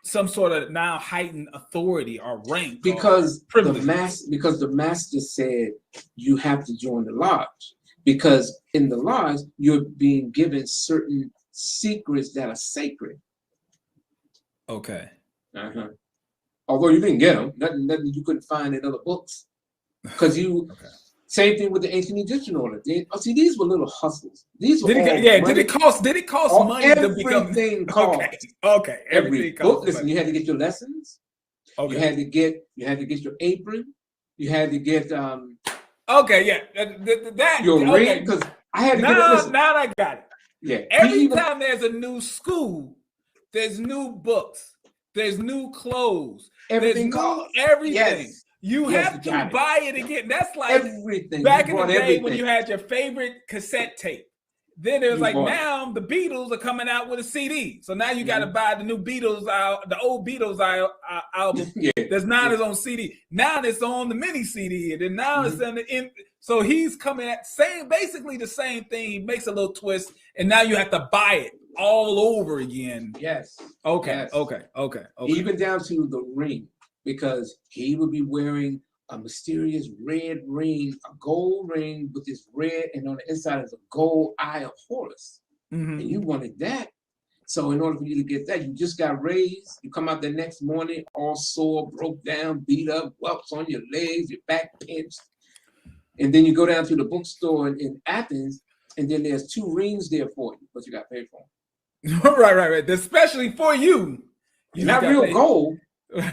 some sort of now heightened authority or rank? Because the master said you have to join the lodge, because in the lodge you're being given certain secrets that are sacred. Okay. Although you didn't get them, nothing you couldn't find in other books, because Same thing with the ancient Egyptian order. See, these were little hustles. These were Did it cost money to become? Everything cost. Okay. Every book. Listen, you had to get your lessons. Okay. You had to get your apron. You had to get Okay, yeah. That your ring, because I had to get it. Listen. Now I got it. Yeah. Every time there's a new school, there's new books, there's new clothes, everything costs. Everything. Yes. You have to buy it again. That's like everything. Back in the day when you had your favorite cassette tape. Then it was now the Beatles are coming out with a CD. So now you got to buy the new Beatles the old Beatles album. That's not on CD. Now it's on the mini CD, and then now it's in the. So he's coming at basically the same thing. He makes a little twist, and now you have to buy it all over again. Yes. Okay. Yes. Okay. Even down to the ring, because he would be wearing a mysterious red ring, a gold ring with this red, and on the inside is a gold eye of Horus. And you wanted that. So in order for you to get that, you just got raised. You come out the next morning all sore, broke down, beat up, whelps on your legs, your back pinched. And then you go down to the bookstore in Athens, and then there's 2 rings there for you, but you got paid for them. Right. Especially for you. Not real gold,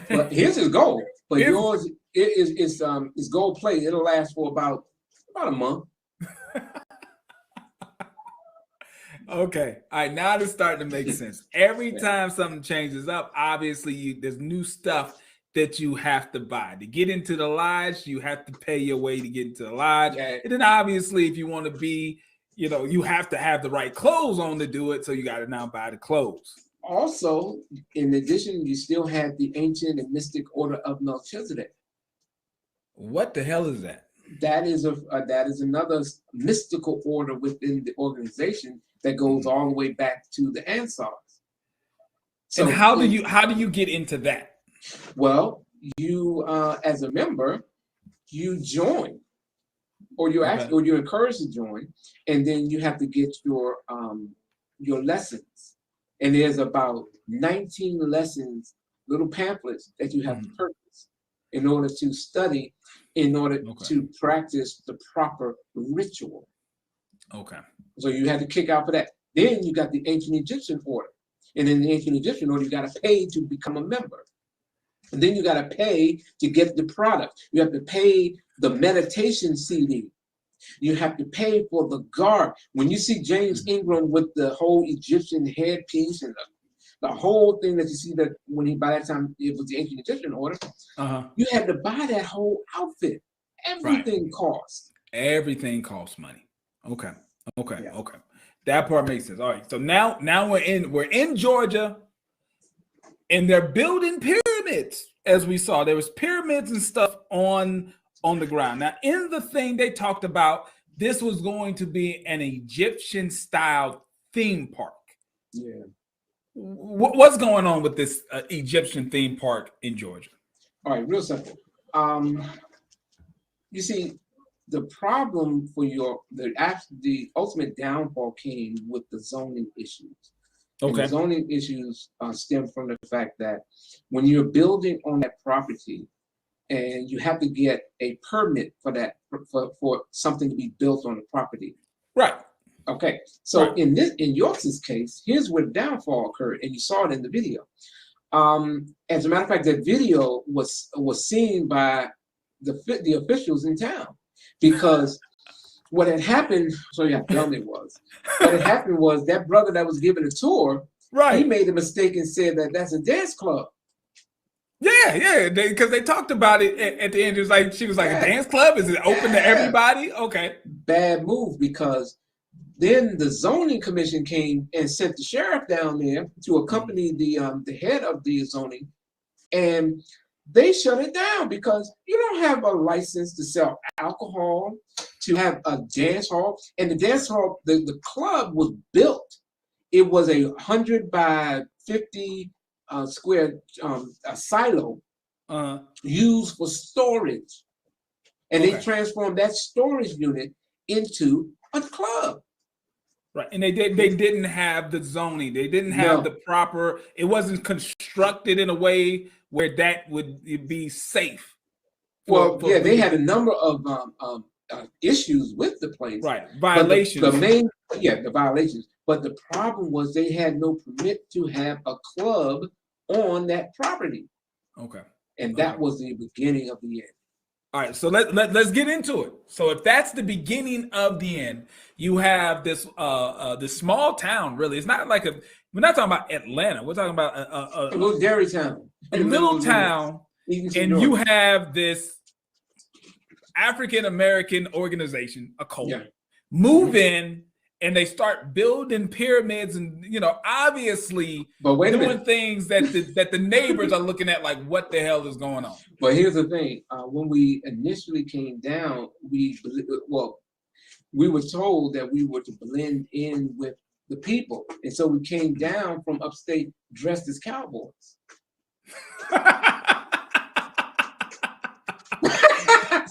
but his is gold. But yours is gold plate. It'll last for about a month. Okay. All right. Now it's starting to make sense. Every time something changes up, obviously there's new stuff that you have to buy. To get into the lodge, you have to pay your way to get into the lodge. Yeah. And then obviously if you want to be, you have to have the right clothes on to do it. So you got to now buy the clothes. Also, in addition, you still had the ancient and mystic order of Melchizedek. What the hell is that? That is another mystical order within the organization that goes all the way back to the Ansars. So and how do you get into that? Well, you as a member, you join, or you're encouraged to join, and then you have to get your lessons. And there's about 19 lessons, little pamphlets that you have to purchase in order to study, in order to practice the proper ritual. Okay. So you had to kick out for that. Then you got the ancient Egyptian order. And in the ancient Egyptian order, you got to pay to become a member. And then you got to pay to get the product. You have to pay the meditation CD. You have to pay for the garb. When you see James Ingram with the whole Egyptian headpiece and the whole thing that you see that by that time it was the ancient Egyptian order, you had to buy that whole outfit. Everything costs. Everything costs money. Okay. That part makes sense. All right. So now we're in Georgia, and they're building pyramids. As we saw, there was pyramids and stuff on the ground. Now, in the thing they talked about, this was going to be an Egyptian-style theme park. Yeah. What's going on with this Egyptian theme park in Georgia? All right, real simple. You see, the problem for the ultimate downfall came with the zoning issues. Okay. And the zoning issues stem from the fact that when you're building on that property, and you have to get a permit for that for something to be built on the property. Right. Okay. So in York's case, here's where the downfall occurred, and you saw it in the video. As a matter of fact, that video was seen by the officials in town, because what had happened. So yeah, dumb it was. What had happened was that brother that was giving a tour. Right. He made a mistake and said that that's a dance club. Yeah, because they talked about it at the end. It was she was like, a dance club? Is it open to everybody? Okay. Bad move, because then the zoning commission came and sent the sheriff down there to accompany the head of the zoning, and they shut it down because you don't have a license to sell alcohol, to have a dance hall. And the dance hall, the club was built. It was 100 by 50 square silo used for storage, and they transformed that storage unit into a club. Right, and they didn't have the zoning. They didn't have the proper. It wasn't constructed in a way where that would be safe. They had a number of issues with the place. Right, violations. But the violations. But the problem was they had no permit to have a club on that property. Okay. And that was the beginning of the end. All right, so let's get into it. So if that's the beginning of the end, you have this small town. Really, it's not like we're not talking about Atlanta. We're talking about a little dairy town, a little town, and you have this African American organization, a cult, move in, and they start building pyramids, and obviously doing things that the neighbors are looking at like, what the hell is going on? But here's the thing: when we initially came down, we were told that we were to blend in with the people, and so we came down from upstate dressed as cowboys.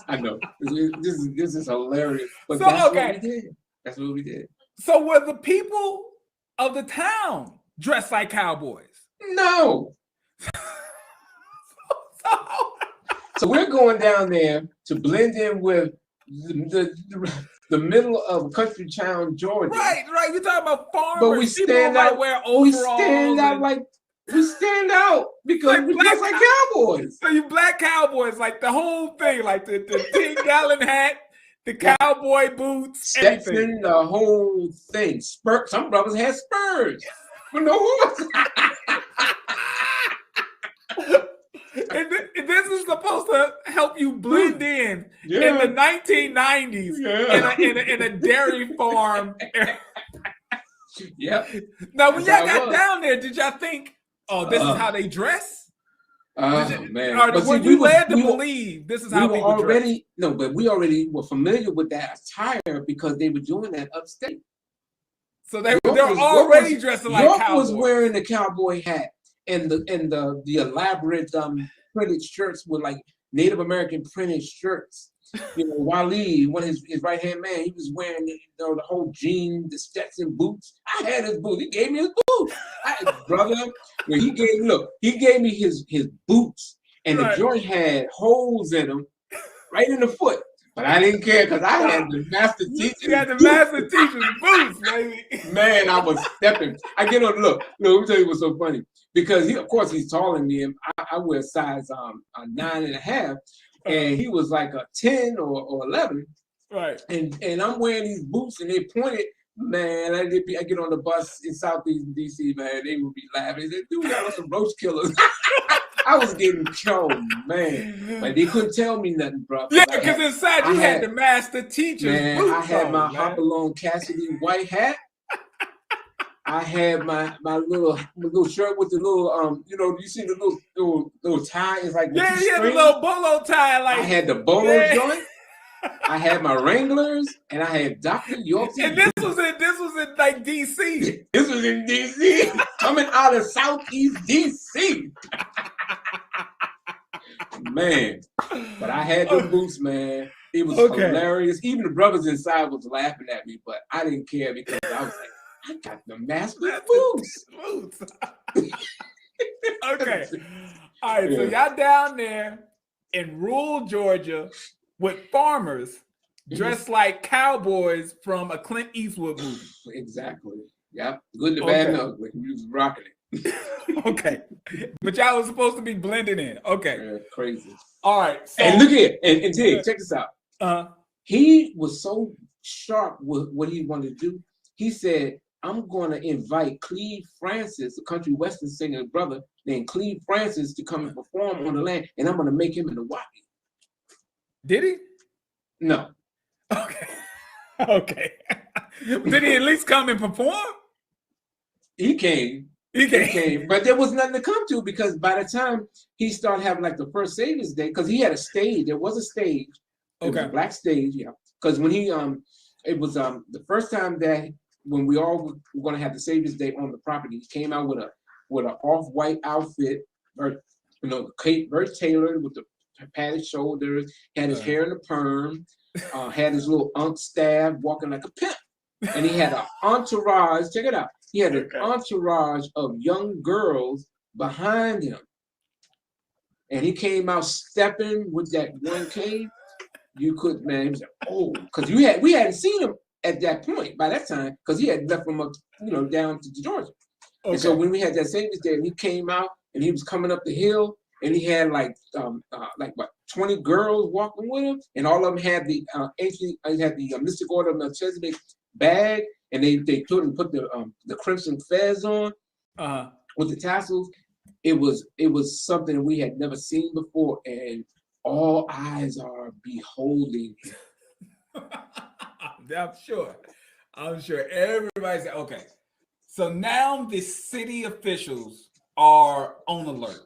I know this is hilarious, but that's what we did. That's what we did. So were the people of the town dressed like cowboys? No. So we're going down there to blend in with the middle of country town, Georgia. Right. You're talking about farmers. But we stand out. Wear overalls. We stand out because we dress like cowboys. So you black cowboys, like the whole thing, like the 10-gallon hat, the cowboy boots, Stetson, the whole thing. Some brothers had spurs. You know what? And this is supposed to help you blend in the 1990s in a dairy farm. Yep. Now, when y'all got down there, did y'all think, oh, this is how they dress? Man. Or were you led to believe this is how people dress? No, but we already were familiar with that attire because they were doing that upstate. So they're already dressing like cowboys. York was wearing the cowboy hat and the elaborate printed shirts with like Native American printed shirts. Wally, one of his right hand man, he was wearing the whole jean, the Stetson boots. I had his boots. He gave me his boots. Brother, when he gave me his boots, and the joint had holes in them, right in the foot. But I didn't care because I had the master teacher. You had the master teacher's boots, baby. Man, I was stepping. I get on. Look, let me tell you what's so funny. Because of course, he's taller than me, and I wear size 9.5. And he was like a 10 or 11. Right. And I'm wearing these boots and they pointed, man, I get on the bus in Southeast DC, man, they would be laughing. They said, dude, y'all are some roach killers. I was getting killed, man. But they couldn't tell me nothing, bro. Yeah, because inside you had the master teacher's boots. I had my Hopalong Cassidy white hat. I had my little shirt with the little you see the little tie. It's like the little bolo tie. Like I had the bolo joint. I had my Wranglers, and I had Dr. York. And this was in like DC. This was in DC, coming out of Southeast DC. Man, but I had the boots, man. It was hilarious. Even the brothers inside was laughing at me, but I didn't care because I was like, I got the master boots. Okay. All right. So y'all down there in rural Georgia with farmers dressed like cowboys from a Clint Eastwood movie. Exactly. Yep. Good, the bad, and ugly. We was rocking it. Okay. But y'all was supposed to be blending in. Okay. Yeah, crazy. All right. So, and look here. And Dig, check this out. He was so sharp with what he wanted to do. He said, I'm going to invite Cleve Francis, a country western singer brother named Cleve Francis, to come and perform on the land, and I'm going to make him in the Wappy. Did he? No. Okay. Okay. Did he at least come and perform? He came. He came. But there was nothing to come to because by the time he started having like the first Savior's Day, because he had a stage. There was a stage. It was a black stage, yeah. Because when he it was the first time that when we all were going to have the Savior's Day on the property, he came out with an off-white outfit, cape, very tailored with the padded shoulders, had his hair in a perm, had his little staff walking like a pimp, and he had an entourage. Check it out. He had an entourage of young girls behind him, and he came out stepping with that one cane. you could, man, he was like, oh, because we hadn't seen him at that point by that time, because he had left from up, down to Georgia. Okay. And so when we had that savings day, he came out and he was coming up the hill, and he had like 20 girls walking with him, and all of them had the Mystic Order of Melchizedek bag, and they put the crimson fez on with the tassels. It was something we had never seen before, and all eyes are beholding him. I'm sure everybody's okay. So now the city officials are on alert.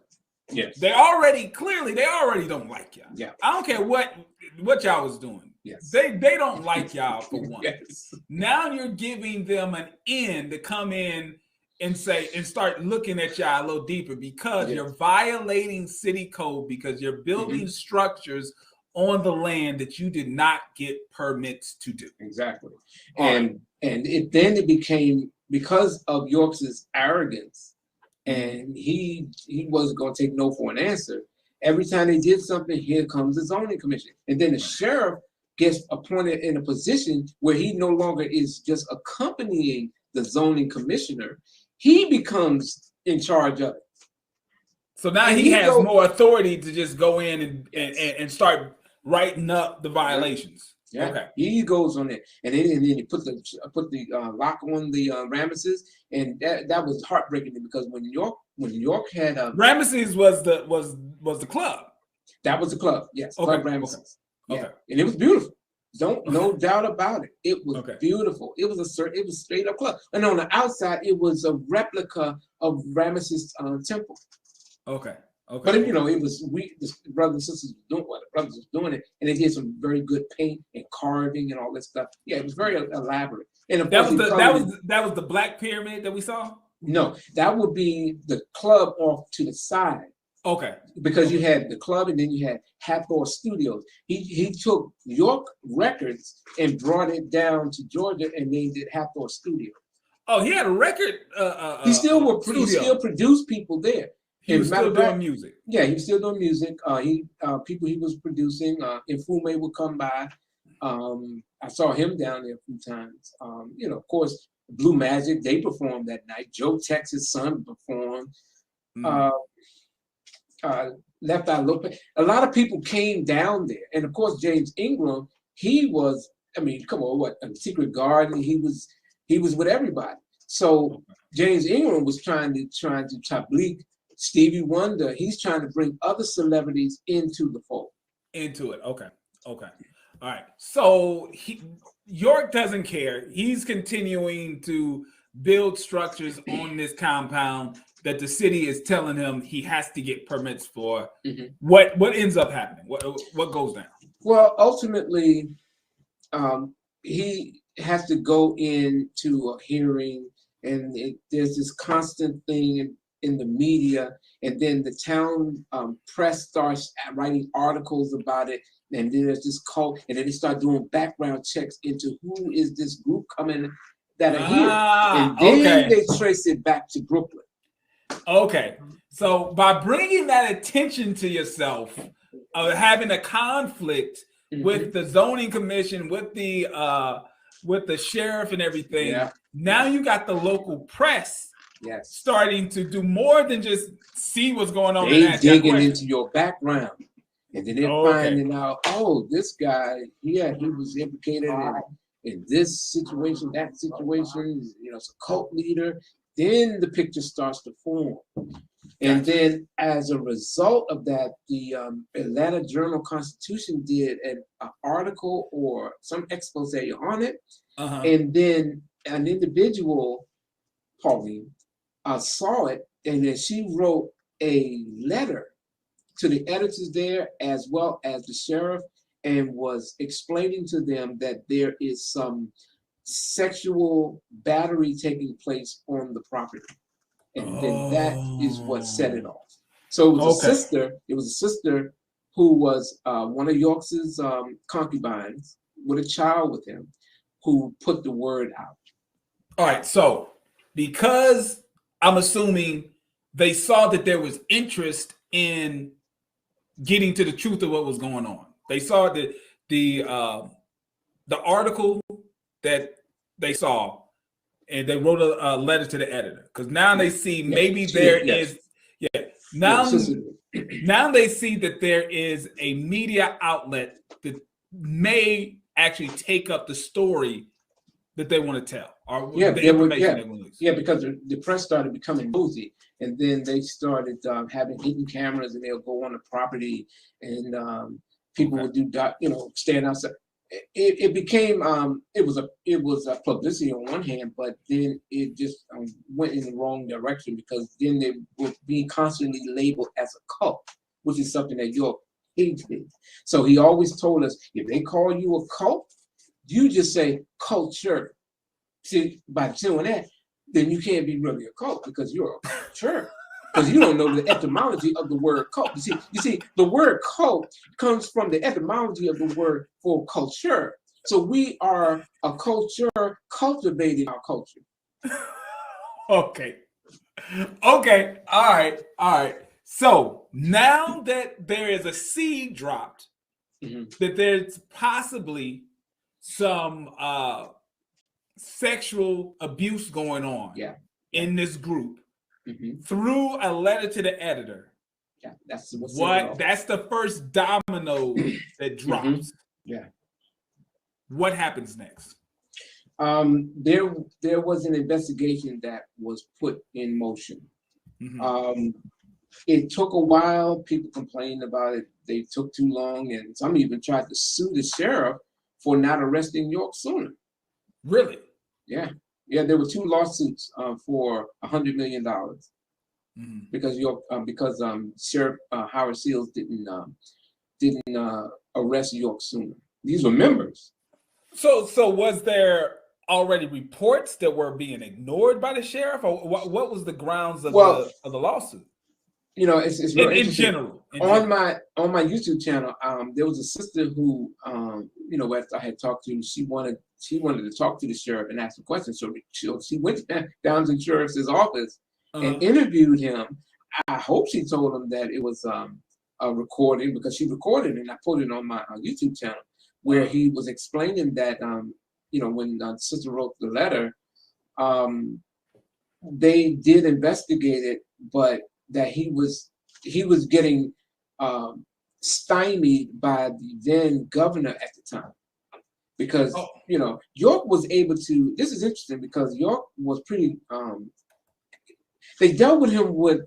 Yes. They already don't like y'all. Yeah. I don't care what y'all was doing. Yes. They don't like y'all for one. Yes. Now you're giving them an in to come in and start looking at y'all a little deeper, because you're violating city code, because you're building structures on the land that you did not get permits to do. Exactly. And it became, because of York's arrogance, and he wasn't going to take no for an answer. Every time they did something, here comes the zoning commission. And then the sheriff gets appointed in a position where he no longer is just accompanying the zoning commissioner. He becomes in charge of it. So now he has more authority to just go in and start writing up the violations. Yeah. Okay. He goes on it, and then he put the lock on the Ramesses, and that was heartbreaking, because when York had Ramesses was the club. That was the club, yes. Okay. Club Ramesses. Okay. Yeah. And it was beautiful. No doubt about it. It was beautiful. It was straight up club, and on the outside it was a replica of Ramesses' temple. Okay. But it was the brothers and sisters doing what the brothers was doing it, and they did some very good paint and carving and all that stuff. Yeah, it was very elaborate. And that was the Black Pyramid that we saw. No, that would be the club off to the side. Okay. Because you had the club, and then you had Hathor Studios. He took York Records and brought it down to Georgia and named it Hathor Studios. Oh, he had a record. He still produced people there. He was still doing music. Yeah, he was still doing music. People he was producing. Infume would come by. I saw him down there a few times. Of course, Blue Magic, they performed that night. Joe Texas' son performed. Left Eye Lopez. A lot of people came down there, and of course James Ingram. He was. I mean, come on, what a Secret Garden. He was with everybody. So James Ingram was trying to tablik Stevie Wonder. He's trying to bring other celebrities into the fold. Into it. Okay. All right. So York doesn't care. He's continuing to build structures on this compound that the city is telling him he has to get permits for. What ends up happening? What goes down? Well, ultimately, he has to go into a hearing, and there's this constant thing in the media, and then the town press starts writing articles about it, and then there's this cult, and then they start doing background checks into who is this group coming that are here, and then they trace it back to Brooklyn. Okay. So by bringing that attention to yourself, of having a conflict with the zoning commission, with the sheriff and everything, now you got the local press starting to do more than just see what's going on. They digging into your background, and then they're finding out, this guy, he was implicated in this situation, that situation. It's a cult leader. Then the picture starts to form. And then as a result of that, the Atlanta Journal-Constitution did an article or some expose on it. And then an individual, Pauline, saw it, and then she wrote a letter to the editors there, as well as the sheriff, and was explaining to them that there is some sexual battery taking place on the property, and then that is what set it off. So it was a sister who was one of York's concubines with a child with him, who put the word out. All right, so because I'm assuming they saw that there was interest in getting to the truth of what was going on. They saw that the article that they saw, and they wrote a letter to the editor, because now they see maybe now they see that there is a media outlet that may actually take up the story that they want to tell, or the information they want to use. Yeah, because the press started becoming nosy, and then they started having hidden cameras, and they'll go on the property, and people would do, stand outside. It became it was a publicity on one hand, but then it just went in the wrong direction, because then they were being constantly labeled as a cult, which is something that York hated. So he always told us, if they call you a cult, you just say culture. See, by doing that, then you can't be really a cult, because you're a culture. Because you don't know the etymology of the word cult. You see, the word cult comes from the etymology of the word for culture. So we are a culture cultivating our culture. Okay. All right. So now that there is a seed dropped, that there's possibly some sexual abuse going on in this group. Through a letter to the editor. Yeah, that's the first domino that drops. Yeah. What happens next? There was an investigation that was put in motion. It took a while. People complained about it. They took too long, and some even tried to sue the sheriff for not arresting York sooner. Really? Yeah. Yeah, there were 2 lawsuits for $100 million because Sheriff Howard Seals didn't arrest York sooner. These were members. So was there already reports that were being ignored by the sheriff, or what was the grounds of the lawsuit? It's very in general. On my YouTube channel, there was a sister who, after I had talked to, she wanted to talk to the sheriff and ask a question. So she went down to the sheriff's office and interviewed him. I hope she told him that it was a recording, because she recorded it, and I put it on my YouTube channel, where he was explaining that, when the sister wrote the letter, they did investigate it, but that he was getting stymied by the then governor at the time, because York was able to. This is interesting, because York was pretty. They dealt with him with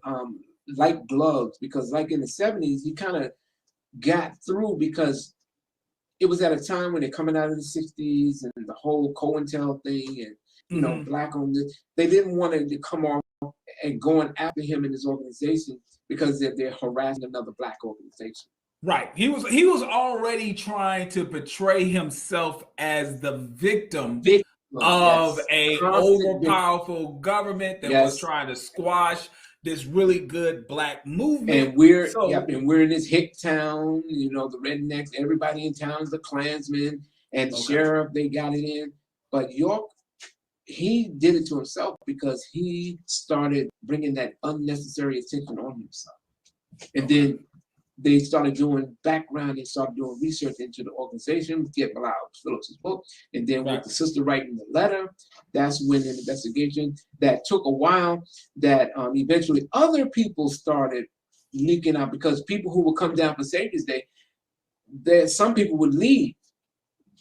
light gloves, because like in the 70s, he kind of got through, because it was at a time when they're coming out of the 60s and the whole COINTEL thing, and black on this. They didn't want to come off and going after him in his organization, because they're harassing another black organization. Right. He was already trying to portray himself as the victim of a overpowerful government that was trying to squash this really good black movement. And we're in this hick town, the rednecks, everybody in town is a Klansman, and the sheriff, they got it in. But York, he did it to himself, because he started bringing that unnecessary attention on himself. And then they started doing background, they started doing research into the organization, get Phillips' book, and then with the sister writing the letter, that's when an investigation that took a while, that eventually other people started leaking out, because people who would come down for Savior's Day, some people would leave.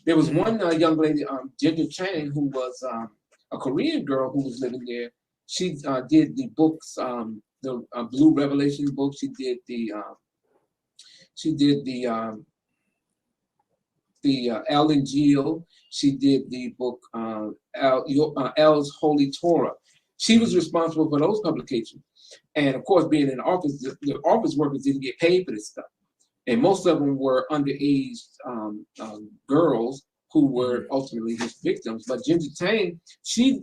There was one young lady, Ginger Chang, who was a Korean girl who was living there. She did the books, the Blue Revelation book. She did the Ellen Geo. She did the book L's Holy Torah. She was responsible for those publications. And of course, being in the office, the office workers didn't get paid for this stuff. And most of them were underage girls who were ultimately his victims. But Ginger Tang, she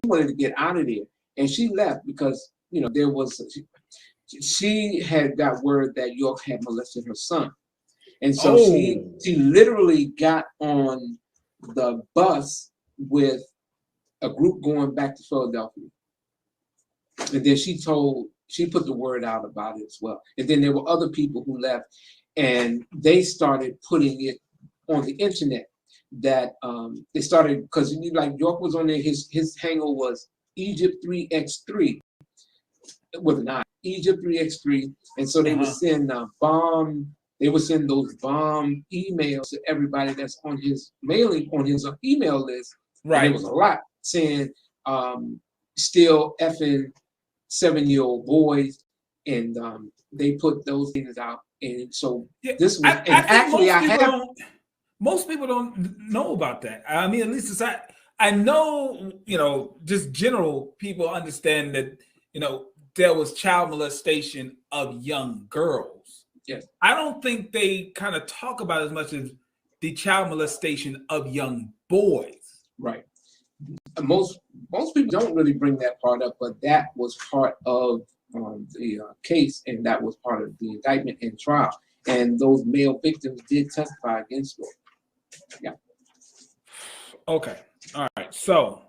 wanted to get out of there, and she left because she had got word that York had molested her son, and so she literally got on the bus with a group going back to Philadelphia, and then she put the word out about it as well. And then there were other people who left, and they started putting it on the internet that they started, because like York was on there. His handle was Egypt 3x3 with an I, Egypt 3x3, and so they would send They would send those bomb emails to everybody that's on his email list. Right. And there was a lot saying still effing 7-year-old boys, and they put those things out. And so this was, most people don't know about that. I mean, at least it's I know, just general people understand that, there was child molestation of young girls. Yes. I don't think they kind of talk about as much as the child molestation of young boys. Right. Most people don't really bring that part up, but that was part of the case, and that was part of the indictment and trial. And those male victims did testify against them. Yeah. Okay. All right. So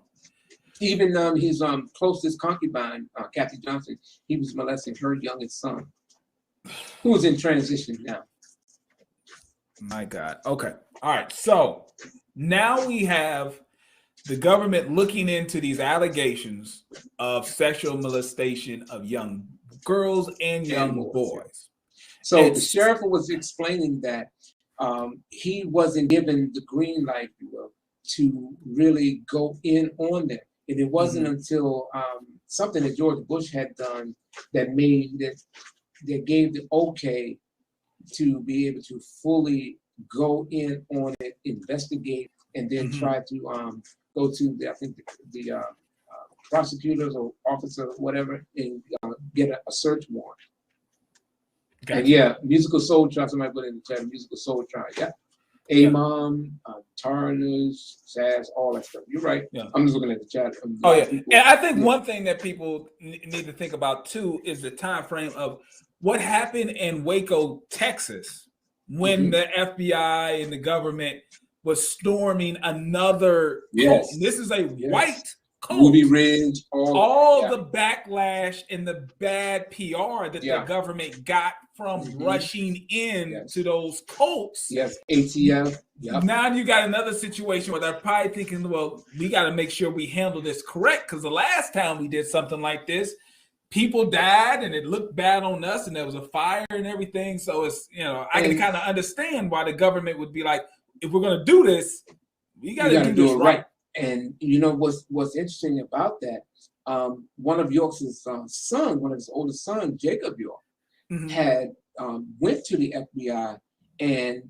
even his closest concubine, Kathy Johnson, he was molesting her youngest son, who is in transition now. My God. Okay. All right. So now we have the government looking into these allegations of sexual molestation of young girls and young boys. So the sheriff was explaining that he wasn't given the green light, if you will, to really go in on them. And it wasn't until something that George Bush had done that gave the okay to be able to fully go in on it, investigate, and then try to go to the prosecutors or officer, whatever, and get a search warrant. Gotcha. And yeah, musical soul trial. Somebody put in the chat, musical soul trial. Yeah. Amon, Tarners, Sass, all that stuff. You're right. Yeah. I'm just looking at the chat. And I think one thing that people need to think about too is the time frame of what happened in Waco, Texas, when the FBI and the government was storming another cult. This is a white cult. Ruby Ridge, all the backlash and the bad PR that the government got from rushing in to those cults. Yes, ATF. Yep. Now you got another situation where they're probably thinking, well, we got to make sure we handle this correct, because the last time we did something like this, people died and it looked bad on us, and there was a fire and everything. So it's, I can kind of understand why the government would be like, if we're going to do this, we got to do this right. And what's interesting about that, one of York's son, one of his oldest sons, Jacob York, had went to the FBI and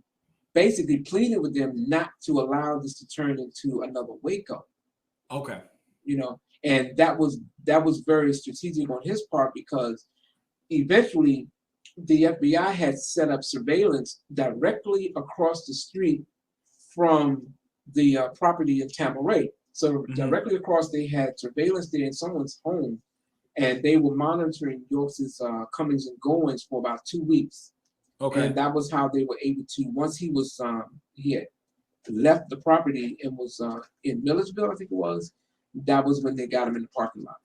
basically pleaded with them not to allow this to turn into another Waco. Okay. And that was very strategic on his part, because eventually the FBI had set up surveillance directly across the street from the property in Tamaray. So directly across, they had surveillance there in someone's home, and they were monitoring York's comings and goings for about 2 weeks. Okay. And that was how they were able to, once he was he had left the property and was in Milledgeville, I think it was, that was when they got him in the parking lot.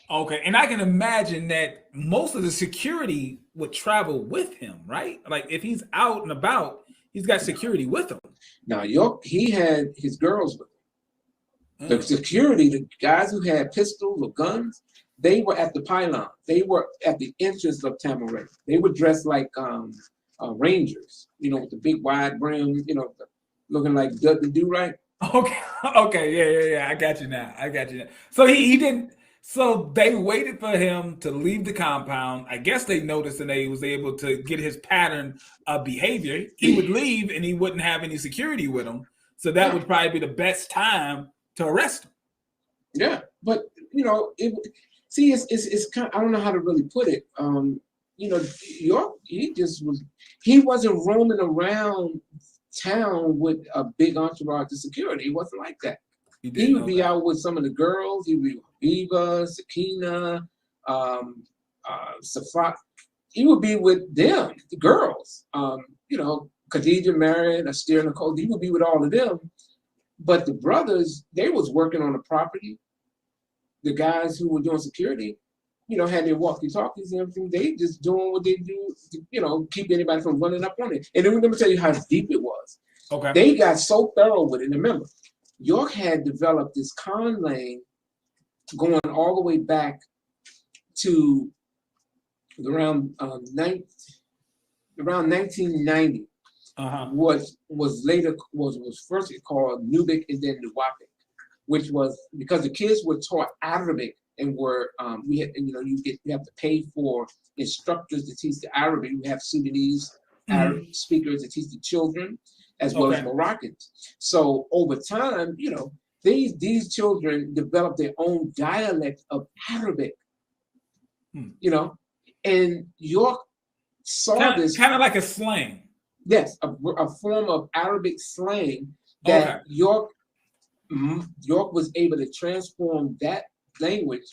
Okay, and I can imagine that most of the security would travel with him, right? Like if he's out and about, he's got security with him. Now, York, he had his girls with him. The security, the guys who had pistols or guns, they were at the pylon. They were at the entrance of Tamaray. They were dressed like Rangers, with the big wide brim, looking like Dudley Do-Right. Okay, yeah. I got you now. So he didn't. So they waited for him to leave the compound. I guess they noticed and they was able to get his pattern of behavior. He would leave and he wouldn't have any security with him. So that would probably be the best time to arrest him. Yeah, but it's kind of, I don't know how to really put it. York, he wasn't roaming around town with a big entourage of security. It wasn't like that. He would be out with some of the girls. He would be with Viva, Sakina, Safat. He would be with them, the girls. Khadija, Marion, Astir, Nicole. He would be with all of them. But the brothers, they was working on the property. The guys who were doing security, had their walkie-talkies and everything. They just doing what they do to, keep anybody from running up on it. And then let me tell you how deep it was. Okay. They got so thorough with it. And remember, York had developed this conlang going all the way back to around 1990. Was first called Nubic and then Nuwapic, which was because the kids were taught Arabic and were you have to pay for instructors to teach the Arabic. We have Sudanese Arab speakers to teach the children as well as Moroccans. So over time, these children developed their own dialect of Arabic. And York saw this kind of like a slang. Yes, a form of Arabic slang that York was able to transform that language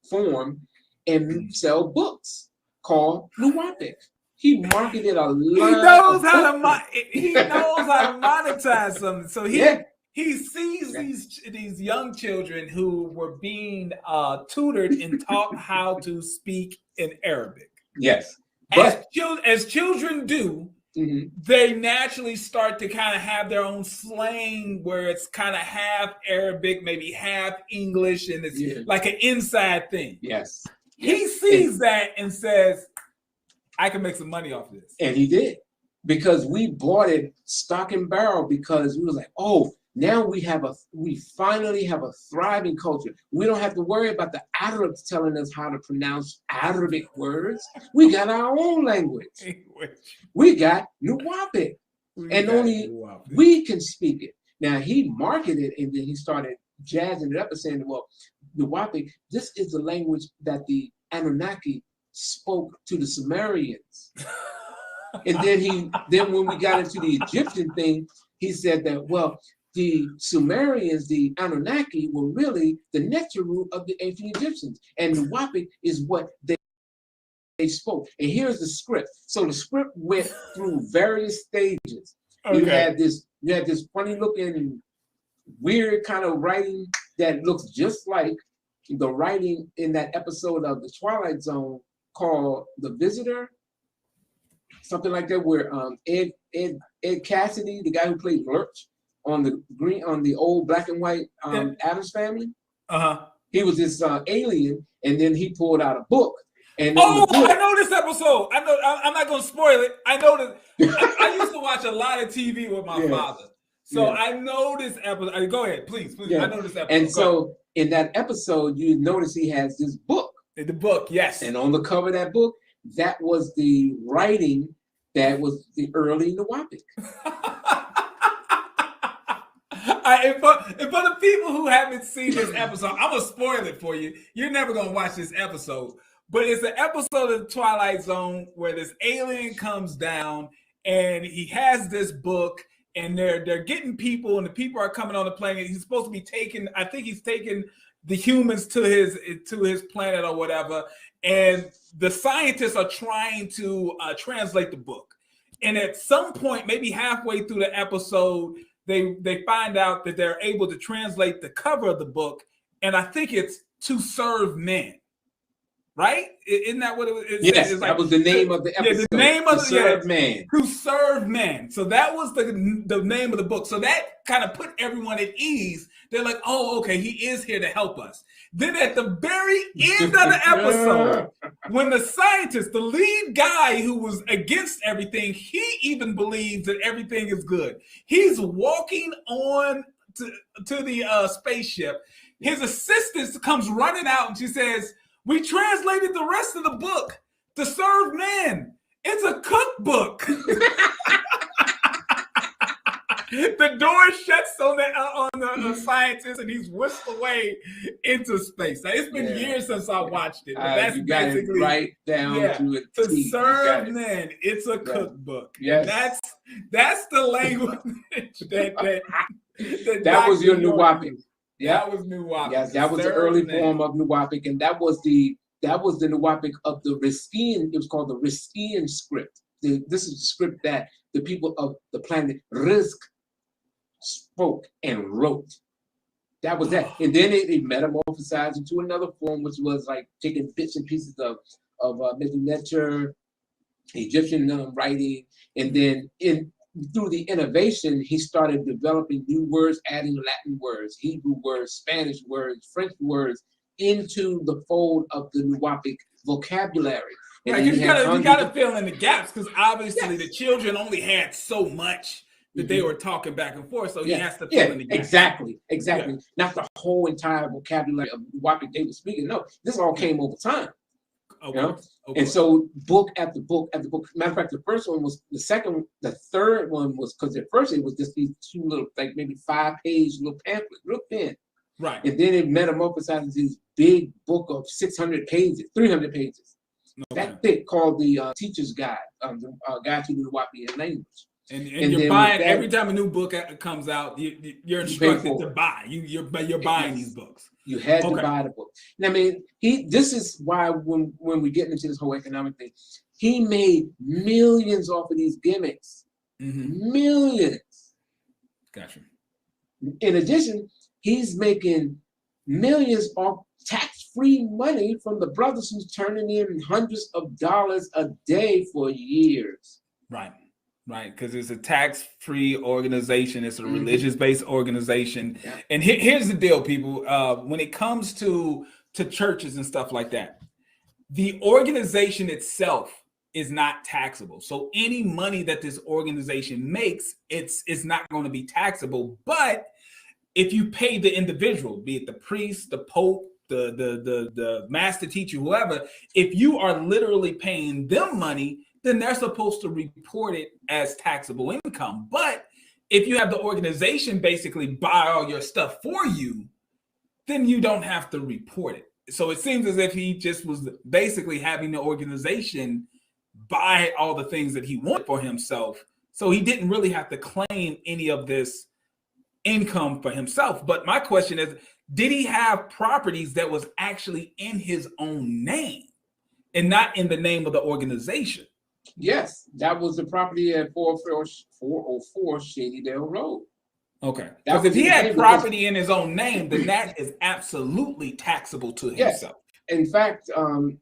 form and sell books called Nuwapic. He marketed a lot. He knows how to monetize something. So he sees these young children who were being tutored and taught how to speak in Arabic. Yes, but as children do. They naturally start to kind of have their own slang where it's kind of half Arabic, maybe half English, and it's like an inside thing. Yes. He sees that and says, I can make some money off this. And he did. Because we bought it stock and barrel because we was like, oh, now we finally have a thriving culture. We don't have to worry about the Arabs telling us how to pronounce Arabic words. We got our own language. We got Nuwapic. And only we can speak it. Now he marketed it and then he started jazzing it up and saying, well, Nuwapic, this is the language that the Anunnaki spoke to the Sumerians. And then when we got into the Egyptian thing, he said that, well, the Sumerians, the Anunnaki, were really the Neteru of the ancient Egyptians. And Nuwapic is what they spoke. And here's the script. So the script went through various stages. You had this funny looking, weird kind of writing that looks just like the writing in that episode of The Twilight Zone called The Visitor. Something like that, where Ed Cassidy, the guy who played Lurch on the old black and white Addams Family, he was this alien, and then he pulled out a book. And I know this episode. I know. I'm not going to spoil it. I know that. I used to watch a lot of TV with my father, so I know this episode. Go ahead, please. I know this episode. And so in that episode, you notice he has this book. The book, yes. And on the cover of that book, that was the writing that was the early Nuwapic. And for the people who haven't seen this episode, I'm going to spoil it for you. You're never going to watch this episode. But it's an episode of The Twilight Zone where this alien comes down and he has this book and they're getting people and the people are coming on the planet. He's supposed to be taking the humans to his planet or whatever. And the scientists are trying to translate the book. And at some point, maybe halfway through the episode, they find out that they're able to translate the cover of the book. And I think it's To Serve Men. Right? Isn't that what it was? Yes, that was the name of the episode. Yeah, the name of To Serve Man. To Serve Man. So that was the name of the book. So that kind of put everyone at ease. They're like, oh, okay, he is here to help us. Then at the very end of the episode, when the scientist, the lead guy who was against everything, he even believes that everything is good. He's walking on to the spaceship. His assistant comes running out and she says, we translated the rest of the book to serve men. It's a cookbook. The door shuts on the scientist, and he's whisked away into space. Now, it's been years since I watched it, but that's basically right down to it. To serve men, it's a cookbook. Yes, that's the language that was your Nuwapic. That was Nuwapic. Yes, that was the early form of Nuwapic, and that was the Nuwapic of the Riskian. It was called the Riskian script. This is the script that the people of the planet Rizq spoke and wrote. That was that, and then it metamorphosized into another form, which was like taking bits and pieces of Medu Neter, Egyptian writing, and then through the innovation, he started developing new words, adding Latin words, Hebrew words, Spanish words, French words into the fold of the Nuwapic vocabulary. And Right, you gotta fill in the gaps, because obviously the children only had so much that they were talking back and forth, so he has to fill in the gaps. Exactly. Yeah. Not the whole entire vocabulary of Nuwapic they were speaking. No, this all came over time. Okay. You know? And so book after book after book. Matter of fact, the first one was the third one was, because at first it was just these two little, like maybe 5-page little pamphlet, real thin. Right. And then it metamorphosized into this big book of 600 pages, 300 pages. Okay. That thick, called the Teacher's Guide, Guide to the Nuwapian Language. And you're buying every time a new book comes out. You're instructed to buy. You're buying these books. You had to buy the book. And I mean, this is why when we get into this whole economic thing, he made millions off of these gimmicks. Millions. Gotcha. In addition, he's making millions off tax-free money from the brothers who's turning in hundreds of dollars a day for years. Right, because it's a tax-free organization. It's a religious-based organization. Yeah. And here's the deal, people. When it comes to churches and stuff like that, the organization itself is not taxable. So any money that this organization makes, it's not going to be taxable. But if you pay the individual, be it the priest, the pope, the master teacher, whoever, if you are literally paying them money, then they're supposed to report it as taxable income. But if you have the organization basically buy all your stuff for you, then you don't have to report it. So it seems as if he just was basically having the organization buy all the things that he wanted for himself. So he didn't really have to claim any of this income for himself. But my question is, did he have properties that was actually in his own name and not in the name of the organization? Yes, that was the property at 404 Shadydale Road. Okay. Because if he had property in his own name, then that is absolutely taxable to himself. In fact, I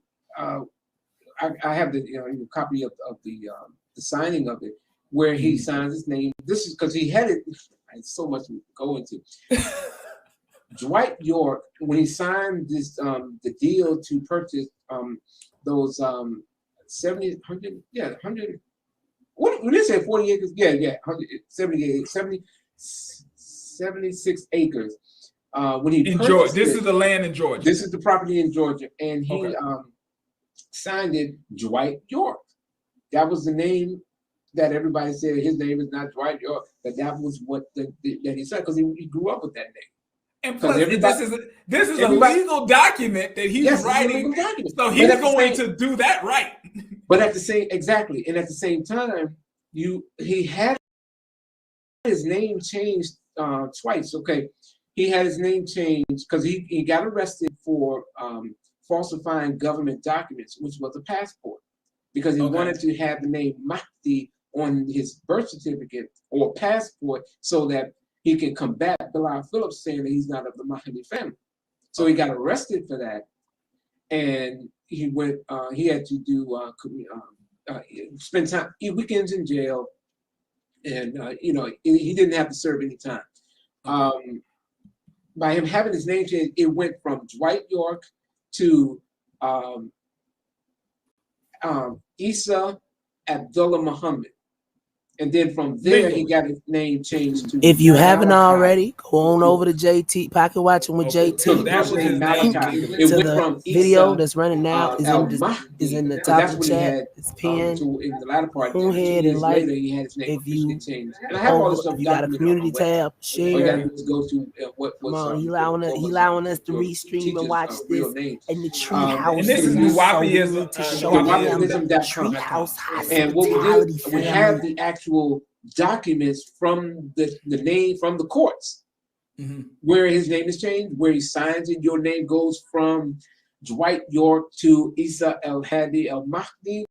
have the copy of the signing of it, where he signs his name. This is because he had it. It's so much to go into. Dwight York, when he signed this the deal to purchase those 100. What did it say? 40 acres? Yeah, 76 acres. When he in Georgia, this is the land in Georgia. This is the property in Georgia, and he signed it Dwight York. That was the name that everybody said his name is not Dwight York, but that was what that he said, because he grew up with that name. And plus, this is a legal document that he's writing, so he's going to do that right. But at the same time, he had his name changed twice. Okay, he had his name changed because he got arrested for falsifying government documents, which was a passport, because he wanted to have the name Mahdi on his birth certificate or passport so that he can combat Bilal Phillips saying that he's not of the Mahdi family. So he got arrested for that, and he went. He had to do spend time weekends in jail, and he didn't have to serve any time. By him having his name changed, it went from Dwight York to Isa Abdullah Muhammad. And then from there, he got his name changed to. If you haven't already, go on over to JT Pocket Watching with JT. So that was his name. It went from video that's running now is in the top of the chat. It's pinned. In the latter part, go ahead and like. He had his name if you changed. And I have all this stuff. You got a community tab. Share. You got to go to Come on, he allowing us to restream and watch this in the Treehouse. And this is Nuwapiism to show them Treehouse hospitality. And we have the actual documents from the name from the courts, where his name is changed, where he signs it. Your name goes from Dwight York to Isa El Hadi El Mahdi,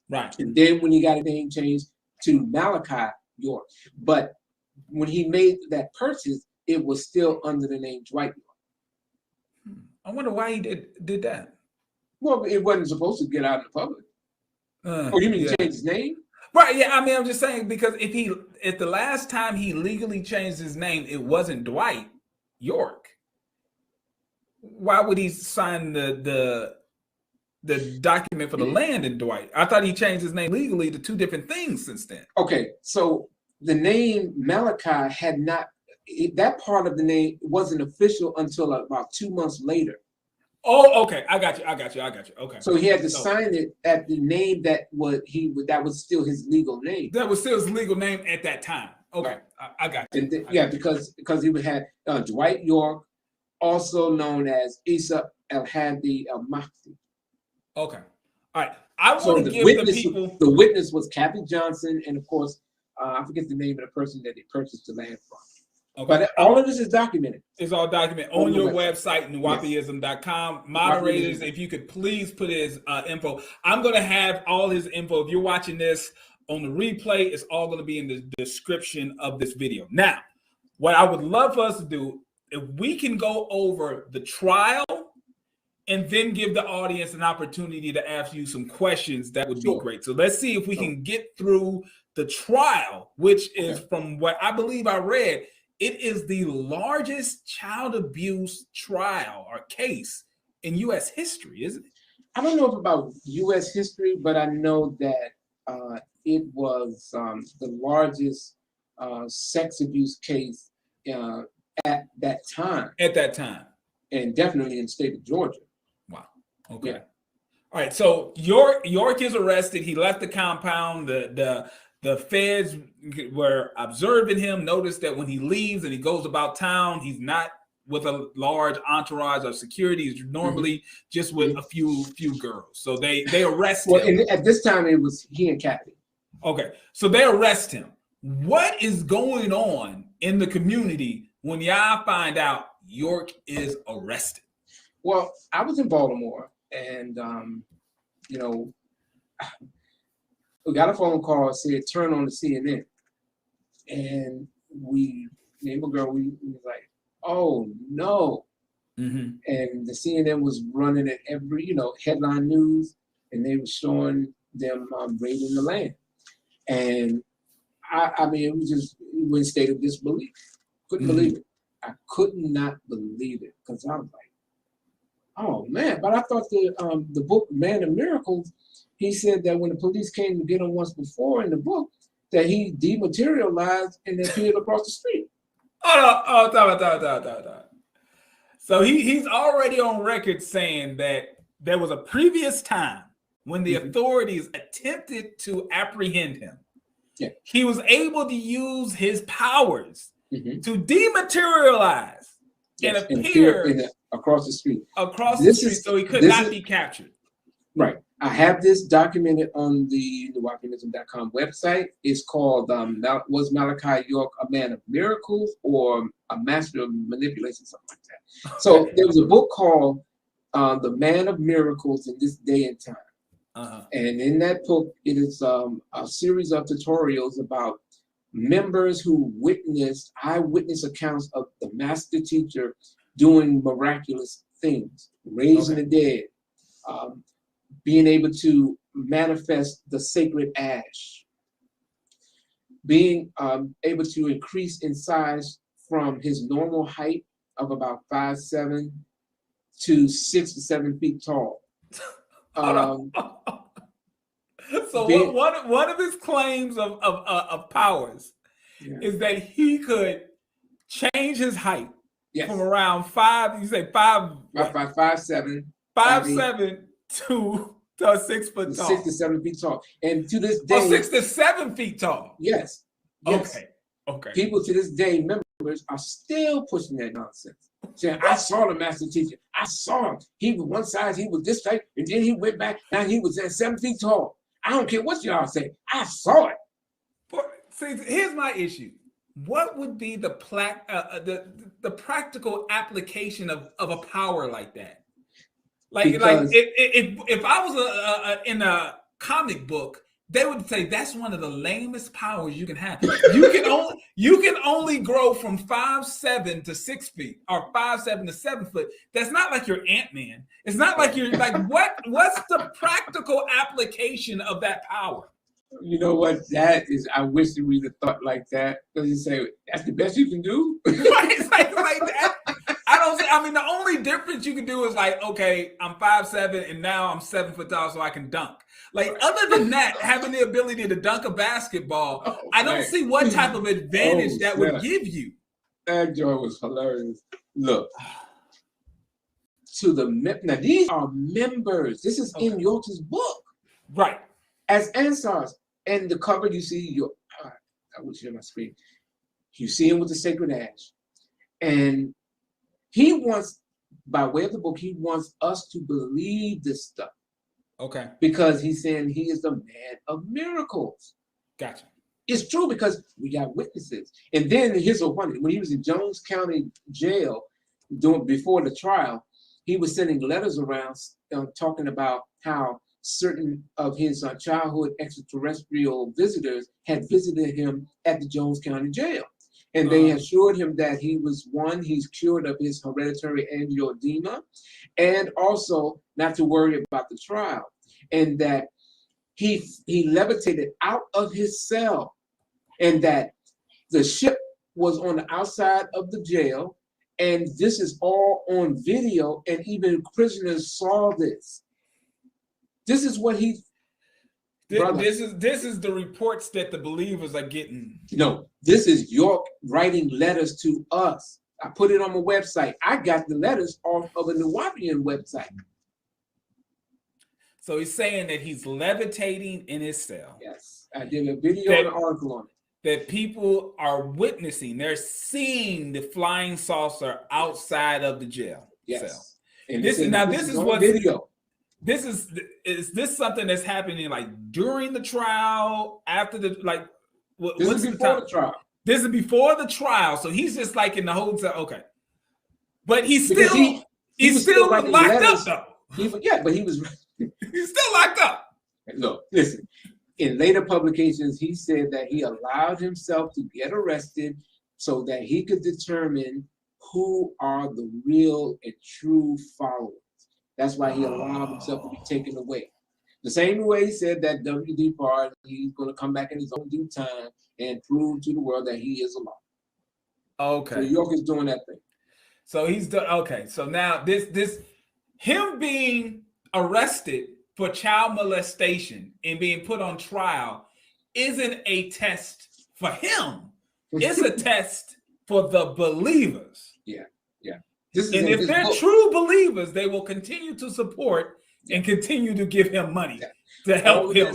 right? And then when he got a name changed to Malachi York, but when he made that purchase, it was still under the name Dwight York. I wonder why he did that. Well, it wasn't supposed to get out in the public. You mean change his name? Right, yeah. I mean, I'm just saying because if the last time he legally changed his name, it wasn't Dwight York. Why would he sign the document for the land in Dwight? I thought he changed his name legally to two different things since then. Okay, so the name Malachi had not, that part of the name wasn't official until about 2 months later. Oh, okay. I got you. Okay. So he had to sign it at the name that was still his legal name. That was still his legal name at that time. Okay, right. I got you. And because he had Dwight York, also known as Isa El-Hadi El-Mahdi. Okay. All right. I want to give the people. The witness was Kathy Johnson, and of course, I forget the name of the person that they purchased the land from. Okay. But all of this is documented. It's all documented on your website, nuwapiism.com. Moderators, if you could please put his info. I'm going to have all his info. If you're watching this on the replay, it's all going to be in the description of this video. Now, what I would love for us to do, if we can go over the trial and then give the audience an opportunity to ask you some questions, that would be great. So let's see if we can get through the trial, which is from what I believe I read, it is the largest child abuse trial or case in U.S. history, isn't it? I don't know about U.S. history, but I know that it was the largest sex abuse case at that time. At that time. And definitely in the state of Georgia. Wow. Okay. Yeah. All right. So York is arrested. He left the compound. The feds were observing him, noticed that when he leaves and he goes about town, he's not with a large entourage of security. He's normally just with a few girls. So they arrest him. Well, at this time, it was he and Kathy. Okay. So they arrest him. What is going on in the community when y'all find out York is arrested? Well, I was in Baltimore, and we got a phone call, said turn on the CNN, and name a girl, we was like, oh no. And the CNN was running at every headline news, and they were showing them raiding the land, and I mean it was just we in a state of disbelief. Couldn't believe it. I could not believe it, because I was like, oh man. But I thought the book Man of Miracles, he said that when the police came to get him once before in the book, that he dematerialized and appeared across the street. So he's already on record saying that there was a previous time when the authorities attempted to apprehend him. Yeah. He was able to use his powers to dematerialize and appear across the street. So he could not be captured. Right. I have this documented on the nuwapiism.com website. It's called Was Malachi York a Man of Miracles or a Master of Manipulation, something like that. So there was a book called The Man of Miracles in This Day and Time. And in that book, it is a series of tutorials about members who witnessed eyewitness accounts of the master teacher doing miraculous things, raising the dead, being able to manifest the sacred ash, being able to increase in size from his normal height of about 5'7" to 6 to 7 feet tall. So one of his claims of powers is that he could change his height from around 5'7" to 6 foot tall. 6 to 7 feet tall. And to this day, 6 to 7 feet tall. Yes. Okay. People to this day, members are still pushing that nonsense. Saying, I saw the master teacher. I saw him. He was one size, he was this type, and then he went back, now he was at 7 feet tall. I don't care what y'all say. I saw it. See, here's my issue. What would be the practical application of a power like that? If I was in a comic book, they would say that's one of the lamest powers you can have. You can only grow from 5'7" to 6 feet, or 5'7" to 7 foot. That's not like you're Ant-Man. It's not like you're like what's the practical application of that power? You know what? That is, I wish that we'd have thought like that. Because you say, that's the best you can do? It's like that. I don't see, I mean, the only difference you can do is like, okay, I'm 5'7" and now I'm 7 foot tall so I can dunk. Like, other than that, having the ability to dunk a basketball, I don't see what type of advantage that would give you. That joy was hilarious. Look. Now these are members. This is in York's book. Right. As Ansars. And the cover you see, I wish you on my screen. You see him with the sacred ash. And he wants, by way of the book, he wants us to believe this stuff. Okay. Because he's saying he is the man of miracles. Gotcha. It's true because we got witnesses. And then here's what's funny. When he was in Jones County Jail before the trial, he was sending letters around talking about how certain of his childhood extraterrestrial visitors had visited him at the Jones County Jail. And they assured him that he's cured of his hereditary angioedema, and also not to worry about the trial. And that he levitated out of his cell, and that the ship was on the outside of the jail. And this is all on video, and even prisoners saw this. This is what this is the reports that the believers are getting. No, this is York writing letters to us. I put it on my website. I got the letters off of a Nuwapian website. So he's saying that he's levitating in his cell. Yes, I did a video and an article on it. That people are witnessing, they're seeing the flying saucer outside of the jail cell. And this is what video. Is this something that's happening like during the trial, after the This is before the trial. This is before the trial, so he's just like in the hotel. Okay, but he's still locked up though. But he was he's still locked up. Look, listen. In later publications, he said that he allowed himself to get arrested so that he could determine who are the real and true followers. That's why he allowed himself to be taken away. The same way he said that W.D. Parr, he's going to come back in his own due time and prove to the world that he is alive. Okay. So York is doing that thing. So he's done. Okay. So now him being arrested for child molestation and being put on trial isn't a test for him. It's a test for the believers. Yeah. And if they're true believers, they will continue to support and continue to give him money to help him.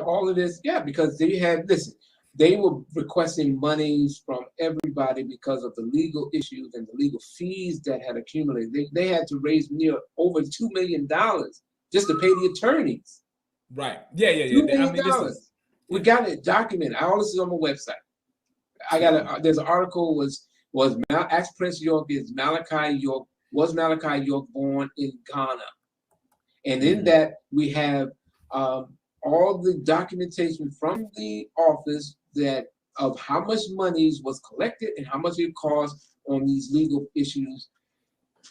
All of this, because they were requesting monies from everybody because of the legal issues and the legal fees that had accumulated. They had to raise over $2 million just to pay the attorneys. Right. Yeah. $2 million. We got it documented. All this is on my website. There's an article Ask Prince York, was Malachi York born in Ghana? And in that we have all the documentation from the office of how much monies was collected and how much it cost on these legal issues.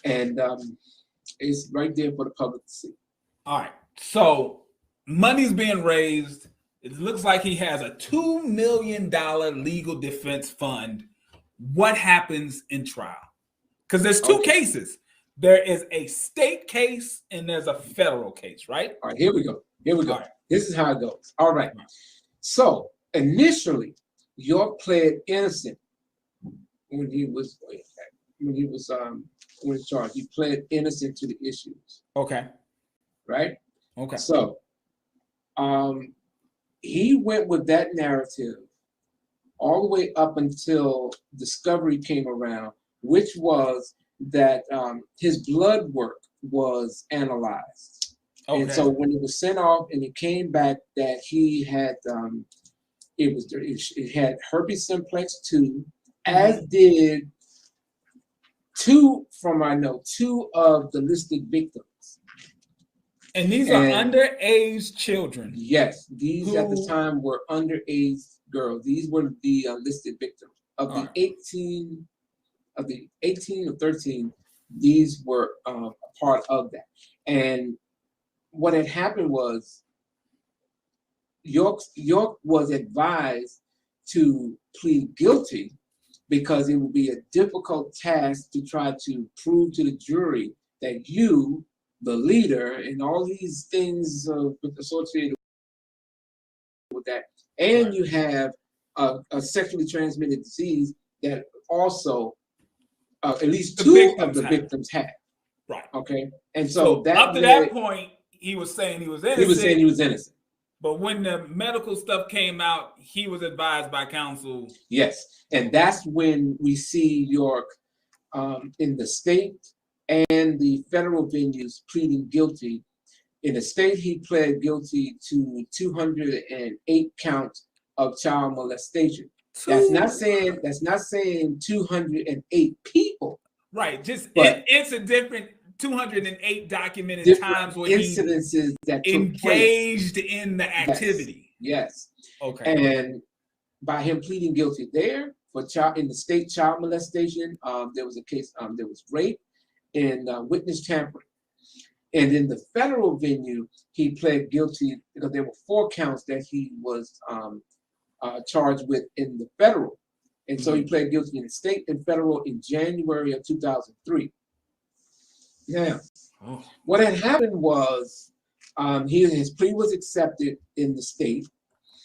And it's right there for the public to see. All right. So money's being raised. It looks like he has a $2 million legal defense fund. What happens in trial? Because there's two cases. There is a state case and there's a federal case, right? All right, here we go. Right. This is how it goes. All right. So initially, York pled innocent when he was charged. He pled innocent to the issues. Okay. Right? Okay. So he went with that narrative all the way up until discovery came around, which was that his blood work was analyzed. Okay. And so when it was sent off and it came back that he had it had herpes simplex 2, as did two of the listed victims. And these are underage children. Yes, these at the time were underage girls. These were the listed victims of the 18 or 13. These were a part of that. And what had happened was York was advised to plead guilty because it would be a difficult task to try to prove to the jury that you, the leader, and all these things associated with that, and you have a sexually transmitted disease that also at least two of the victims have. Right. Okay. And so that up to that point, he was saying he was innocent. He was saying he was innocent. But when the medical stuff came out, he was advised by counsel. Yes. And that's when we see York in the state and the federal venues pleading guilty. In the state, he pled guilty to 208 counts of child molestation. That's not saying 208 people. Right. Just it's a different 208 documented times where incidences that engaged in the activity. Yes. Okay. And by him pleading guilty there for in the state child molestation, there was a case. There was rape and witness tampering. And in the federal venue, he pled guilty because there were 4 counts that he was charged with in the federal. And so he pled guilty in the state and federal in January of 2003. Now, what had happened was his plea was accepted in the state.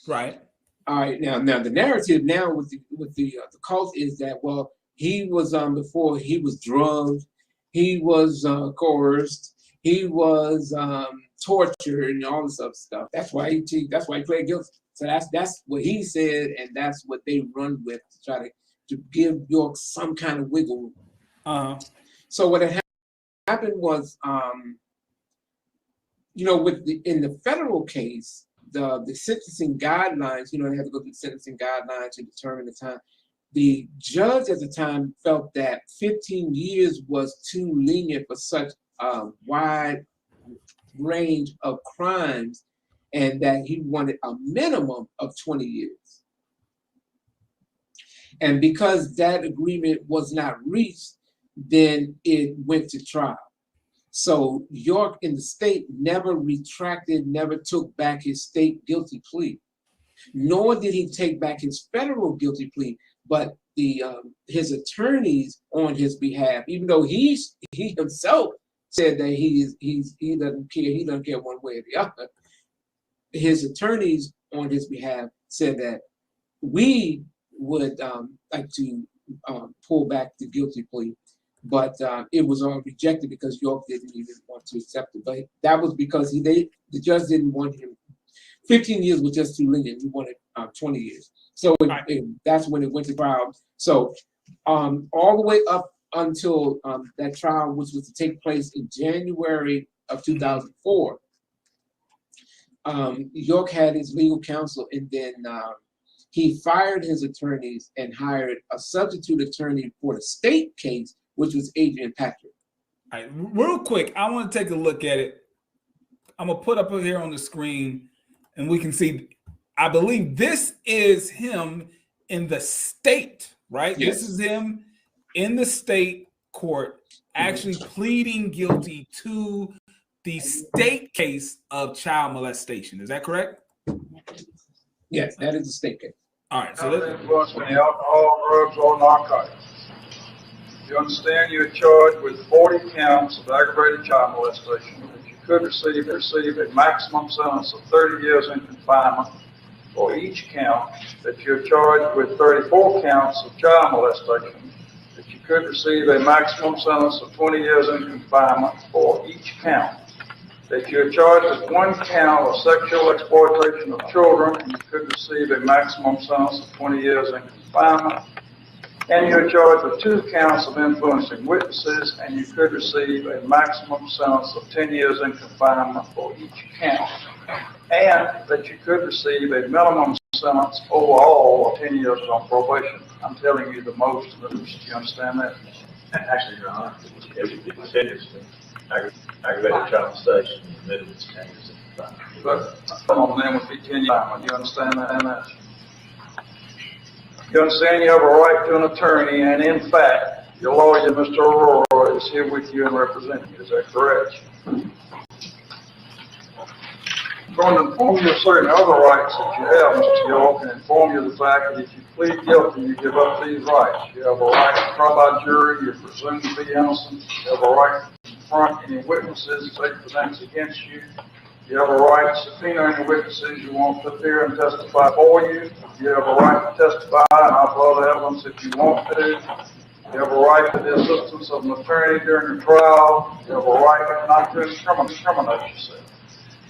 Right. All right. Now the narrative now with the cult is that, well, he was before he was drugged, he was coerced, he was tortured and all this other stuff. That's why he pled guilty. So that's what he said, and that's what they run with to try to give York some kind of wiggle room. So what had happened was, in the federal case, the sentencing guidelines, they have to go through the sentencing guidelines to determine the time. The judge at the time felt that 15 years was too lenient for such a wide range of crimes, and that he wanted a minimum of 20 years. And because that agreement was not reached, then it went to trial. So York in the state never retracted, never took back his state guilty plea, nor did he take back his federal guilty plea, but his attorneys on his behalf, even though he himself said that he doesn't care one way or the other. His attorneys on his behalf said that we would like to pull back the guilty plea, but it was rejected because York didn't even want to accept it. But that was because the judge didn't want him. 15 years was just too lenient. He wanted 20 years. So that's when it went to trial. So all the way up until that trial, which was to take place in January of 2004, York had his legal counsel, and then he fired his attorneys and hired a substitute attorney for the state case, which was Adrian Patrick. All right, real quick, I want to take a look at it. I'm gonna put up here on the screen, and we can see. I believe this is him in the state, right? Yes. This is him in the state court, actually pleading guilty to the state case of child molestation. Is that correct? Yes, that is the state case. All right. So influenced by alcohol, drugs, or narcotics. You understand you're charged with 40 counts of aggravated child molestation. That you could receive a maximum sentence of 30 years in confinement for each count. That you're charged with 34 counts of child molestation. That you could receive a maximum sentence of 20 years in confinement for each count. That you're charged with 1 count of sexual exploitation of children, and you could receive a maximum sentence of 20 years in confinement. And you're charged with 2 counts of influencing witnesses, and you could receive a maximum sentence of 10 years in confinement for each count. And that you could receive a minimum sentence overall of 10 years on probation. I'm telling you the most of the least. You understand that? Actually, Your Honor, it was aggravated child molestation, admitted its 10 years in confinement. But on them would be 10 years. You understand that? You understand you have a right to an attorney, and in fact, your lawyer, Mr. Aurora, is here with you and representing you. Is that correct? Going to inform you of certain other rights that you have, Mr. York, and inform you of the fact that if you plead guilty, you give up these rights. You have a right to trial by jury, you're presumed to be innocent. You have a right to confront any witnesses that presents against you. You have a right to subpoena any witnesses you want to appear and testify for you. You have a right to testify and offer other evidence if you want to. You have a right to the assistance of an attorney during the trial. You have a right not to incriminate yourself.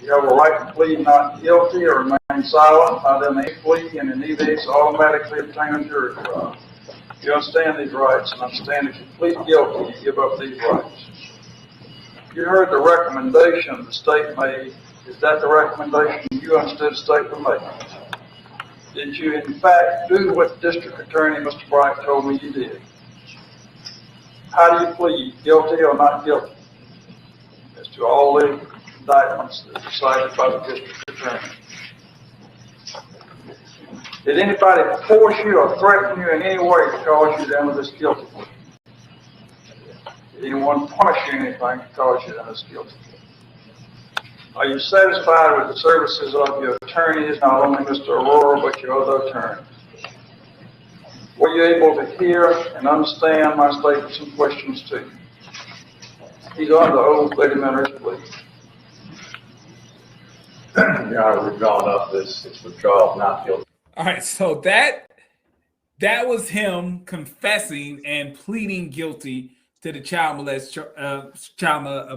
You have a right to plead not guilty or remain silent, not in a plea, and in either case automatically obtain a jury trial. You understand these rights, and understand if you plead guilty, you give up these rights. You heard the recommendation the state made. Is that the recommendation you understood the state would make? Did you, in fact, do what the district attorney, Mr. Bright, told me you did? How do you plead, guilty or not guilty, as to all the indictments that were cited by the district attorney? Did anybody force you or threaten you in any way to cause you to enter this guilty plea? Did anyone punish you anything to cause you to enter this guilty plea? Are you satisfied with the services of your attorneys, not only Mr. Aurora, but your other attorneys? Were you able to hear and understand my statements and questions to you? He's under oath, let him enter his plea. Your Honor, we've gone up this, it's withdrawal of not guilty. All right, so that was him confessing and pleading guilty to the child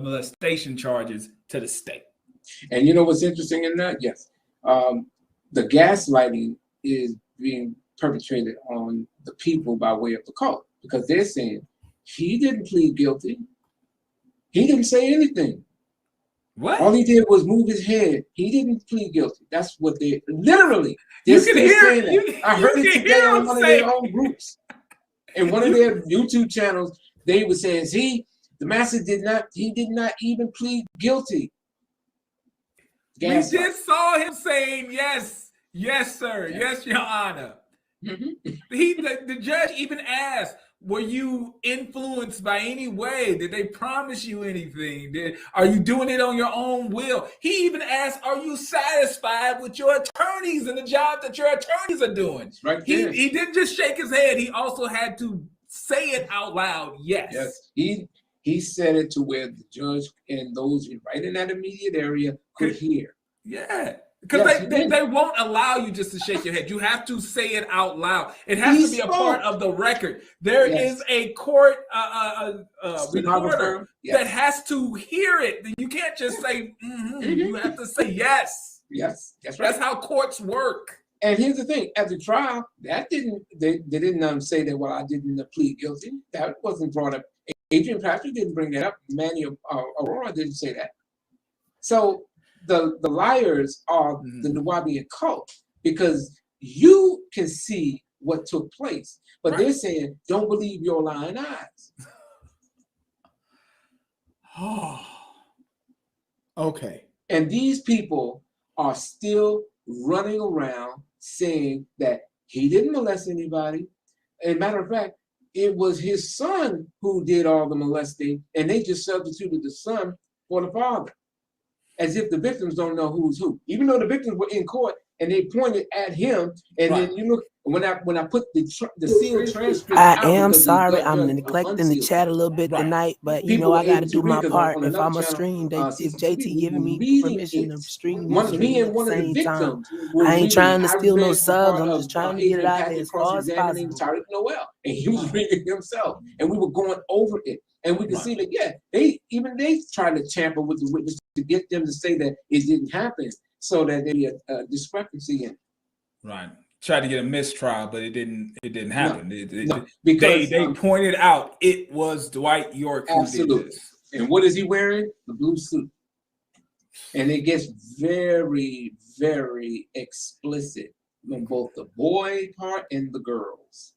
molestation charges to the state. And you know what's interesting in that? Yes. The gaslighting is being perpetrated on the people by way of the cult, because they're saying he didn't plead guilty. He didn't say anything. What? All he did was move his head. He didn't plead guilty. That's what they literally. You can hear that. I heard it today on one of their own groups. In one of their YouTube channels, they were saying, see, the master did not even plead guilty. We just saw him saying, yes, sir, yes, Your Honor. Mm-hmm. The judge even asked, were you influenced by any way? Did they promise you anything? Are you doing it on your own will? He even asked, are you satisfied with your attorneys and the job that your attorneys are doing? Right there. He didn't just shake his head. He also had to say it out loud. Yes. He said it to where the judge and those right in that immediate area could hear. Yeah. Because they won't allow you just to shake your head. You have to say it out loud. It has to be a part of the record. There is a court reporter that has to hear it. You can't just say, You have to say yes. Yes, that's right. That's how courts work. And here's the thing: at the trial, they didn't say that. Well, I didn't plead guilty. That wasn't brought up. Adrian Patrick didn't bring that up. Manny Aurora didn't say that. So the liars are the Nuwaubian cult, because you can see what took place, but they're saying, don't believe your lying eyes. Okay. And these people are still running around saying that he didn't molest anybody. As a matter of fact, it was his son who did all the molesting, and they just substituted the son for the father, as if the victims don't know who's who. Even though the victims were in court and they pointed at him, and then you look, when I put the sealed transcript I am sorry, I'm neglecting the chat a little bit tonight, but you know I got to do my part. If I'm a stream, if JT giving me permission to stream at the same time, I ain't trying to steal no subs. I'm just trying to get it out there as far as possible. Tariq Noel, and he was reading himself, and we were going over it, and we could see that they tried to tamper with the witness to get them to say that it didn't happen, so that there be a discrepancy in it. Right. Tried to get a mistrial, but it didn't happen. Because they pointed out it was Dwight York who did this. And what is he wearing? The blue suit. And it gets very, very explicit on both the boy part and the girls.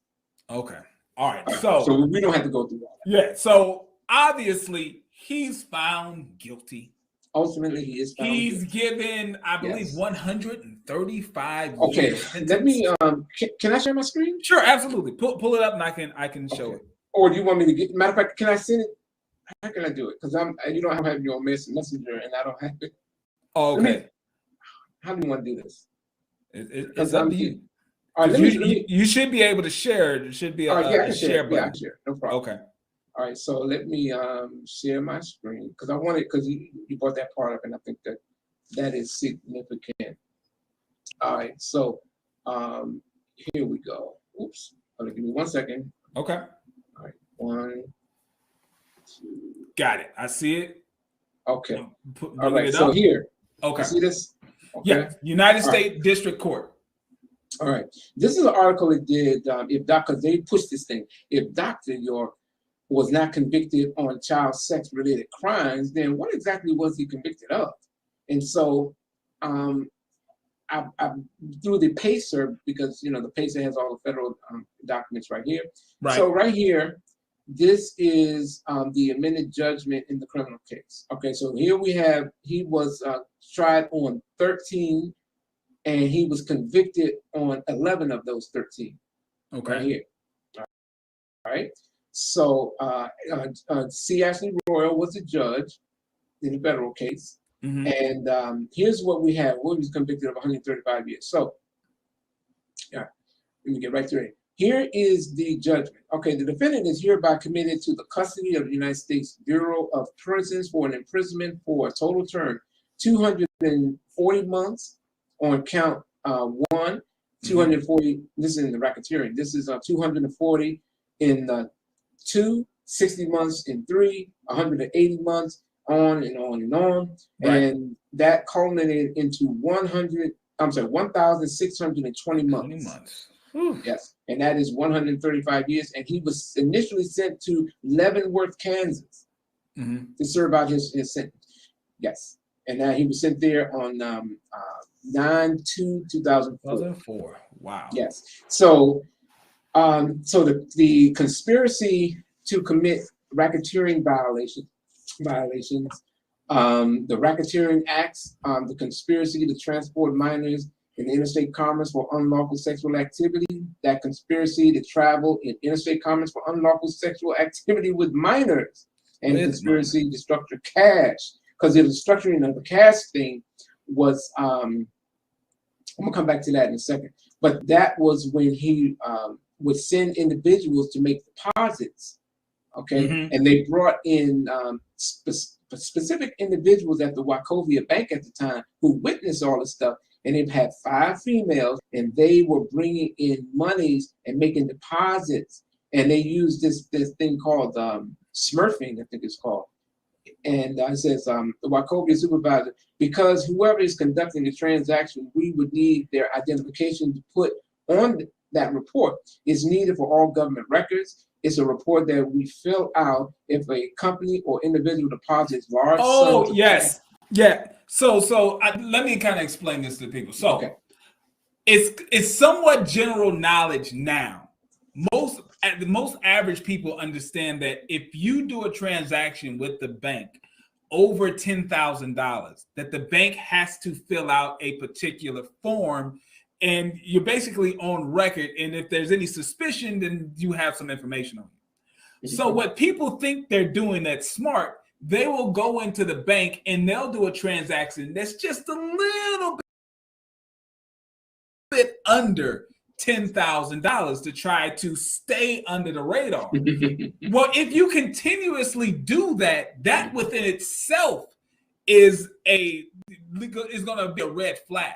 Okay. All right. So we don't have to go through all that. Yeah. So obviously he's found guilty. Ultimately, he is found He's guilty. given, I believe, 135 Okay, years. let me. Can I share my screen? Sure, absolutely. Pull it up, and I can show it. Or do you want me to get? Matter of fact, can I send it? How can I do it? Because you don't have your messenger, and I don't have it. Oh, okay. How do you want to do this? It's up to you. All right, You should be able to share. There should be a share button. Yeah, I can share. No problem. Okay. All right, so let me share my screen because I wanted, because you brought that part up, and I think that is significant. All right, so here we go. Oops. Give me 1 second. Okay. All right, 1, 2. Got it. I see it. Okay. All right. So here. Okay. You see this? Okay. Yeah. United States District Court. All right. This is an article it did. Because they pushed this thing. If Dr. York was not convicted on child sex related crimes, then what exactly was he convicted of? And so, I through the PACER, because the PACER has all the federal documents right here. Right. So right here, this is the amended judgment in the criminal case. Okay, so here we have, he was tried on 13, and he was convicted on 11 of those 13. Okay. Right here. All right. So C. Ashley Royal was the judge in the federal case. Mm-hmm. And here's what we have. He was convicted of 135 years. So, yeah, let me get right to it. Here is the judgment. Okay, the defendant is hereby committed to the custody of the United States Bureau of Prisons for an imprisonment for a total term 240 months on count 1, 240. This is in the racketeering. This is 240 in 2, 60 months in 3, 180 months. On and on and on, right. And that culminated into 1,620 months. Yes, and that is 135 years. And he was initially sent to Leavenworth, Kansas, to serve out his sentence. Yes, and now he was sent there on 9/2/2004. Wow. Yes. So, the conspiracy to commit racketeering violations, the racketeering acts, the conspiracy to transport minors in interstate commerce for unlawful sexual activity, that conspiracy to travel in interstate commerce for unlawful sexual activity with minors, and conspiracy to structure cash, because the structuring of the cash thing was, I'm gonna come back to that in a second, but that was when he would send individuals to make deposits. Okay, and they brought in specific individuals at the Wachovia Bank at the time who witnessed all this stuff, and they've had 5 females, and they were bringing in monies and making deposits, and they used this thing called smurfing, I think it's called. And it says the Wachovia supervisor, because whoever is conducting the transaction, we would need their identification to put on that report. Is needed for all government records. It's a report that we fill out if a company or individual deposits large sums. Oh, yes. Yeah. So let me kind of explain this to people. So it's somewhat general knowledge now. Most average people understand that if you do a transaction with the bank over $10,000, that the bank has to fill out a particular form, and you're basically on record. And if there's any suspicion, then you have some information on you. So what people think they're doing that's smart, they will go into the bank and they'll do a transaction that's just a little bit under $10,000 to try to stay under the radar. Well, if you continuously do that, that within itself is going to be a red flag.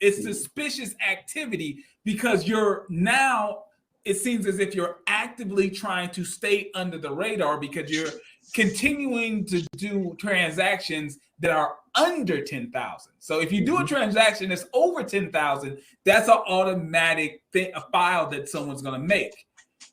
It's suspicious activity, because you're now, it seems as if you're actively trying to stay under the radar because you're continuing to do transactions that are under 10,000. So if you do a transaction that's over 10,000, that's an automatic thing, a file that someone's going to make.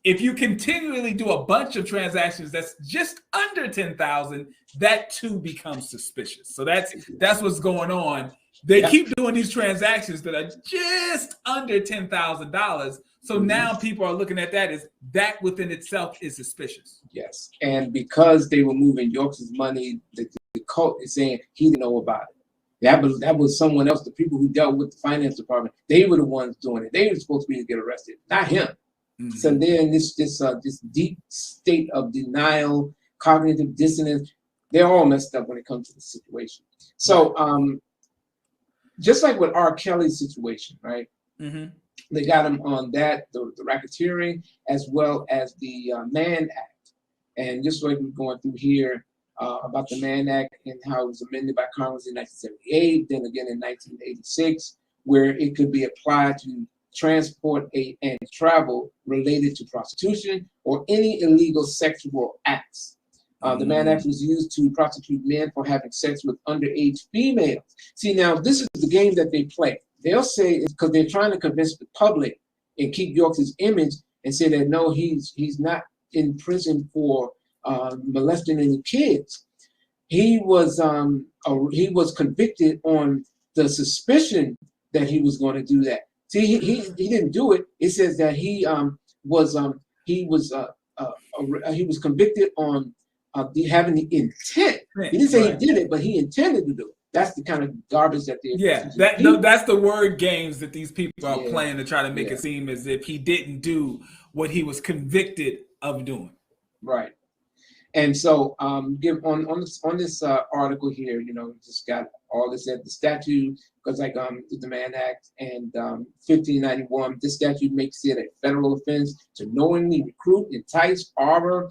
If you continually do a bunch of transactions that's just under 10,000, that too becomes suspicious. So that's what's going on. They keep doing these transactions that are just under $10,000. So now people are looking at that as that within itself is suspicious. Yes, and because they were moving York's money, the cult is saying he didn't know about it. That was someone else. The people who dealt with the finance department, they were the ones doing it. They were supposed to be to get arrested, not him. So then this deep state of denial, cognitive dissonance, they're all messed up when it comes to the situation. So just like with R. Kelly's situation, right? Mm-hmm. They got him on that, the racketeering, as well as the Mann Act. And just like we're going through here about the Mann Act and how it was amended by Congress in 1978, then again in 1986, where it could be applied to transport and travel related to prostitution or any illegal sexual acts. The Mann Act was used to prosecute men for having sex with underage females. See, now this is the game that they play. They'll say it's because they're trying to convince the public and keep York's image and say that no, he's not in prison for molesting any kids. He was convicted on the suspicion that he was going to do that. See, he didn't do it. It says that he was convicted on having the intent. He didn't say he did it, but he intended to do it. That's the kind of garbage that they're that's the word games that these people are playing to try to make it seem as if he didn't do what he was convicted of doing. Right. And so give on this article here, you know, just got all this at the statute, because like the Mann Act and 1591, this statute makes it a federal offense to knowingly recruit, entice, harbor,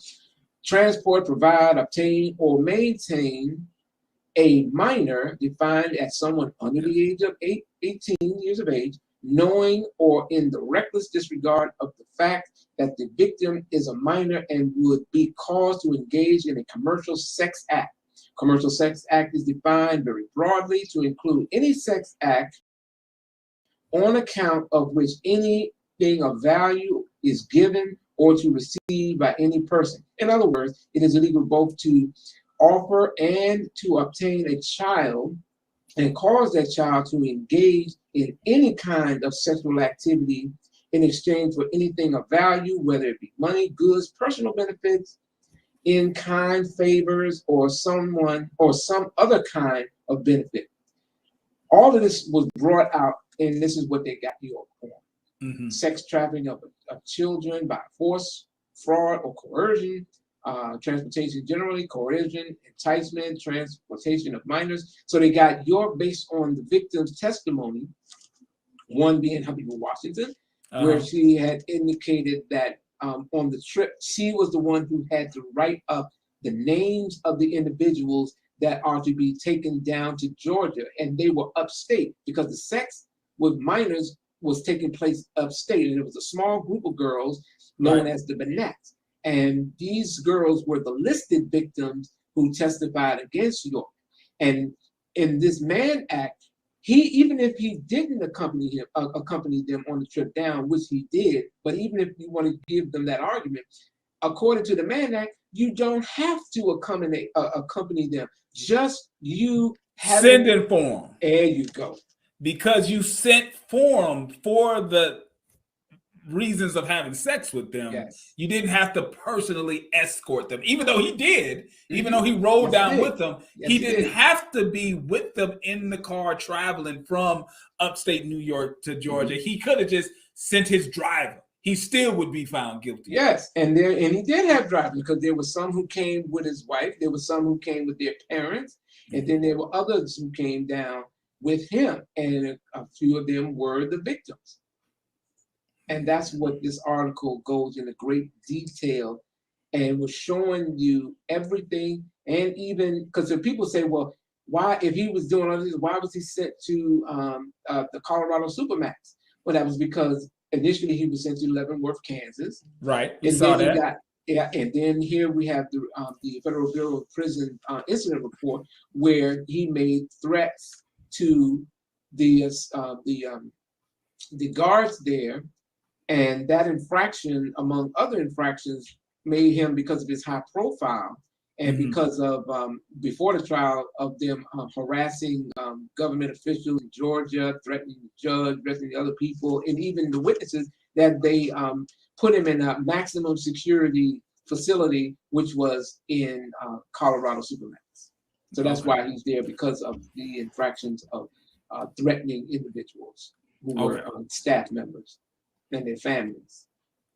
transport, provide, obtain, or maintain a minor defined as someone under the age of 18 years of age, knowing or in the reckless disregard of the fact that the victim is a minor and would be caused to engage in a commercial sex act. Commercial sex act is defined very broadly to include any sex act on account of which anything of value is given or to receive by any person. In other words, it is illegal both to offer and to obtain a child and cause that child to engage in any kind of sexual activity in exchange for anything of value, whether it be money, goods, personal benefits, in-kind favors, or some other kind of benefit. All of this was brought out, and this is what they got you on. Mm-hmm. Sex trafficking of children by force, fraud, or coercion, transportation generally, coercion, enticement, transportation of minors. So they got York based on the victim's testimony, one being Humphrey Washington, where she had indicated that on the trip, she was the one who had to write up the names of the individuals that are to be taken down to Georgia, and they were upstate because the sex with minors was taking place upstate, and it was a small group of girls known as the Bennets. And these girls were the listed victims who testified against York. And in this Mann Act, even if he didn't accompany them on the trip down, which he did, but even if you want to give them that argument, according to the Mann Act, you don't have to accompany them. Just you sending for them. There you go. Because you sent for them for the reasons of having sex with them. Yes. You didn't have to personally escort them, even though he did, even though he rode down with them, he didn't have to be with them in the car traveling from upstate New York to Georgia. He could have just sent his driver. He still would be found guilty. Yes, and he did have drivers, because there were some who came with his wife, there were some who came with their parents, and then there were others who came down with him, and a few of them were the victims. And that's what this article goes into great detail and was showing you everything. And even because the people say, well, why, if he was doing all this, why was he sent to the Colorado Supermax? Well, that was because initially he was sent to Leavenworth, Kansas. Right. You saw that. And then here we have the Federal Bureau of Prison incident report, where he made threats to the guards there. And that infraction, among other infractions, made him, because of his high profile and because of, before the trial, of them harassing government officials in Georgia, threatening the judge, threatening other people, and even the witnesses, that they put him in a maximum security facility, which was in Colorado Supermax. So that's why he's there, because of the infractions of threatening individuals who were staff members and their families.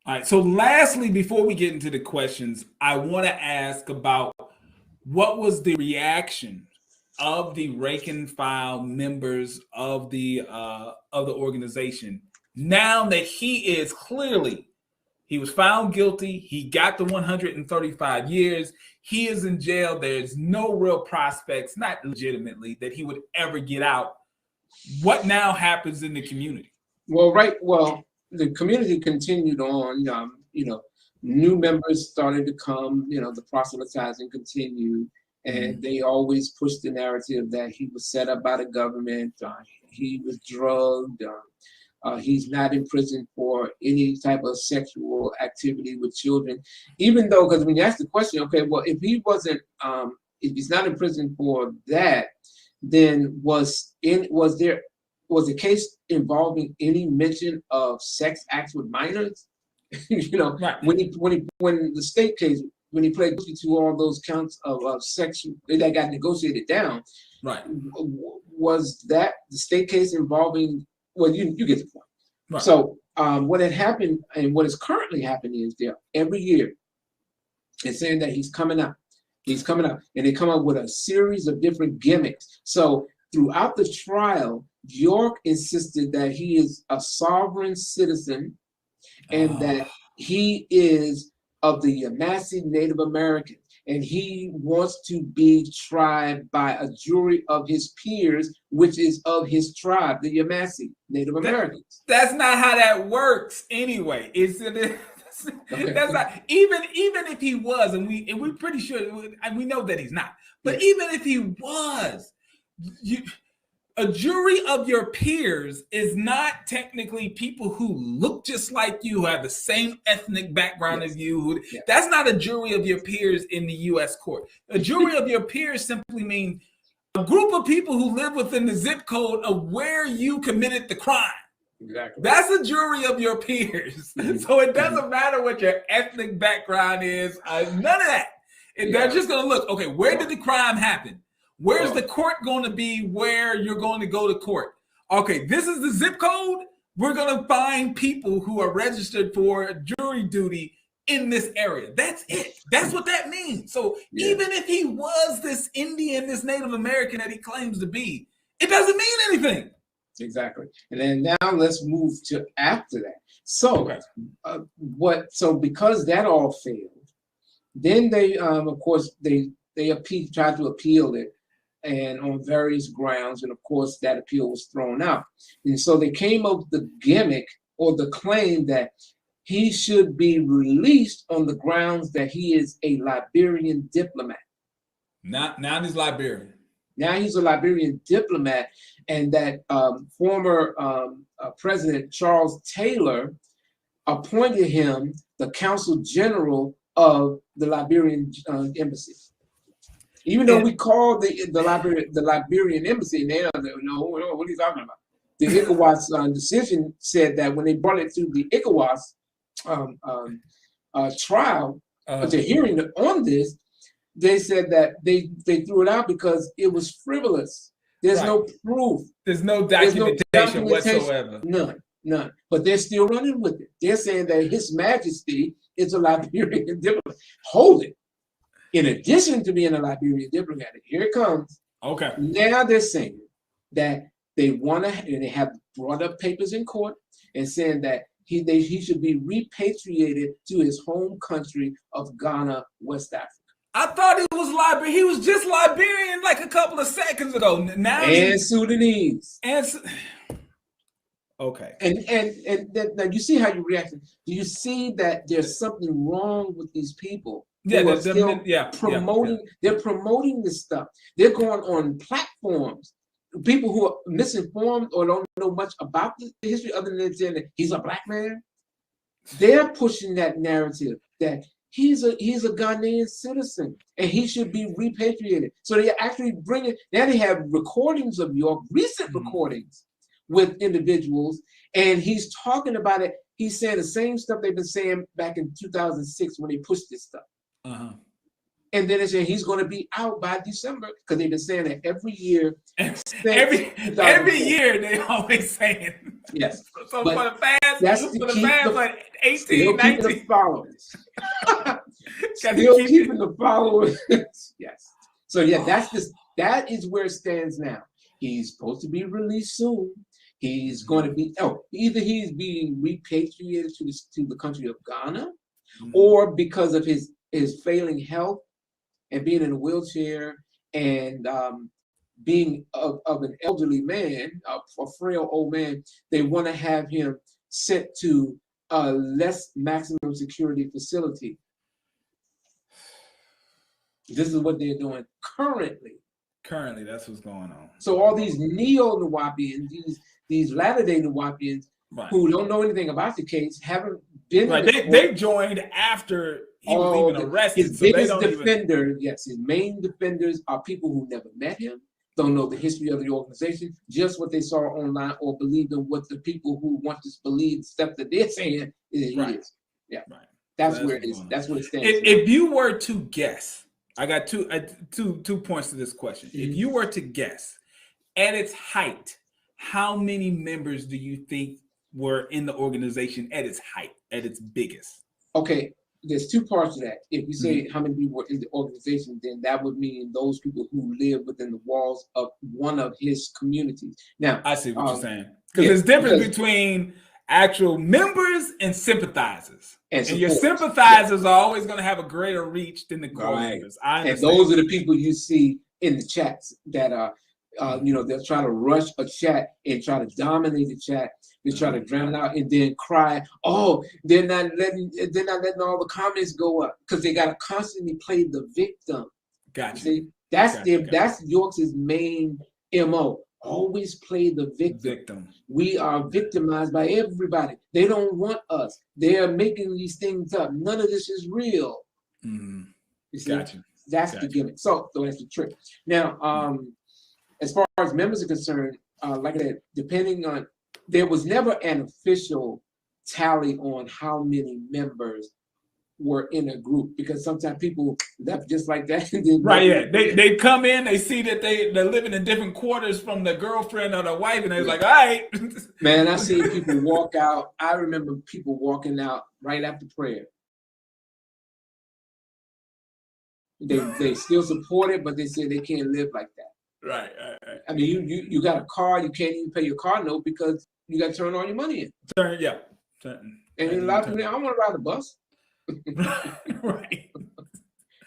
All right. So lastly, before we get into the questions, I want to ask about what was the reaction of the rank and file members of the organization. Now that he is clearly, he was found guilty, he got the 135 years, he is in jail. There's no real prospects, not legitimately, that he would ever get out. What now happens in the community? Well, the community continued on. New members started to come. The proselytizing continued, and they always pushed the narrative that he was set up by the government. He was drugged. He's not in prison for any type of sexual activity with children, even though, because when you ask the question, okay, well, if he wasn't, if he's not in prison for that, then was the case involving any mention of sex acts with minors? Right. When the state case, when he pled guilty to all those counts of sex that got negotiated down, right? Was that the state case involving? Well, you get the point. Right. So what had happened and what is currently happening is there every year it's saying that he's coming out. He's coming out, and they come up with a series of different gimmicks. So throughout the trial, York insisted that he is a sovereign citizen and that he is of the Yamasee Native Americans, and he wants to be tried by a jury of his peers, which is of his tribe, the Yamasee Native Americans. That's not how that works anyway. That's not, even if he was, and we're pretty sure, and we know that he's not, but even if he was, a jury of your peers is not technically people who look just like you, who have the same ethnic background as you. That's not a jury of your peers in the U.S. court. A jury of your peers simply means a group of people who live within the zip code of where you committed the crime. Exactly. That's a jury of your peers. So it doesn't matter what your ethnic background is. None of that. They're just going to look, okay, where did the crime happen? Where's the court going to be where you're going to go to court? Okay, this is the zip code. We're going to find people who are registered for jury duty in this area. That's it. That's what that means. So even if he was this Indian, this Native American that he claims to be, it doesn't mean anything. Exactly. And then now let's move to after that. So because that all failed, then they of course they tried to appeal it, and on various grounds, and of course that appeal was thrown out. And so they came up with the gimmick or the claim that he should be released on the grounds that he is a Liberian diplomat. Now he's Liberian. Now he's a Liberian diplomat, and that former President Charles Taylor appointed him the Consul General of the Liberian embassy. Even though we call the Liberian embassy, and they don't know what are you talking about. The ECOWAS decision said that when they brought it to the ECOWAS trial, the hearing on this, they said that they threw it out because it was frivolous. There's no proof. There's no documentation whatsoever. None. But they're still running with it. They're saying that His Majesty is a Liberian diplomat. Hold it. In addition to being a Liberian diplomat, here it comes. Okay. Now they're saying that they want to, and they have brought up papers in court and saying that he should be repatriated to his home country of Ghana, West Africa. I thought it was Liberian. He was just Liberian like a couple of seconds ago. Now Sudanese. Okay. And now you see how you reacted. Do you see that there's something wrong with these people? They're promoting this stuff. They're going on platforms. People who are misinformed or don't know much about the history other than saying that he's a black man. They're pushing that narrative that he's a Ghanaian citizen and he should be repatriated. So they actually now they have recordings of York, recent recordings with individuals, and he's talking about it. He's saying the same stuff they've been saying back in 2006 when they pushed this stuff. And then they say he's going to be out by December because they've been saying that every year. Every year they always saying. Yes. So for the fans like 18, 19. The followers. Still keeping the followers. Yes. So that's this. That is where it stands now. He's supposed to be released soon. He's going to be either he's being repatriated to the country of Ghana, or because of his failing health and being in a wheelchair and being of an elderly man, a frail old man, they want to have him sent to a less maximum security facility. This is what they're doing currently. Currently, that's what's going on. So all these neo-Nuwaubians, these latter-day Nuwaubians, who don't know anything about the case, haven't been. They joined after he was even arrested. His biggest defender, his main defenders are people who never met him, don't know the history of the organization, just what they saw online, or believe in what the people who want to believe stuff that they're saying is. Yeah, right. That's where it is. That's what it stands. If you were to guess, I got two points to this question. If you were to guess, at its height, how many members do you think were in the organization at its height, at its biggest? Okay, there's two parts to that. If you say how many people were in the organization, then that would mean those people who live within the walls of one of his communities. Now, I see what you're saying. Because there's difference between actual members and sympathizers. And your sympathizers are always going to have a greater reach than the core members. And those are the people you see in the chats that are, they'll try to rush a chat and try to dominate the chat. They try to drown it out and then cry, oh, they're not letting all the comments go up, because they got to constantly play the victim. Gotcha. See, that's York's main MO. Always play the victim. We are victimized by everybody. They don't want us. They are making these things up. None of this is real. You see? Gotcha. That's the gimmick. So that's the trick. Now, as far as members are concerned, like I said, depending on, there was never an official tally on how many members were in a group, because sometimes people left just like that. They come in, they see that they're living in different quarters from their girlfriend or their wife, and they're like, all right. Man, I seen people walk out. I remember people walking out right after prayer. They still support it, but they said they can't live like that. Right. I mean, you got a car, you can't even pay your car note because you got to turn all your money in. And a lot of people, I don't want to ride the bus. Right.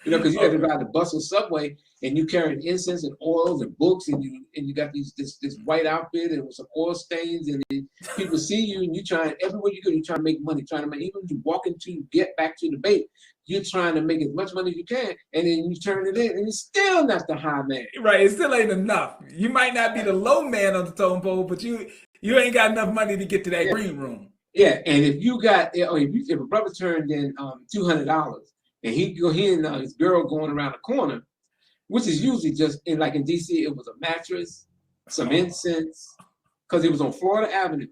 Because you have to ride the bus or subway, and you carrying incense and oils and books, and you got this white outfit and with some oil stains, and people see you, and you trying everywhere you go, you trying to make money, even when you walk into get back to the bait, you're trying to make as much money as you can, and then you turn it in, and it's still not the high man. Right, it still ain't enough. You might not be the low man on the totem pole, but you ain't got enough money to get to that green room. Yeah, and if you got, if a brother turned in $200, and he and his girl going around the corner, which is usually just in DC, it was a mattress, some incense, because it was on Florida Avenue,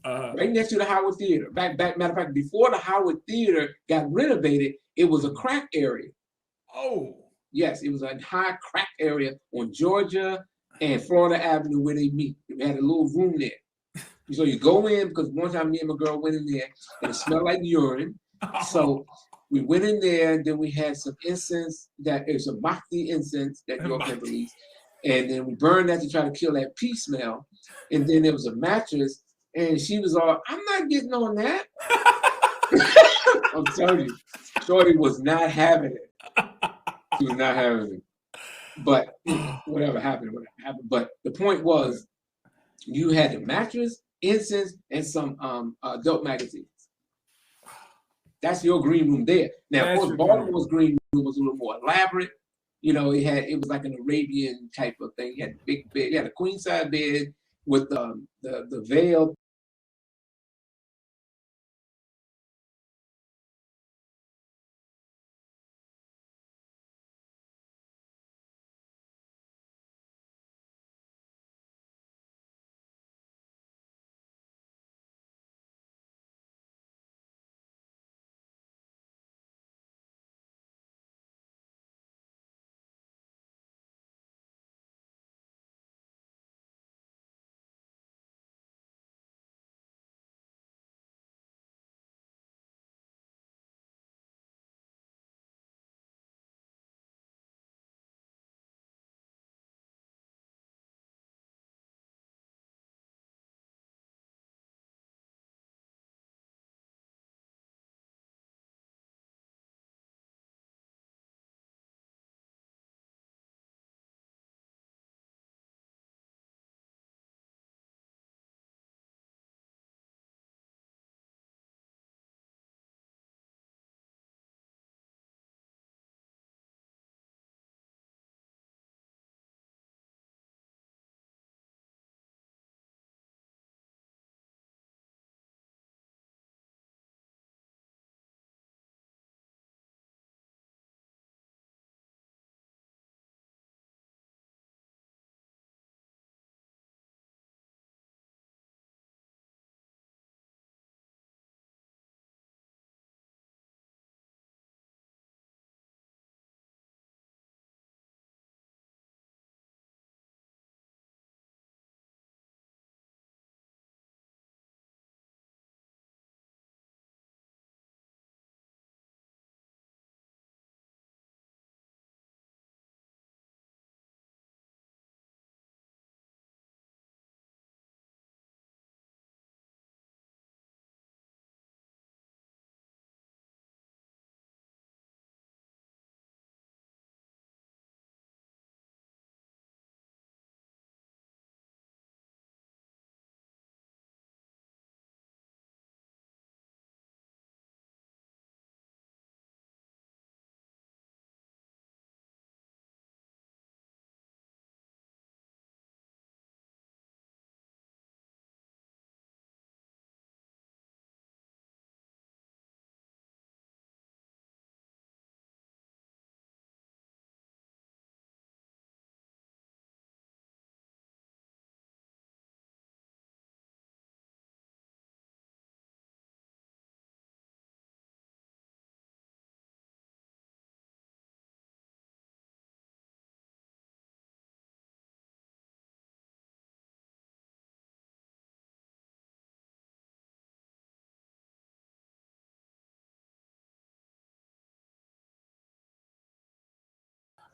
right next to the Howard Theater. Matter of fact, before the Howard Theater got renovated, it was a crack area. Oh, yes, it was a high crack area on Georgia and Florida Avenue where they meet. We had a little room there. So you go in, because one time me and my girl went in there and it smelled like urine. So we went in there, and then we had some incense that is a Bhakti incense that York had released. And then we burned that to try to kill that pee smell. And then there was a mattress, and she was all, I'm not getting on that. I'm telling you, Shorty was not having it. She was not having it. But whatever happened. But the point was, you had the mattress, incense, and some adult magazines. That's your green room there. Now, of course, Baltimore's green room was a little more elaborate. It was like an Arabian type of thing. You had a big bed, you had a queen size bed with the veil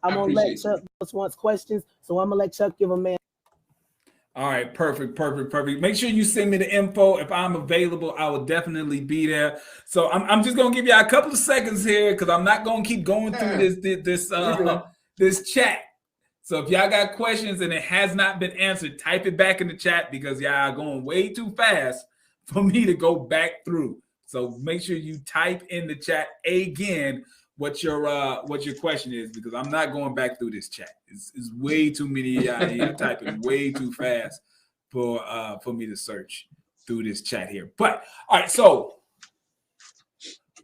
I'm gonna let Chuck wants questions, so I'm gonna let Chuck give a man. All right, perfect. Make sure you send me the info. If I'm available, I will definitely be there. So I'm just gonna give you a couple of seconds here because I'm not gonna keep going through this chat. So if y'all got questions and it has not been answered, type it back in the chat because y'all are going way too fast for me to go back through. So make sure you type in the chat again what your question is because I'm not going back through this chat. It's way too many you're typing way too fast for me to search through this chat here. But all right, so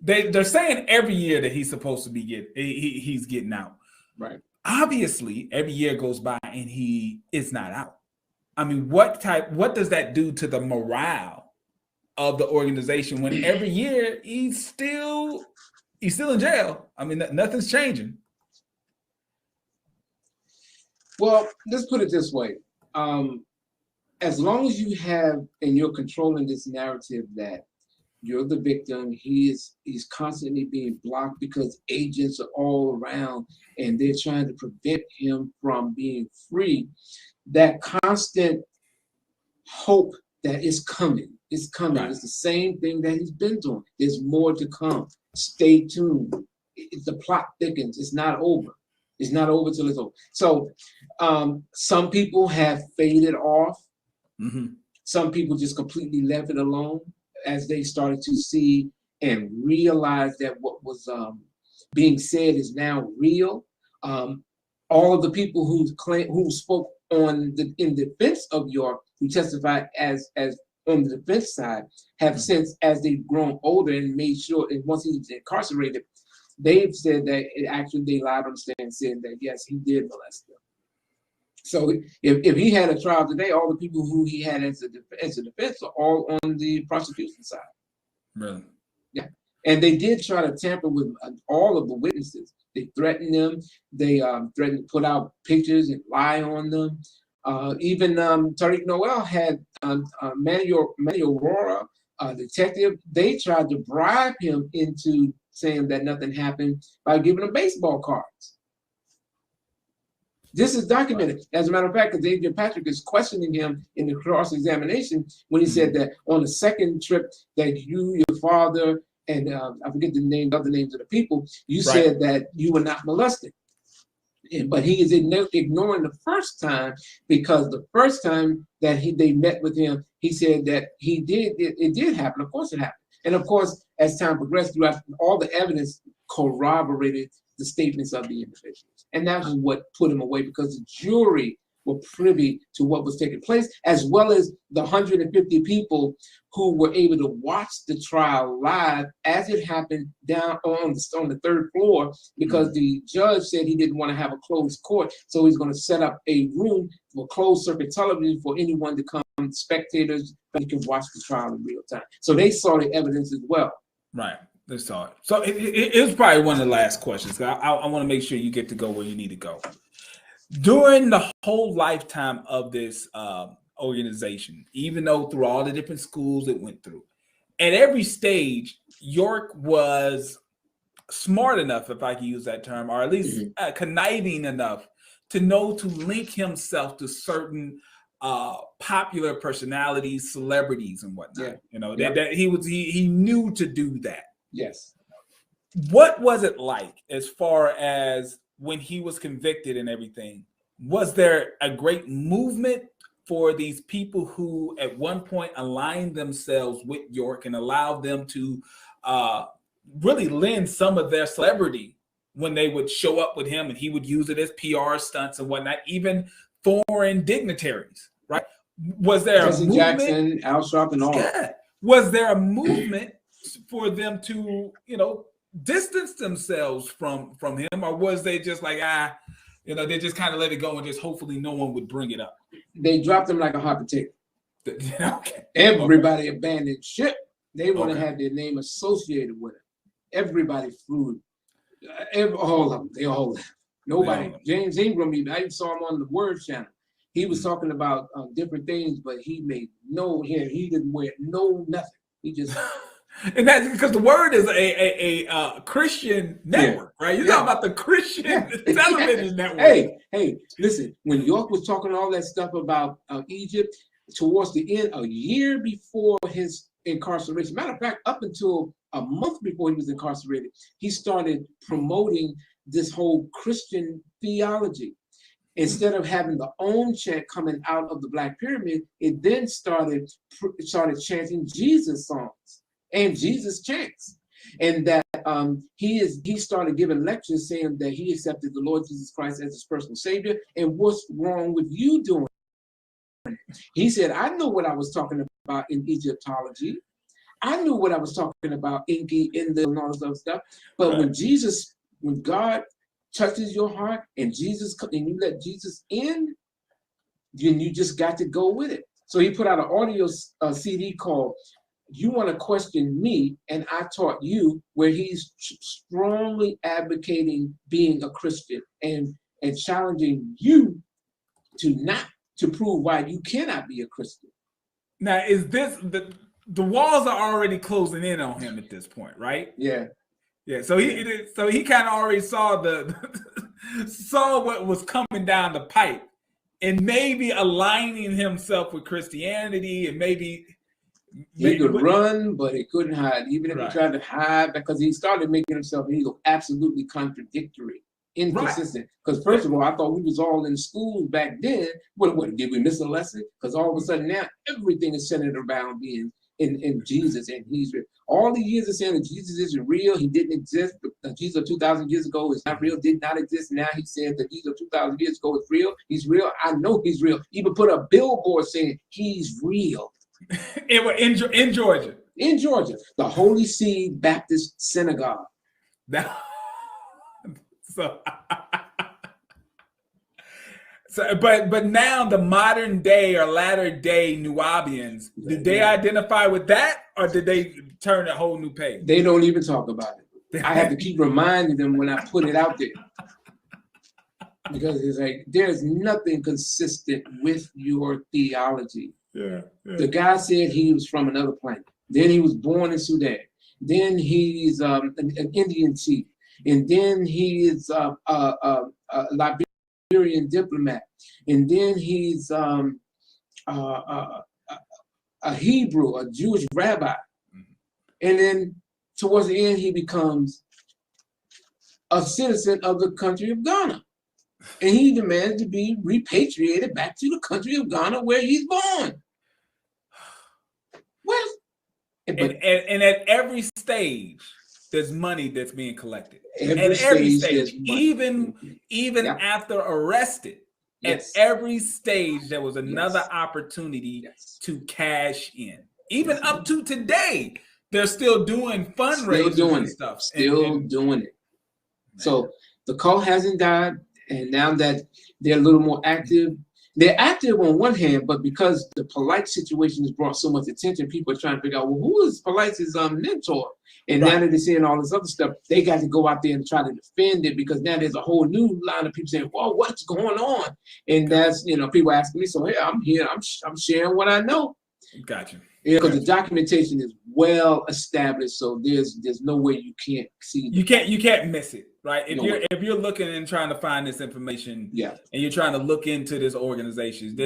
they're saying every year that he's supposed to be he's getting out. Right. Obviously, every year goes by and he is not out. I mean, what does that do to the morale of the organization when every year he's still in jail? I mean, nothing's changing. Well, let's put it this way. As long as you have, and you're controlling this narrative that you're the victim, he's constantly being blocked because agents are all around and they're trying to prevent him from being free. That constant hope that is coming. It's coming. Right. It's the same thing that he's been doing. There's more to come. Stay tuned. The plot thickens. It's not over. It's not over till it's over. So some people have faded off. Mm-hmm. Some people just completely left it alone as they started to see and realize that what was being said is now real. All of the people who spoke in defense of York, who testified as on the defense side, have since, as they've grown older and made sure, and once he was incarcerated, they've said that they lied on the stand, saying that yes, he did molest them. So if he had a trial today, all the people who he had as a defense are all on the prosecution side. Really? Yeah. And they did try to tamper with all of the witnesses. They threatened them. They threatened to put out pictures and lie on them. Even Tariq Noel had Manny Aurora, detective. They tried to bribe him into saying that nothing happened by giving him baseball cards. This is documented. As a matter of fact, because Adrian Patrick is questioning him in the cross-examination when he said that on the second trip that you, your father, and I forget the other names of the people, you said that you were not molested. But he is ignoring the first time, because the first time that they met with him, he said that it did happen. Of course it happened. And of course, as time progressed throughout, all the evidence corroborated the statements of the individuals. And that was what put him away, because the jury were privy to what was taking place, as well as the 150 people who were able to watch the trial live as it happened down on the third floor, because the judge said he didn't want to have a closed court, so he's going to set up a room for closed circuit television for anyone to come, spectators, that can watch the trial in real time. So they saw the evidence as well. Right. They saw it. So it was probably one of the last questions. I want to make sure you get to go where you need to go. During the whole lifetime of this organization, even though through all the different schools it went through, at every stage, York was smart enough, if I can use that term, or at least conniving enough to know to link himself to certain popular personalities, celebrities, and whatnot. Yeah. You know, that he knew to do that. Yes. What was it like as far as when he was convicted and everything? Was there a great movement for these people who at one point aligned themselves with York and allowed them to really lend some of their celebrity when they would show up with him and he would use it as PR stunts and whatnot, even foreign dignitaries, right? Was there Jesse a movement? Jackson, Al Sharpton, all. Yeah. Was there a movement for them to, distance themselves from him, or was they just like, they just kind of let it go and just hopefully no one would bring it up? They dropped him like a hot potato. Okay. Everybody abandoned ship. They want to have their name associated with it. Everybody flew. All of them. They all left. Nobody. James Ingram, I saw him on the Word channel. He was talking about different things, but he made he didn't wear nothing. He just And that's because the Word is a Christian network, right? You're talking about the Christian television network. Hey, listen, when York was talking all that stuff about Egypt, towards the end, a year before his incarceration, matter of fact, up until a month before he was incarcerated, he started promoting this whole Christian theology. Instead of having the own chant coming out of the Black Pyramid, it then started chanting Jesus songs and Jesus chants, and that he started giving lectures saying that he accepted the Lord Jesus Christ as his personal Savior, and what's wrong with you doing it? He said, I know what I was talking about in Egyptology. I knew what I was talking about in and all this other stuff. But when God touches your heart and you let Jesus in, then you just got to go with it. So he put out an audio CD called "You Want to Question Me and I Taught You," where he's strongly advocating being a Christian and challenging you to prove why you cannot be a Christian. Now, is this the walls are already closing in on him at this point, right? Yeah. So he kind of already saw saw what was coming down the pipe, and maybe aligning himself with Christianity, and maybe he could run, but he couldn't hide. Even if he tried to hide, because he started making himself absolutely contradictory, inconsistent. Because first of all, I thought we was all in school back then. What did we miss a lesson? Because all of a sudden now everything is centered around being in Jesus, and he's real. All the years of saying that Jesus isn't real, he didn't exist. Jesus 2,000 years ago is not real, did not exist. Now he said that Jesus 2,000 years ago is real. He's real. I know he's real. Even put a billboard saying he's real. In Georgia. In Georgia, the Holy Seed Baptist Synagogue. But now the modern day or latter day Nubians, did they identify with that, or did they turn a whole new page? They don't even talk about it. I have to keep reminding them when I put it out there, because it's like there's nothing consistent with your theology. The guy said he was from another planet. Then he was born in Sudan. Then he's an Indian chief, and then he is a Liberian diplomat, and then he's a Hebrew, a Jewish rabbi, and then towards the end he becomes a citizen of the country of Ghana, and he demands to be repatriated back to the country of Ghana where he's born. And at every stage, there's money that's being collected. Every stage, even after arrested, at every stage there was another opportunity to cash in. Even up to today, they're still doing fundraising and stuff. Still doing it. So the cult hasn't died, and now that they're a little more active. They're active on one hand, but because the Polite situation has brought so much attention, people are trying to figure out, well, who is Polite's mentor? And now that they're seeing all this other stuff, they got to go out there and try to defend it, because now there's a whole new line of people saying, well, what's going on? And that's, people asking me, so hey, I'm here, I'm sharing what I know. Gotcha. Because the documentation is well established, so there's no way you can't see. You can't miss it, right? If you're looking and trying to find this information, and you're trying to look into this organization,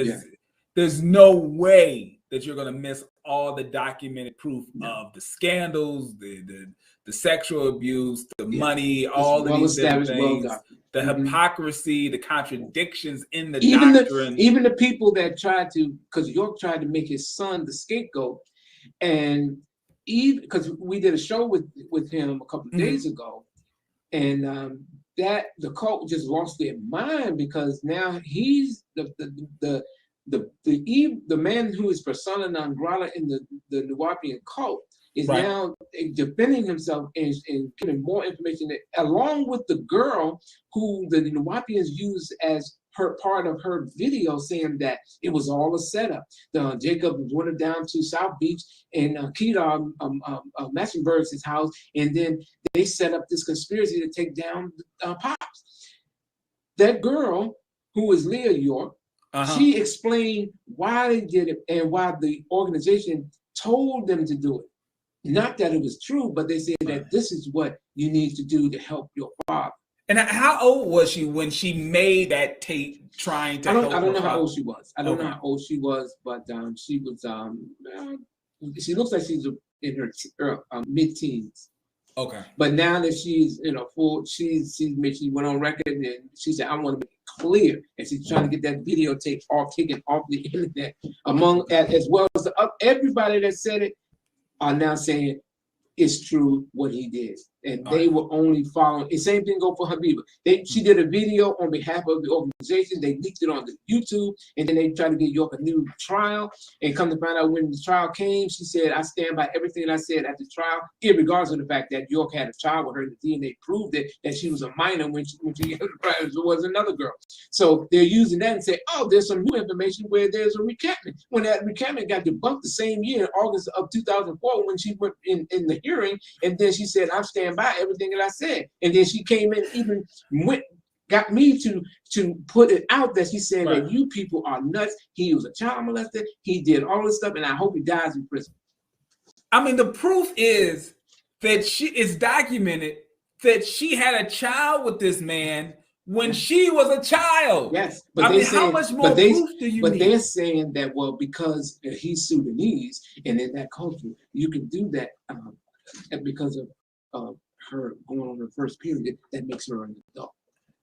there's no way that you're going to miss all the documented proof of the scandals, the sexual abuse, the money, all of these different things, the hypocrisy, the contradictions in the doctrine. Even the people that tried to, because York tried to make his son the scapegoat, and even because we did a show with him a couple of days ago, and that the cult just lost their mind, because now he's the man who is persona non grata in the Nubian cult is now defending himself and giving more information, along with the girl who the Nubians used as her part of her video, saying that it was all a setup. Jacob went down to South Beach and Kedar Massenberg's house, and then they set up this conspiracy to take down Pops. That girl, who is Leah York, she explained why they did it and why the organization told them to do it. not that it was true, but they said that this is what you need to do to help your father. And how old was she when she made that tape trying to help? I don't know how old she was. I don't know how old she was, but she was she looks like she's in her mid-teens. Okay. But now that she's full, she went on record and she said, I want to make it clear, and she's trying to get that videotape taken off the internet. As well as everybody that said it are now saying it's true what he did, and they were only following. The same thing go for Habiba. She did a video on behalf of the organization. They leaked it on the YouTube, and then they tried to get York a new trial. And come to find out, when the trial came, she said, "I stand by everything I said at the trial, irregardless of the fact that York had a child with her. The DNA proved it, that she was a minor when she was another girl." So they're using that and say, "Oh, there's some new information where there's a recantment." When that recantment got debunked the same year, in August of 2004, when she went in the hearing, and then she said, "I stand by everything that I said." And then she came in, even got me to put it out that she said that you people are nuts. He was a child molester. He did all this stuff, and I hope he dies in prison. I mean, the proof is that it's documented that she had a child with this man when she was a child. Yes, but how much more proof do you need? But they're saying that, well, because he's Sudanese, and in that culture, you can do that because of her going on her first period, that makes her an adult.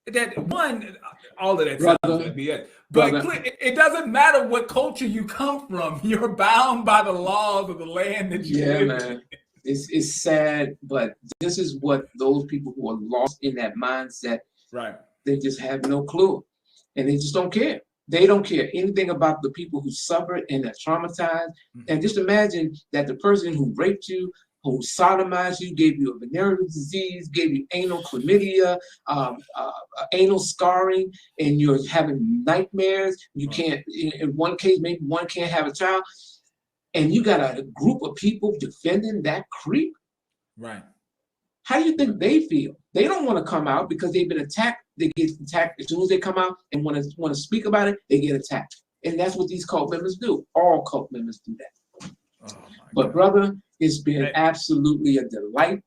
That one, all of that sounds like BS. But it doesn't matter what culture you come from. You're bound by the laws of the land that you live in. Man. It's sad, but this is what those people who are lost in that mindset, they just have no clue. And they just don't care. They don't care anything about the people who suffered and are traumatized. And just imagine that the person who raped you, who sodomized you, gave you a venereal disease, gave you anal chlamydia, anal scarring, and you're having nightmares. You can't, in one case, maybe one can't have a child. And you got a group of people defending that creep. Right. How do you think they feel? They don't want to come out because they've been attacked. They get attacked as soon as they come out and want to speak about it, they get attacked. And that's what these cult members do. All cult members do that. But brother, it's been absolutely a delight.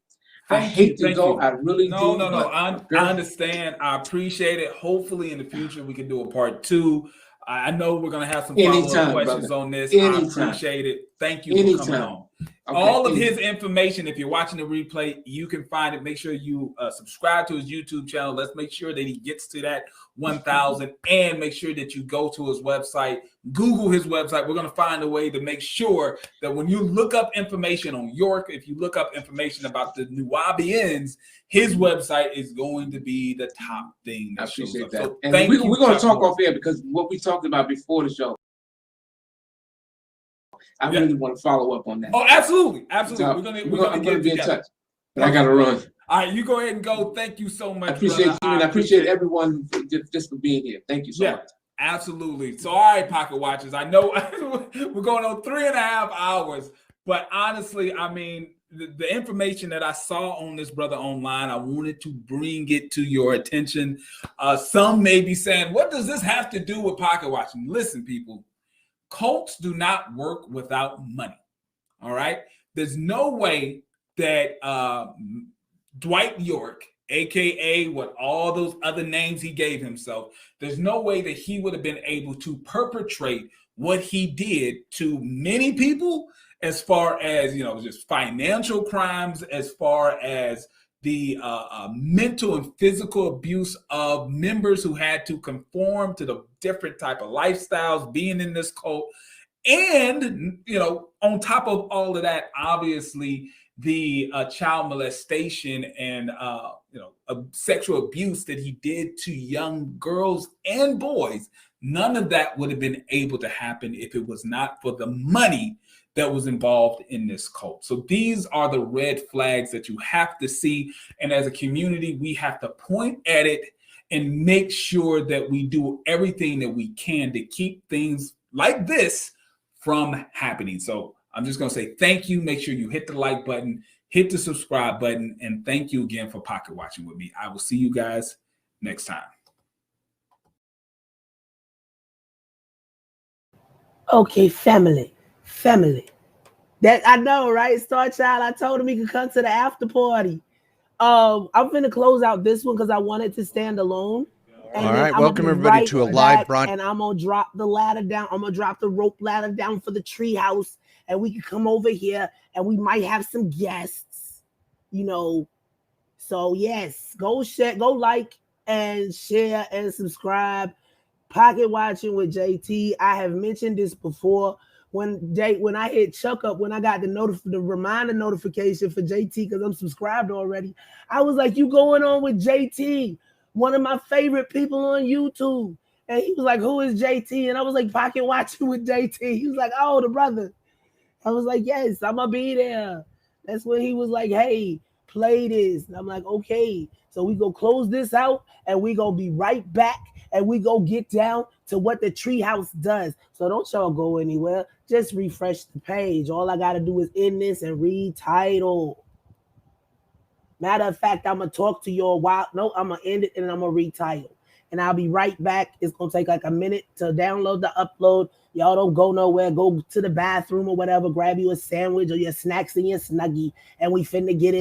I hate to go. I really do. No. I understand. I appreciate it. Hopefully in the future we can do a part 2. I know we're going to have some follow-up questions on this. I appreciate it. Thank you for coming on. Okay, all of his information, if you're watching the replay, you can find it. Make sure you subscribe to his YouTube channel. Let's make sure that he gets to that 1,000, and make sure that you go to his website, Google his website. We're going to find a way to make sure that when you look up information on York, if you look up information about the Nuwaubians, his website is going to be the top thing that shows up. So and we're going to talk off air, because what we talked about before the show, I really want to follow up on that. Oh, absolutely. So we're going to be in touch. But I got to run. All right, you go ahead and go. Thank you so much. I appreciate you, and I appreciate everyone just for being here. Thank you so much. Absolutely. So, all right, Pocket Watchers, I know we're going on 3.5 hours, but honestly, I mean, the information that I saw on this brother online, I wanted to bring it to your attention. Some may be saying, what does this have to do with pocket watching? Listen, people, cults do not work without money. All right. There's no way that Dwight York, aka what all those other names he gave himself, there's no way that he would have been able to perpetrate what he did to many people, as far as, you know, just financial crimes, as far as the mental and physical abuse of members who had to conform to the different type of lifestyles being in this cult. And, you know, on top of all of that, obviously the child molestation and, sexual abuse that he did to young girls and boys. None of that would have been able to happen if it was not for the money that was involved in this cult. So these are the red flags that you have to see. And as a community, we have to point at it and make sure that we do everything that we can to keep things like this from happening. So I'm just going to say thank you. Make sure you hit the like button, hit the subscribe button, and thank you again for pocket watching with me. I will see you guys next time. Okay, family. That I know, right? Star Child, I told him he could come to the after party. I'm finna close out this one because I wanted to stand alone. And all then right, I'm welcome gonna be everybody right to a live back, broadcast. and I'm gonna drop the ladder down. I'm gonna drop the rope ladder down for the tree house, and we can come over here, and we might have some guests, you know. So yes, go share, go like and share and subscribe. Pocket watching with JT. I have mentioned this before. When I hit Chuck up, when I got the reminder notification for JT because I'm subscribed already, I was like, "You going on with JT? One of my favorite people on YouTube." And he was like, "Who is JT?" And I was like, "Pocket watching with JT." He was like, "Oh, the brother." I was like, "Yes, I'm gonna be there." That's when he was like, "Hey, play this." And I'm like, "Okay." So we go close this out, and we gonna be right back, and we go get down to what the treehouse does. So don't y'all go anywhere. Just refresh the page. All I gotta do is end this and retitle. Matter of fact, I'm gonna talk to you a while. No, I'm gonna end it and I'm gonna retitle. And I'll be right back. It's gonna take like a minute to download the upload. Y'all don't go nowhere. Go to the bathroom or whatever. Grab you a sandwich or your snacks and your Snuggie, and we finna get it.